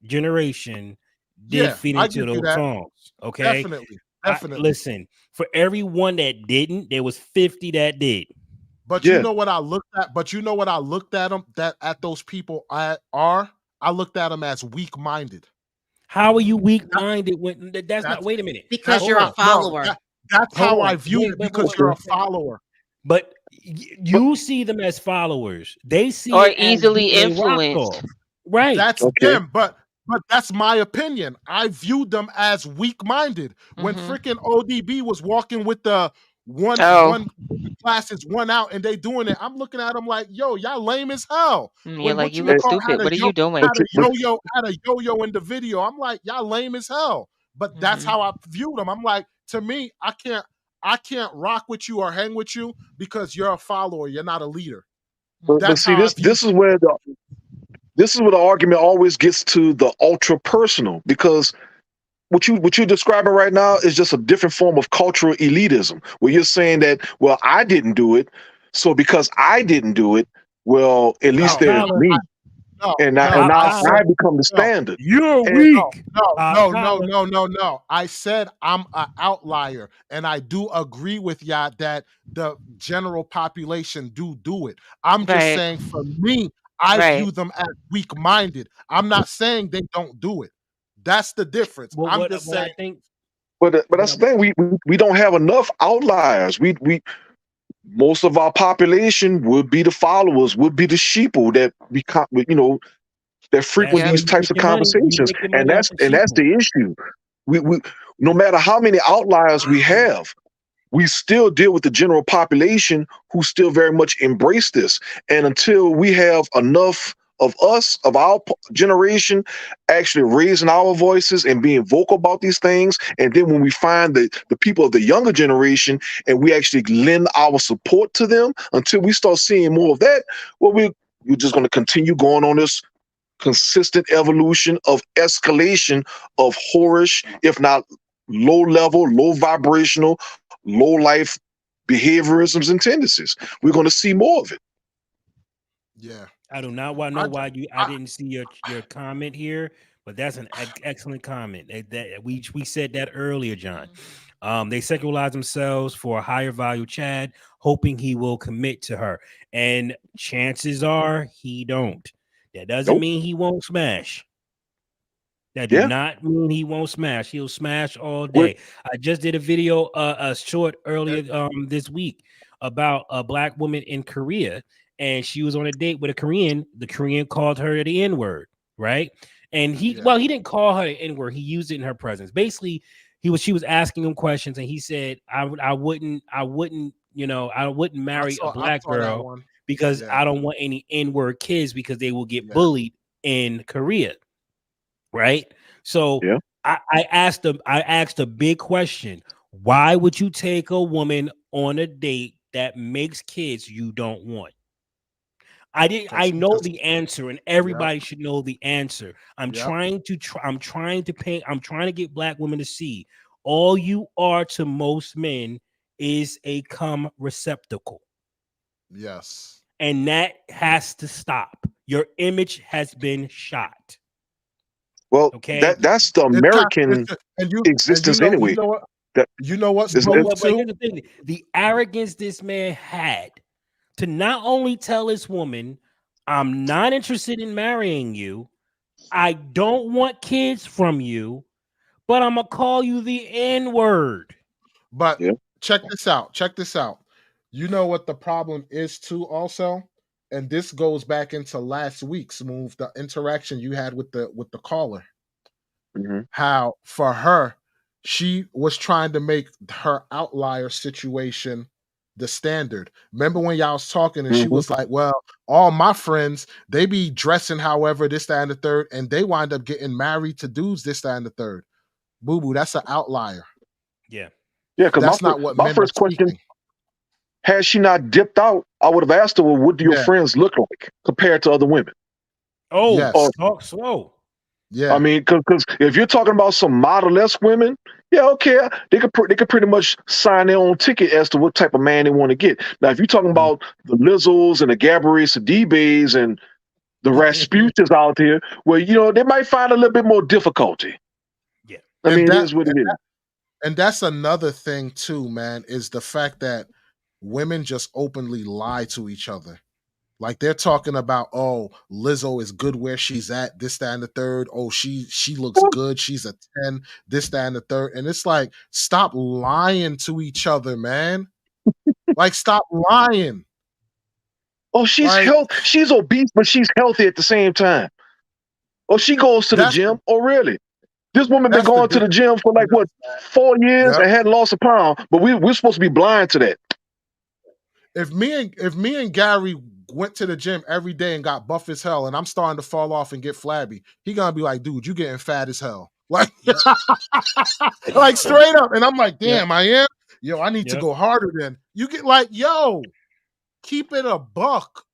generation did yeah. feed I into give you those that. songs. Okay. Definitely. Listen, for everyone that didn't, there was 50 that did. But yeah, you know what I looked at? But you know what I looked at them at those people are? I looked at them as weak-minded. How are you weak-minded when that's not? That's Wait a minute. Because that's Hold you're a on. how no, follower. that's Hold how I on. viewed it, because you're a follower. But but you see them as followers. They see Or it as easily being rocked influenced. off. Right. That's okay. them, but that's my opinion. I viewed them as weak-minded. When Hmm. freaking ODB was walking with the Oh, one classes one out and they doing it, I'm looking at them like, yo, y'all lame as hell. you're When like, you what you look And, call stupid. What are you doing? but had a yo-yo in the video, I'm like, y'all lame as hell. But that's Hmm. how I viewed them. I'm like, to me, I can't rock with you or hang with you because you're a follower. You're not a leader. but That's see, how I view. this is where the argument always gets to the ultra personal, because what you're describing right now is just a different form of cultural elitism, where you're saying that, well, I didn't do it, so because I didn't do it, well, at least No, there's Tyler, me. no, and no. now I Pop said I become the no. standard. You're And No, weak. no. I said I'm an outlier, and I do agree with y'all that the general population do it. I'm just Right. saying, for me, I Right. view them as weak-minded. I'm not saying they don't do it. That's the difference. Well, I'm just what saying, I think, but what that's I, the thing. We don't have enough outliers. We most of our population would be the followers, would be the sheeple that that frequent that's Yep. where these you types make of your money. You conversations, make your and money off that's the the issue. We no matter how many outliers we have, we still deal with the general population who still very much embrace this. And until we have enough of us, of our generation, actually raising our voices and being vocal about these things, and then when we find the people of the younger generation and we actually lend our support to them, until we start seeing more of that, well, we're just going to continue going on this consistent evolution of escalation of whorish, if not low level, low vibrational, low life behaviorisms and tendencies. We're going to see more of it. yeah. I do not want to I, know ju- why I didn't see your comment here, but that's an excellent comment. That we said that earlier, John. They secularize themselves for a higher value Chad, hoping he will commit to her, and chances are he don't. That doesn't Nope. mean he won't smash. That do Yeah. not mean he won't smash. He'll smash all What? day. I just did a video, a short eh, earlier this week about a black woman in Korea, and she was on a date with a Korean. The Korean called her the N word, right? And yeah. he didn't call her the N word. He used it in her presence. Basically, she was asking him questions, and he said, I wouldn't, I wouldn't marry a I black saw that girl one. because Yeah, I don't want any N word kids because they will get yeah. bullied in Korea, right? So Yeah. I asked a big question. Why would you take a woman on a date that makes kids you don't want? I know Because the answer, and yep, everybody should know the answer. yep. I'm trying to get black women to see all you are to most men is a cum receptacle. Yes. And that has to stop. Your image has been shot. Well, Okay. that's the It's not. American And existence anyway. what That you know what's is But, brutal but, but here's too. the thing: the arrogance this man had to not only tell this woman, "I'm not interested in marrying you. I don't want kids from you, but I'm gonna call you the N word." But yeah. check this out. Check this out. You know what the problem is too, also, and this goes back into last week's move, the interaction you had with the caller. Hmm. How for her, she was trying to make her outlier situation the standard. Remember when y'all was talking and she Hmm. was like, "Well, all my friends they be dressing however this, that, and the third, and they wind up getting married to dudes this, that, and the third." Boo boo, that's an outlier. Yeah. Yeah. Because That's not what my men are first question, seeking. had she not dipped out, I would have asked her, well, what do your Yeah. friends look like compared to other women? Oh, Yes. Or talk slow. I Yeah. mean, because if you're talking about some model-esque women, yeah, okay, they could pretty much sign their own ticket as to what type of man they want to get. Now, if you're talking Mm. about the Lizzles and the Gabrielle Sidibes and the Rasputins out here, well, they might find a little bit more difficulty. Yeah. I and mean, it that is what it is. and that's another thing too, man, is the fact that women just openly lie to each other. Like they're talking about, oh, Lizzo is good where she's at, this, that, and the third. Oh, she looks good. She's a 10, this, that, and the third. And it's like, stop lying to each other, man. Like, stop lying. Oh, she's Like, she's obese, but she's healthy at the same time. Oh, she goes to the that's gym. Oh, really? This woman been that's the going to the difference gym for like between what, us, man. 4 years Yep. and hadn't lost a pound, but we're supposed to be blind to that. If me and Gary went to the gym every day and got buff as hell, and I'm starting to fall off and get flabby, he gonna be like, dude, you getting fat as hell. Like, Yep. like straight up. And I'm like, Yep. damn, I am. Yo, I need to Yep. go harder then. You get like, yo, keep it a buck.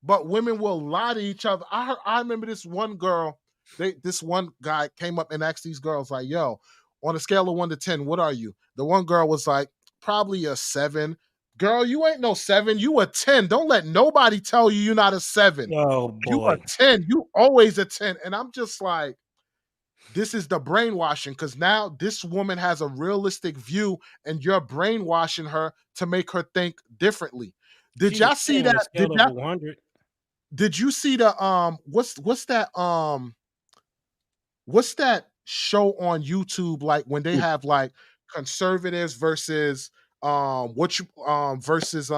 But women will lie to each other. I remember this one girl, this one guy came up and asked these girls, like, yo, on a scale of 1 to 10, what are you? The one girl was like, probably a 7. Girl, you ain't no 7. You a 10. Don't let nobody tell you you're not a 7. Oh You a boy. 10. You always a 10. And I'm just like, this is the brainwashing, because now this woman has a realistic view and you're brainwashing her to make her think differently. Did She's a y'all 10 see on a that? scale of 100. Did you see the what's that show on YouTube, like when they have like conservatives versus versus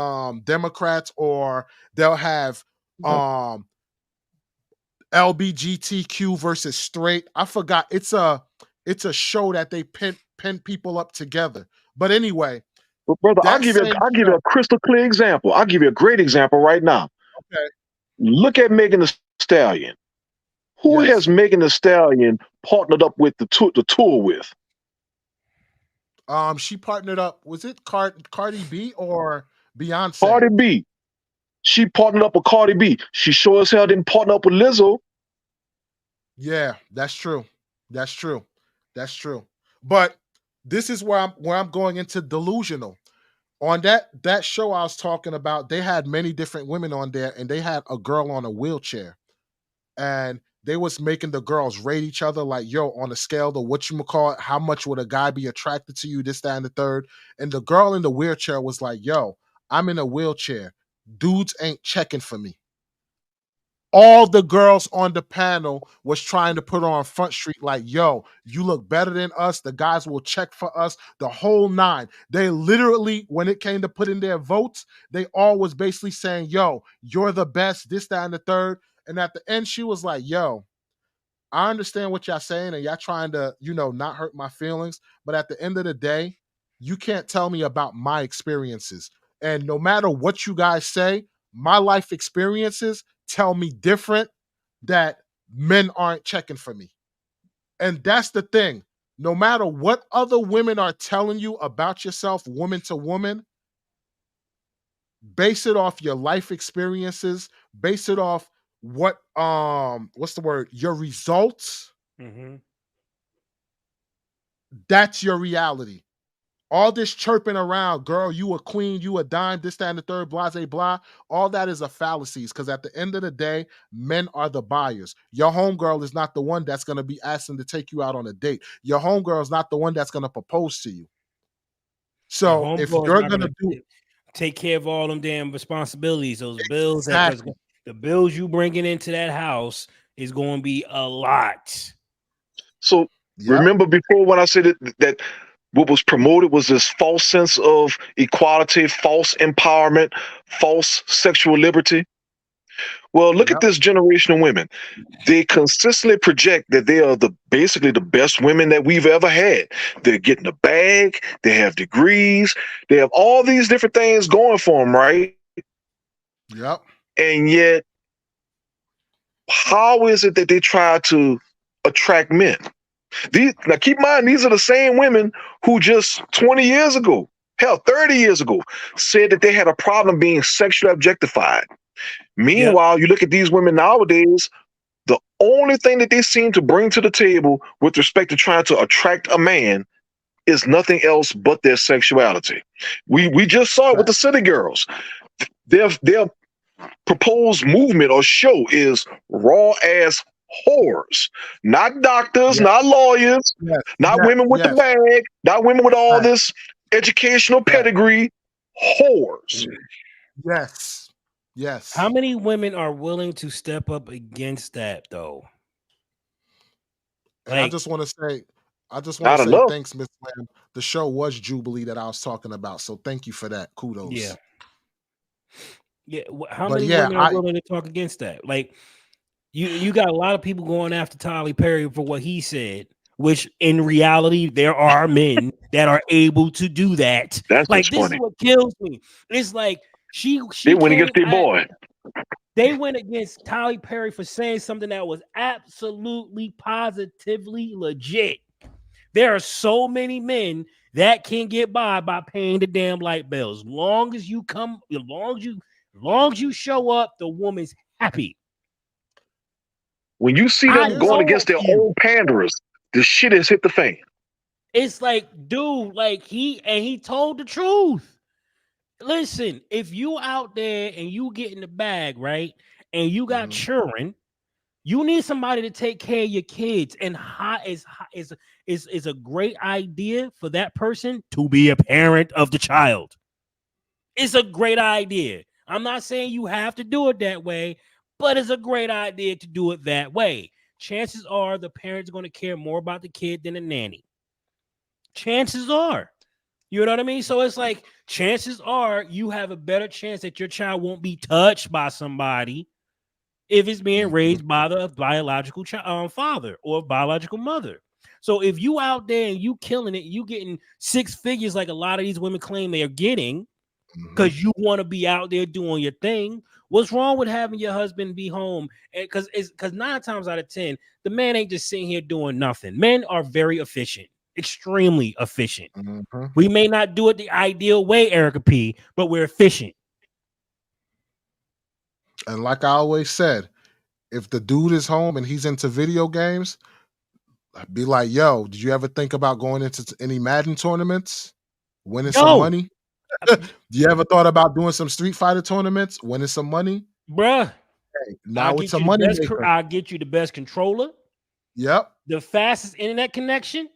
Democrats, or they'll have um LBGTQ versus straight. I forgot. It's a show that they pin people up together. But anyway, But brother, that same I'll give you show. a crystal clear example. I'll give you a great example right now. Okay. Look at Megan Thee Stallion. Who has Yes. Megan Thee Stallion partnered up with the tour with? She partnered up. Was it Cardi B or Beyonce? Cardi B. She partnered up with Cardi B. She sure as hell didn't partner up with Lizzo. Yeah, that's true. That's true. That's true. But this is where I'm going into delusional. On that show I was talking about, they had many different women on there, and they had a girl on a wheelchair, and they was making the girls rate each other like, yo, on a scale of what you call it, how much would a guy be attracted to you, this, that, and the third. And the girl in the wheelchair was like, yo, I'm in a wheelchair. Dudes ain't checking for me. All the girls on the panel was trying to put her on Front Street like, yo, you look better than us. The guys will check for us, the whole nine. They literally, when it came to putting their votes, they all was basically saying, yo, you're the best, this, that, and the third. And at the end, she was like, yo, I understand what y'all saying, and y'all trying to, not hurt my feelings. But at the end of the day, you can't tell me about my experiences. And no matter what you guys say, my life experiences tell me different, that men aren't checking for me. And that's the thing. No matter what other women are telling you about yourself, woman to woman, base it off your life experiences, base it off what's the word? Your results. Mm-hmm. That's your reality. All this chirping around, girl, you a queen, you a dime, this, that, and the third, blah, blah, blah. All that is a fallacies, because at the end of the day, men are the buyers. Your homegirl is not the one that's going to be asking to take you out on a date. Your homegirl is not the one that's going to propose to you. Your So if homeboy is you're not going gonna to do take care of all them damn responsibilities, those bills, because exactly, the bills you bringing into that house is going to be a lot. So yeah, remember before when I said that what was promoted was this false sense of equality, false empowerment, false sexual liberty. Well, look yeah, at this generation of women. They consistently project that they are basically the best women that we've ever had. They're getting a bag, they have degrees, they have all these different things going for them, right? yep, And yet, how is it that they try to attract men? Now, keep in mind, these are the same women who just 20 years ago, hell, 30 years ago, said that they had a problem being sexually objectified. Yep. Meanwhile, you look at these women nowadays, the only thing that they seem to bring to the table with respect to trying to attract a man is nothing else but their sexuality. We just saw it with the City Girls. Their proposed movement or show is raw ass whores, not doctors, yes, not lawyers, yes, not yes, women with the yes, bag, not women with all right, this educational right, pedigree, whores. yes, How yes. many women are willing to step up against that, though? And Like, I just want to Not say enough. thanks, Miss Lamb. The show was Jubilee that I was talking about. So thank you for that. yeah, Kudos. yeah. How But many yeah, women are willing to talk against that? Like, you got a lot of people going after Tyler Perry for what he said, which in reality, there are men that are able to do that. That's Like, just this is funny. what kills me. It's like They she went came against their at boy. they went against Tyler Perry for saying something that was absolutely positively legit. There are so many men that can get by paying the damn light bills. Long as you show up, the woman's happy. When you see I them going know against their you. own panderers, the shit has hit the fan. It's like, dude, like he told the truth. Listen, if you out there and you get in the bag, right, and you got children, you need somebody to take care of your kids. And is a great idea for that person to be a parent of the child. It's a great idea. I'm not saying you have to do it that way, but it's a great idea to do it that way. Chances are the parents are going to care more about the kid than the nanny. Chances are. You know what I mean? So it's like chances are you have a better chance that your child won't be touched by somebody if it's being raised by the biological father or biological mother. So if you out there and you killing it, you getting 6 figures like a lot of these women claim they are getting because you want to be out there doing your thing. What's wrong with having your husband be home? Because 9 times out of 10, the man ain't just sitting here doing nothing. Men are very efficient, extremely efficient. We may not do it the ideal way, Erica P, but we're efficient. And like I always said, if the dude is home and he's into video games, I'd be like, yo, did you ever think about going into any Madden tournaments, winning some money? Do you ever thought about doing some Street Fighter tournaments, winning some money? Bruh, hey, now it's a money maker. I'll get you the best controller. Yep. The fastest internet connection.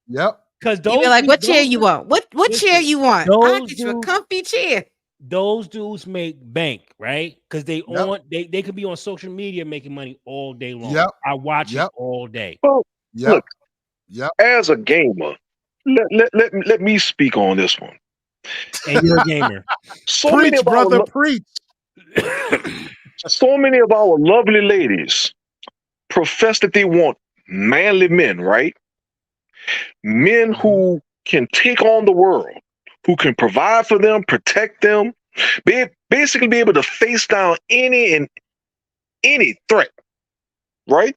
Yep. Because you be like, what chair you want? What chair you want? I'll get you a comfy chair. Those dudes make bank, right? Because they could be on social media making money all day long. Yep. I watch it all day. Well, look, as a gamer, let me speak on this one. And you're a gamer. Preach, brother, preach. So many of our lovely ladies profess that they want manly men, right? Men who can take on the world, who can provide for them, protect them, basically be able to face down any threat, right?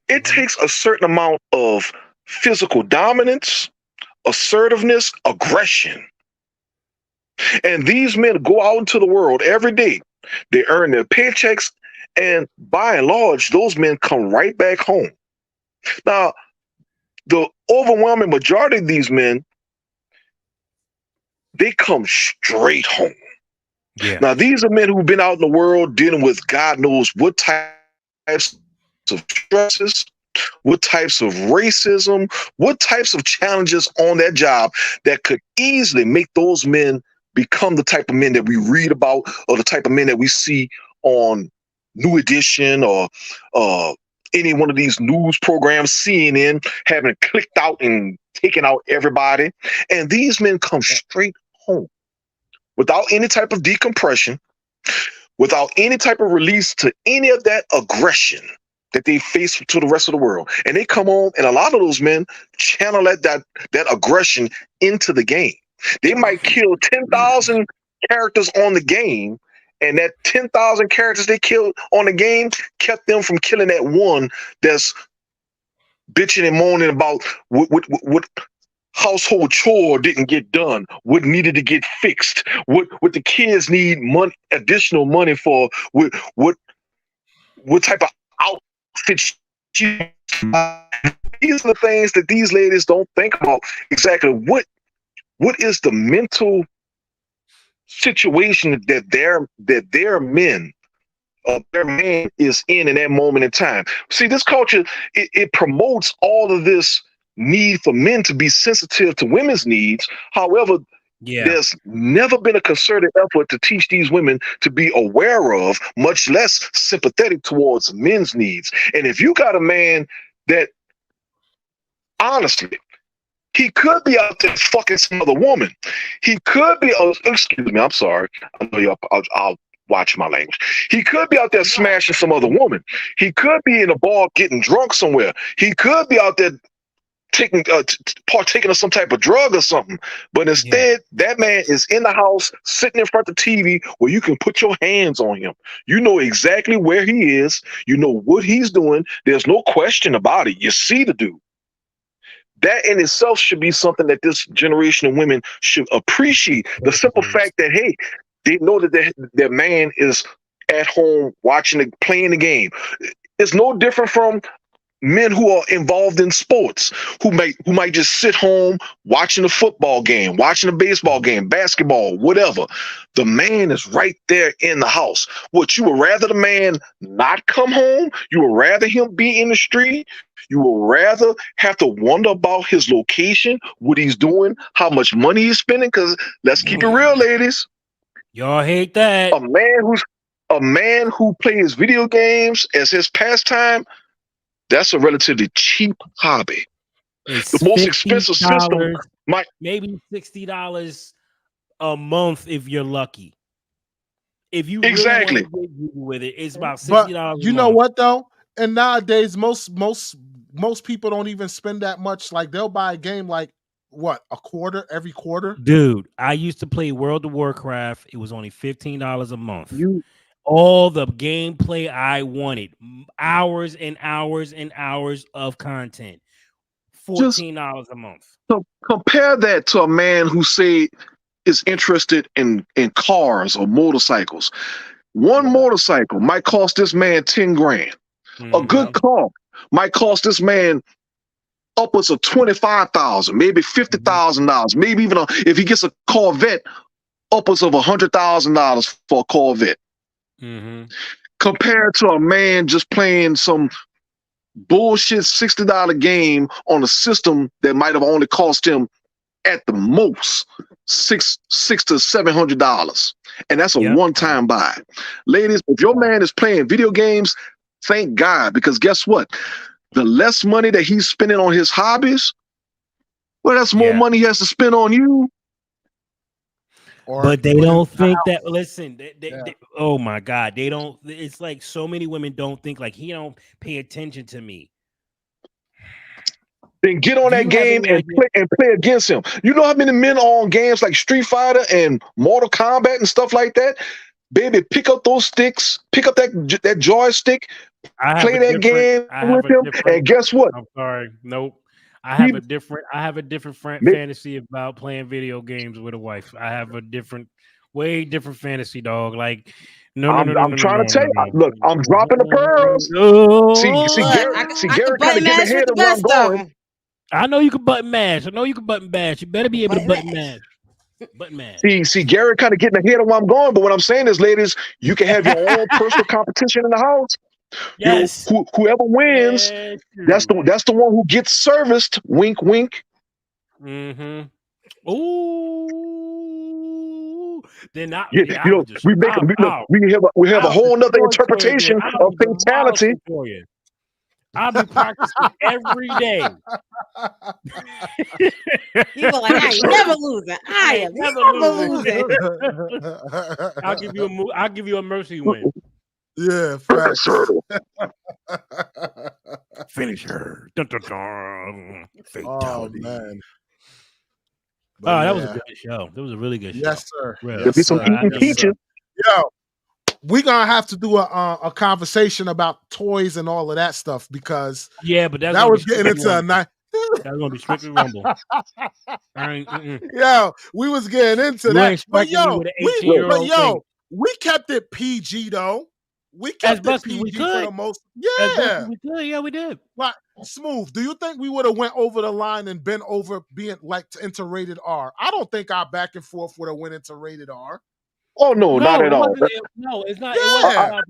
It takes a certain amount of physical dominance, assertiveness, aggression. And these men go out into the world every day. They earn their paychecks, and by and large, those men come right back home. Now, the overwhelming majority of these men, they come straight home. Yeah. Now, these are men who've been out in the world dealing with God knows what types of stresses, what types of racism, what types of challenges on that job that could easily make those men become the type of men that we read about or the type of men that we see on New Edition or any one of these news programs, CNN, having clicked out and taken out everybody. And these men come straight home without any type of decompression, without any type of release to any of that aggression that they face to the rest of the world. And they come home, and a lot of those men channel that aggression into the game. They might kill 10,000 characters on the game, and that 10,000 characters they killed on the game kept them from killing that one that's bitching and moaning about what household chore didn't get done, what needed to get fixed, what the kids need money, additional money for, what type of outfit she. These are the things that these ladies don't think about. Exactly what is the mental situation that their men their man is in that moment in time. See, this culture, it promotes all of this need for men to be sensitive to women's needs. However, there's never been a concerted effort to teach these women to be aware of, much less sympathetic towards men's needs. And if you got a man that, honestly, he could be out there fucking some other woman. He could be, excuse me, I'm sorry. I know I'll watch my language. He could be out there smashing some other woman. He could be in a bar getting drunk somewhere. He could be out there partaking of some type of drug or something. But instead, that man is in the house, sitting in front of the TV where you can put your hands on him. You know exactly where he is. You know what he's doing. There's no question about it. You see the dude. That in itself should be something that this generation of women should appreciate. The simple fact that, hey, they know that their man is at home watching playing the game. It's no different from men who are involved in sports, who might just sit home watching a football game, watching a baseball game, basketball, whatever. The man is right there in the house. What, you would rather the man not come home? You would rather him be in the street? You would rather have to wonder about his location, what he's doing, how much money he's spending? Because let's keep it real, ladies. Y'all hate that. A man who plays video games as his pastime, that's a relatively cheap hobby. It's the most expensive system might maybe $60 a month if you're lucky. If you exactly really want to get with it, it's about $60. But you know what though? And nowadays, most people don't even spend that much. Like they'll buy a game like what, a quarter every quarter. Dude, I used to play World of Warcraft. It was only $15 a month. All the gameplay I wanted, hours and hours and hours of content. $14 a month. So compare that to a man who say is interested in cars or motorcycles. One motorcycle might cost this man 10 grand. A good car might cost this man upwards of $25,000, maybe $50,000, maybe even if he gets a Corvette, upwards of $100,000 for a Corvette. Compared to a man just playing some bullshit $60 game on a system that might have only cost him at the most $600 to $700, and that's a one-time buy. Ladies, if your man is playing video games, thank God, because guess what? The less money that he's spending on his hobbies, well, that's more money he has to spend on you. But they don't think that. Listen, they, oh my God, they don't. It's like so many women don't think like he don't pay attention to me. Then get on that game and play against him. You know how many men are on games like Street Fighter and Mortal Kombat and stuff like that? Baby, pick up those sticks, pick up that joystick, play that game with him, and guess what? I'm sorry, nope. I have a different fantasy about playing video games with a wife. I have a way different fantasy, dog. Like, I'm trying to tell you. Look, I'm dropping the pearls. See, Gary kind of get ahead of where I'm going. I know you can button mash. You better be able to button mash. Button mash. See, Gary kind of getting ahead of where I'm going. But what I'm saying is, ladies, you can have your own personal competition in the house. Yes. You know, whoever wins, that's the one who gets serviced. Wink, wink. Ooh. Then not. We have a whole nother interpretation of fatality. I'll be practicing every day. You go like, I ain't never losing. I am never losing. I'll give you a mercy win. Yeah, finish her. Dun, dun, dun. Fatality. Oh man. That was a good show. That was a really good show. Yes, sir. There'll be some eating teaching. Yo, we're gonna have to do a conversation about toys and all of that stuff because but that was getting into a night. That's gonna be strictly Rumble. Yo, we was getting into that, but we kept it PG though. We kept it PG for the most. Yeah, we could. Yeah, we did. Like, Smooth, do you think we would have went over the line and been over being like into rated R? I don't think our back and forth would have went into rated R. Oh no, not at all. No, it's not. Yeah.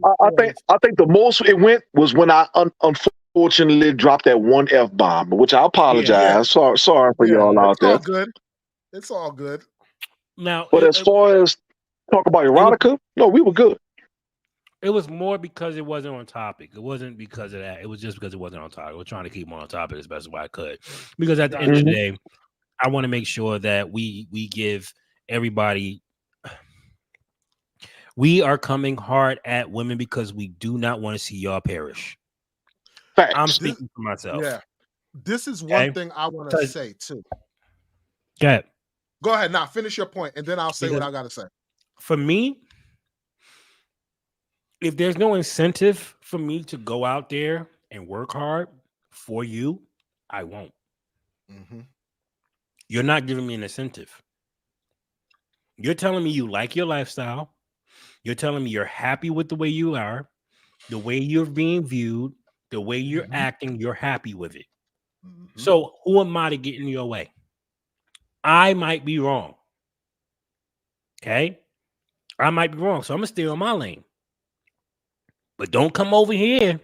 I think the most it went was when I unfortunately dropped that one F-bomb, which I apologize. Sorry for y'all out there. It's all good. Now, but as far as talk about erotica, no, we were good. It was more because it wasn't on topic. It wasn't because of that. It was just because it wasn't on topic. We're trying to keep on topic as best as I could. Because at the end of the day, I want to make sure that we give everybody. We are coming hard at women because we do not want to see y'all perish. Facts. I'm speaking for myself. Yeah. This is one thing I want to say too. Go ahead. Now finish your point, and then I'll say what I gotta say. For me, if there's no incentive for me to go out there and work hard for you, I won't. You're not giving me an incentive. You're telling me you like your lifestyle. You're telling me you're happy with the way you are, the way you're being viewed, the way you're Mhm. acting, you're happy with it. Mhm. So who am I to get in your way? I might be wrong. Okay? I might be wrong. So I'm gonna stay on my lane. But don't come over here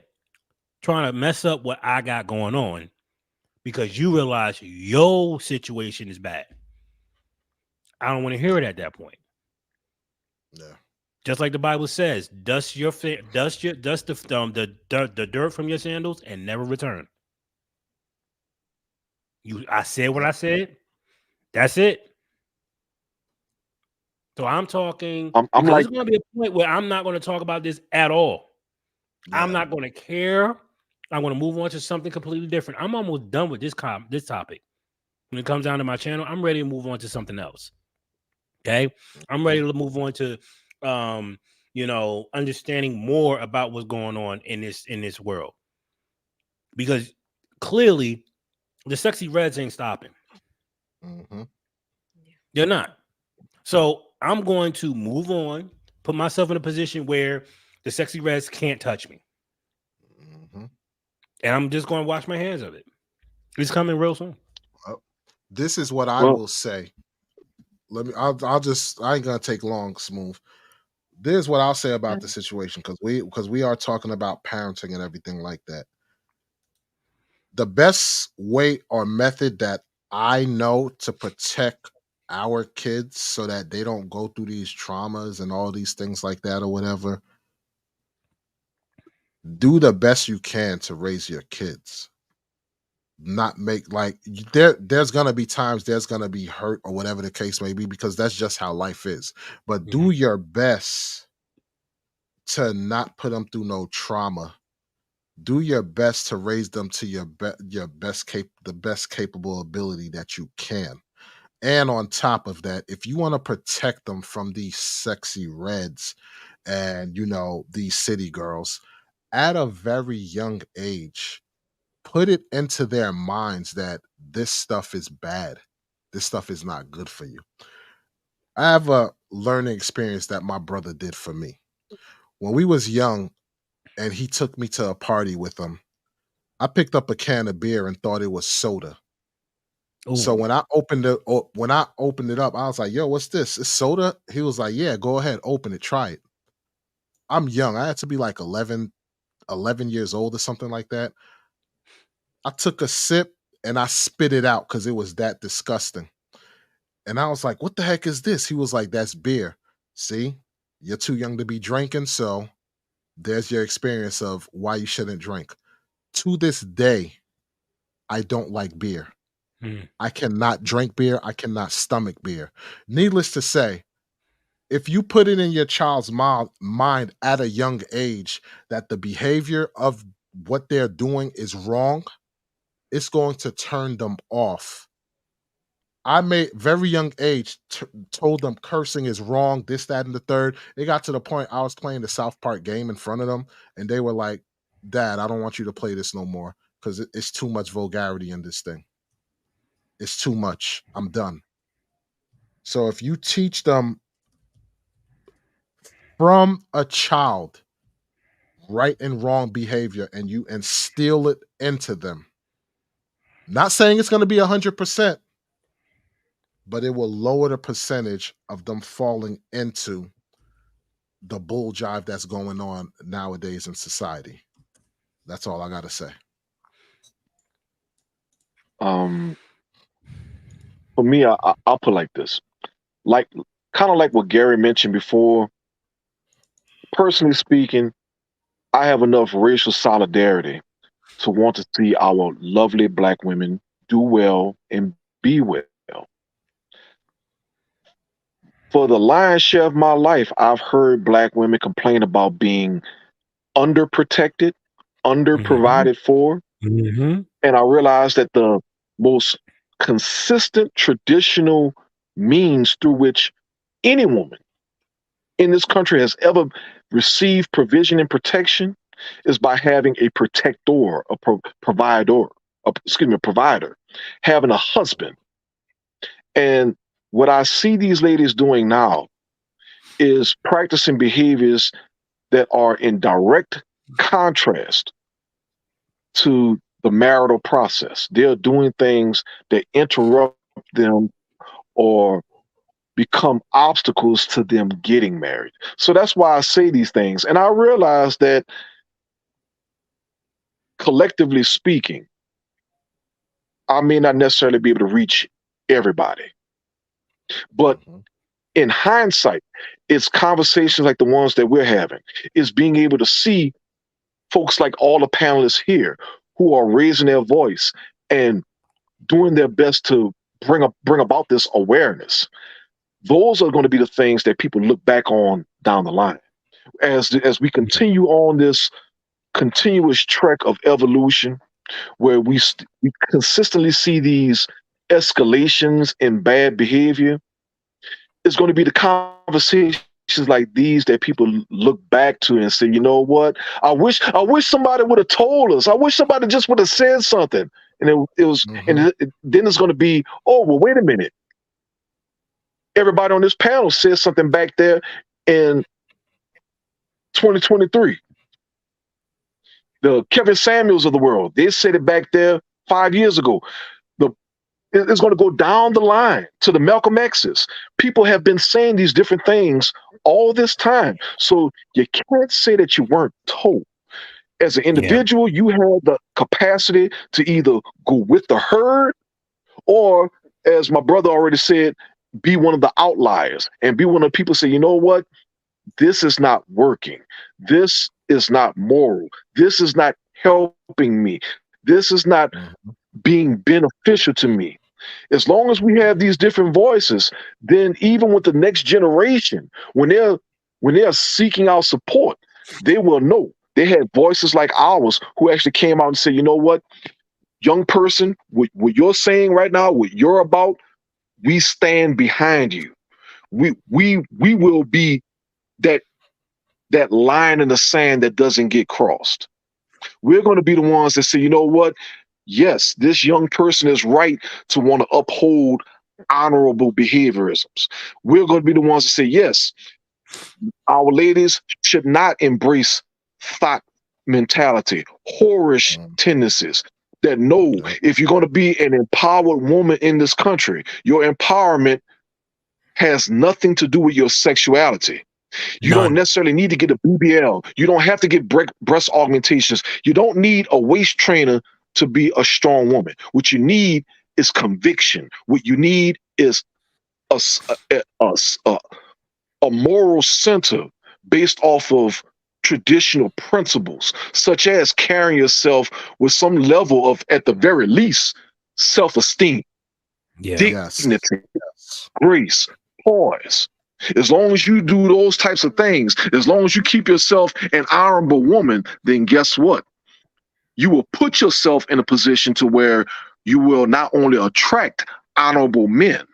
trying to mess up what I got going on because you realize your situation is bad. I don't want to hear it at that point. Yeah. Just like the Bible says, dust the dirt from your sandals and never return. I said what I said. That's it. So I'm talking I'm because like, there's going to be a point where I'm not going to talk about this at all. I'm Yeah. not going to care. I'm going to move on to something completely different. I'm almost done with this topic. When it comes down to my channel, I'm ready to move on to something else. Okay, I'm ready to move on to, understanding more about what's going on in this world because clearly the sexy reds ain't stopping. Mhm. They're not. So I'm going to move on, put myself in a position where the sexy reds can't touch me. Mhm. And I'm just going to wash my hands of it. It's coming real soon. Well, this is what I well, will say. I ain't gonna take long, Smooth. This is what I'll say about the situation because we are talking about parenting and everything like that. The best way or method that I know to protect our kids so that they don't go through these traumas and all these things like that or whatever, do the best you can to raise your kids. Not make like there's gonna be times there's gonna be hurt or whatever the case may be because that's just how life is. But do your best to not put them through no trauma. Do your best to raise them to the best capable ability that you can. And on top of that, if you want to protect them from these sexy reds and these city girls at a very young age, put it into their minds that this stuff is bad. This stuff is not good for you. I have a learning experience that my brother did for me. When we was young and he took me to a party with him, I picked up a can of beer and thought it was soda. So Ooh. when I opened it up, I was like, "Yo, what's this? It's soda?" He was like, "Yeah, go ahead, open it, try it." I'm young. I had to be like 11 years old or something like that. I took a sip and I spit it out because it was that disgusting. And I was like, "What the heck is this?" He was like, "That's beer. See, you're too young to be drinking. So there's your experience of why you shouldn't drink." To this day, I don't like beer. Mm. I cannot drink beer. I cannot stomach beer. Needless to say, if you put it in your child's mind at a young age that the behavior of what they're doing is wrong, it's going to turn them off. I made very young age told them cursing is wrong, this, that, and the third. It got to the point I was playing the South Park game in front of them, and they were like, "Dad, I don't want you to play this no more because it's too much vulgarity in this thing. It's too much. I'm done." So if you teach them from a child right and wrong behavior and you instill it into them, not saying it's going to be 100%, but it will lower the percentage of them falling into the bull jive that's going on nowadays in society. That's all I got to say. um, for me, I'll put like this, like kind of like what Gary mentioned before. Personally speaking, I have enough racial solidarity to want to see our lovely black women do well and be well. For the lion's share of my life, I've heard black women complain about being underprotected, under Mm-hmm. provided for. Mm-hmm. And I realized that the most consistent traditional means through which any woman in this country has ever received provision and protection is by having a protector, a provider, having a husband. And what I see these ladies doing now is practicing behaviors that are in direct contrast to the marital process. They're doing things that interrupt them or become obstacles to them getting married. So that's why I say these things. And I realize that collectively speaking, I may not necessarily be able to reach everybody. But in hindsight, it's conversations like the ones that we're having, is being able to see folks like all the panelists here who are raising their voice and doing their best to bring about this awareness. Those are going to be the things that people look back on down the line. As we continue on this continuous trek of evolution, where we consistently see these escalations in bad behavior, it's going to be the conversations like these that people look back to and say, you know what? I wish somebody would have told us. I wish somebody just would have said something. And then it's going to be, oh, well, wait a minute. Everybody on this panel said something back there in 2023. The Kevin Samuels of the world, they said it back there 5 years ago. It's going to go down the line to the Malcolm X's. People have been saying these different things all this time. So you can't say that you weren't told. As an individual, you have the capacity to either go with the herd or, as my brother already said, be one of the outliers and be one of the people say, you know what? This is not working. This is not moral. This is not helping me. This is not being beneficial to me. As long as we have these different voices, then even with the next generation, when they're seeking our support, they will know. They had voices like ours who actually came out and said, you know what, young person, what you're saying right now, what you're about, we stand behind you. We will be that line in the sand that doesn't get crossed. We're going to be the ones that say, you know what? Yes, this young person is right to want to uphold honorable behaviorisms. We're going to be the ones that say, yes, our ladies should not embrace thought mentality, whorish tendencies. That no, if you're going to be an empowered woman in this country, your empowerment has nothing to do with your sexuality. You don't necessarily need to get a BBL. You don't have to get breast augmentations. You don't need a waist trainer to be a strong woman. What you need is conviction. What you need is a moral center based off of traditional principles, such as carrying yourself with some level of, at the very least, self-esteem, dignity, grace, poise. As long as you do those types of things, as long as you keep yourself an honorable woman, then guess what? You will put yourself in a position to where you will not only attract honorable men,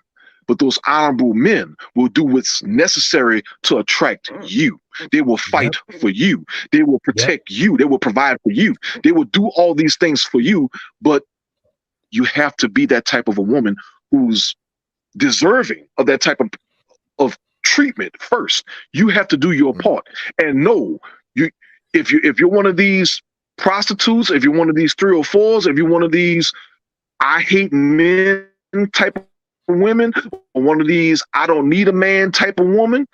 but those honorable men will do what's necessary to attract you. They will fight for you. They will protect you. They will provide for you. They will do all these things for you, but you have to be that type of a woman who's deserving of that type of treatment first. You have to do your part. And no, if you're one of these prostitutes, if you're one of these 304s, if you're one of these I hate men type of women, or one of these I don't need a man type of woman,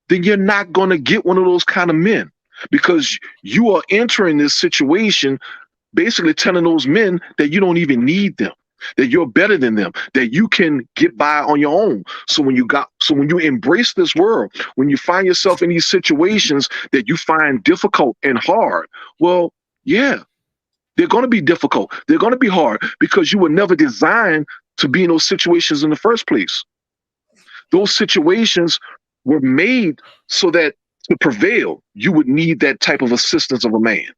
then you're not going to get one of those kind of men, because you are entering this situation basically telling those men that you don't even need them, that you're better than them, that you can get by on your own. So when you embrace this world, when you find yourself in these situations that you find difficult and hard, well, yeah, they're going to be difficult. They're going to be hard because you were never designed to be in those situations in the first place. Those situations were made so that to prevail, you would need that type of assistance of a man.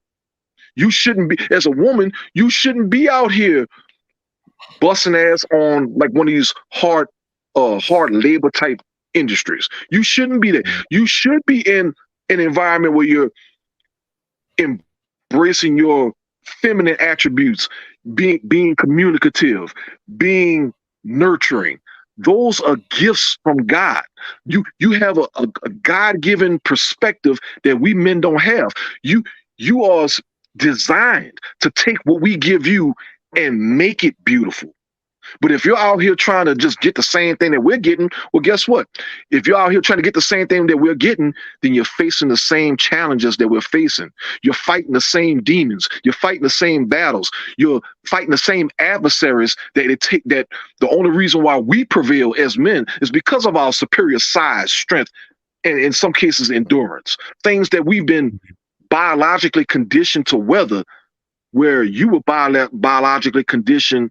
You shouldn't be, as a woman, you shouldn't be out here busting ass on like one of these hard labor type industries. You shouldn't be there. You should be in an environment where you're embracing your feminine attributes, being communicative, being nurturing. Those are gifts from God. You have a God-given perspective that we men don't have. You are designed to take what we give you and make it beautiful. But if you're out here trying to just get the same thing that we're getting, well, guess what? If you're out here trying to get the same thing that we're getting, then you're facing the same challenges that we're facing. You're fighting the same demons. You're fighting the same battles. You're fighting the same adversaries that the only reason why we prevail as men is because of our superior size, strength, and in some cases, endurance. Things that we've been biologically conditioned to weather, where you were biologically conditioned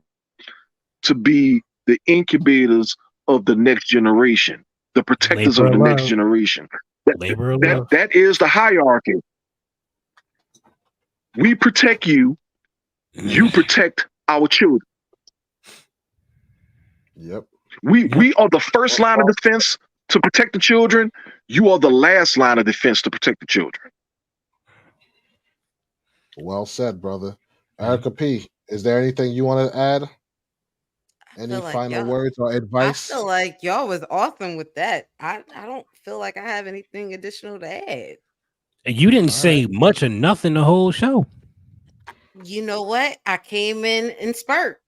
to be the incubators of the next generation, the protectors of the next generation. That is the hierarchy. We protect you, you protect our children. Yep. We are the first line of defense to protect the children. You are the last line of defense to protect the children. Well said, brother. Erica P., is there anything you want to add? Any final words or advice? I feel like y'all was awesome with that. I don't feel like I have anything additional to add. You didn't say much or nothing the whole show. You know what? I came in spurts,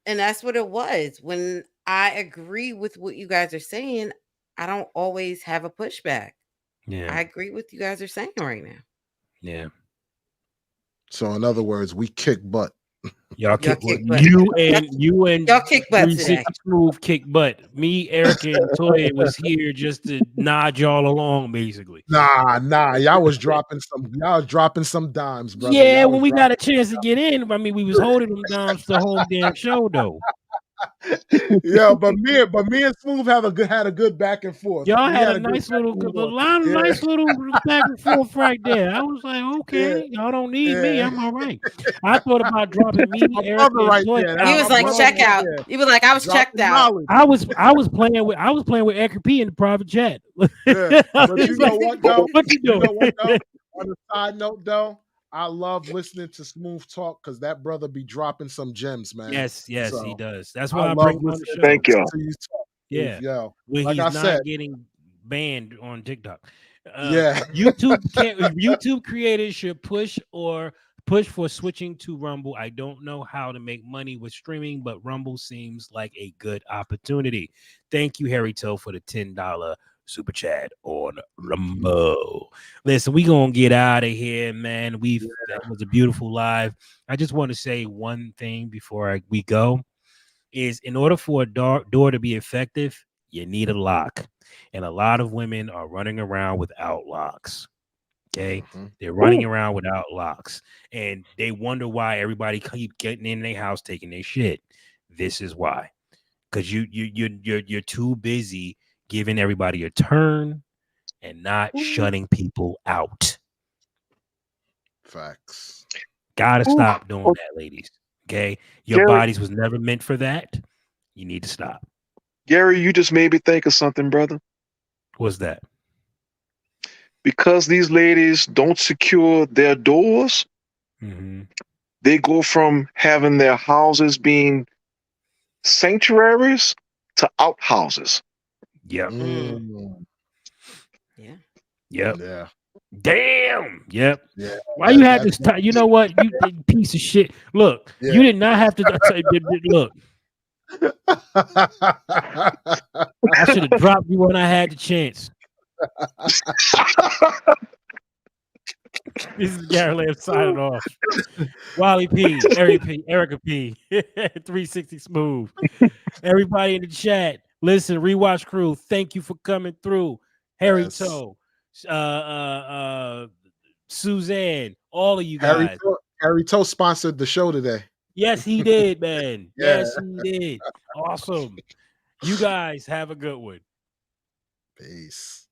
and that's what it was. When I agree with what you guys are saying, I don't always have a pushback. Yeah, I agree with you guys are saying right now. Yeah. So in other words, we kick butt. Y'all kick butt. You and y'all kick butt 360 today. Smooth kick butt. Me, Erica, and Toya was here just to nod y'all along, basically. Nah. Y'all was dropping some dimes, brother. Yeah, when we got a chance to get in, I mean, we was holding them dimes the whole damn show, though. Yeah, but me and Smooth had a good back and forth. Y'all had a nice little back and forth right there. I was like, okay, y'all don't need me. I'm all right. I thought about dropping me, Erica, and Toya. He was like, check out. He was like, I was checked out. I was playing with Erica P in the private chat. Yeah, but you know what, though? What you doing? You know what, though? On a side note, though, I love listening to Smooth talk because that brother be dropping some gems, man. Yes, So, he does. That's why I love bring him on the show. Thank you. Yeah, yo, when like he's I not said, getting banned on TikTok. YouTube creators should push for switching to Rumble. I don't know how to make money with streaming, but Rumble seems like a good opportunity. Thank you, Harry Toe, for the $10 super chat on Rumble. Listen, we gonna get out of here, man. That was a beautiful live. I just want to say one thing before we go. Is in order for a door to be effective, you need a lock. And a lot of women are running around without locks. Okay. They're running around without locks. And they wonder why everybody keep getting in their house taking their shit. This is why. Because you're too busy giving everybody a turn and not shutting people out. Facts. Gotta stop doing that, ladies. Okay. Your bodies was never meant for that. You need to stop. Gary, you just made me think of something, brother. What's that? Because these ladies don't secure their doors, they go from having their houses being sanctuaries to outhouses. Yep. Yeah. Yep. Yeah. Damn. Yep. Yeah. Why you had this time? You know what? You piece of shit. Look, you did not have to look. I should have dropped you when I had the chance. This is Gary Lamb signing off. Wally P, Erica P, 360 Smooth. Everybody in the chat, listen, Rewatch Crew, thank you for coming through. Harry Toe, Suzanne, all of you guys. Harry Toe sponsored the show today. Yes, he did, man. Yes, he did. Awesome. You guys have a good one. Peace.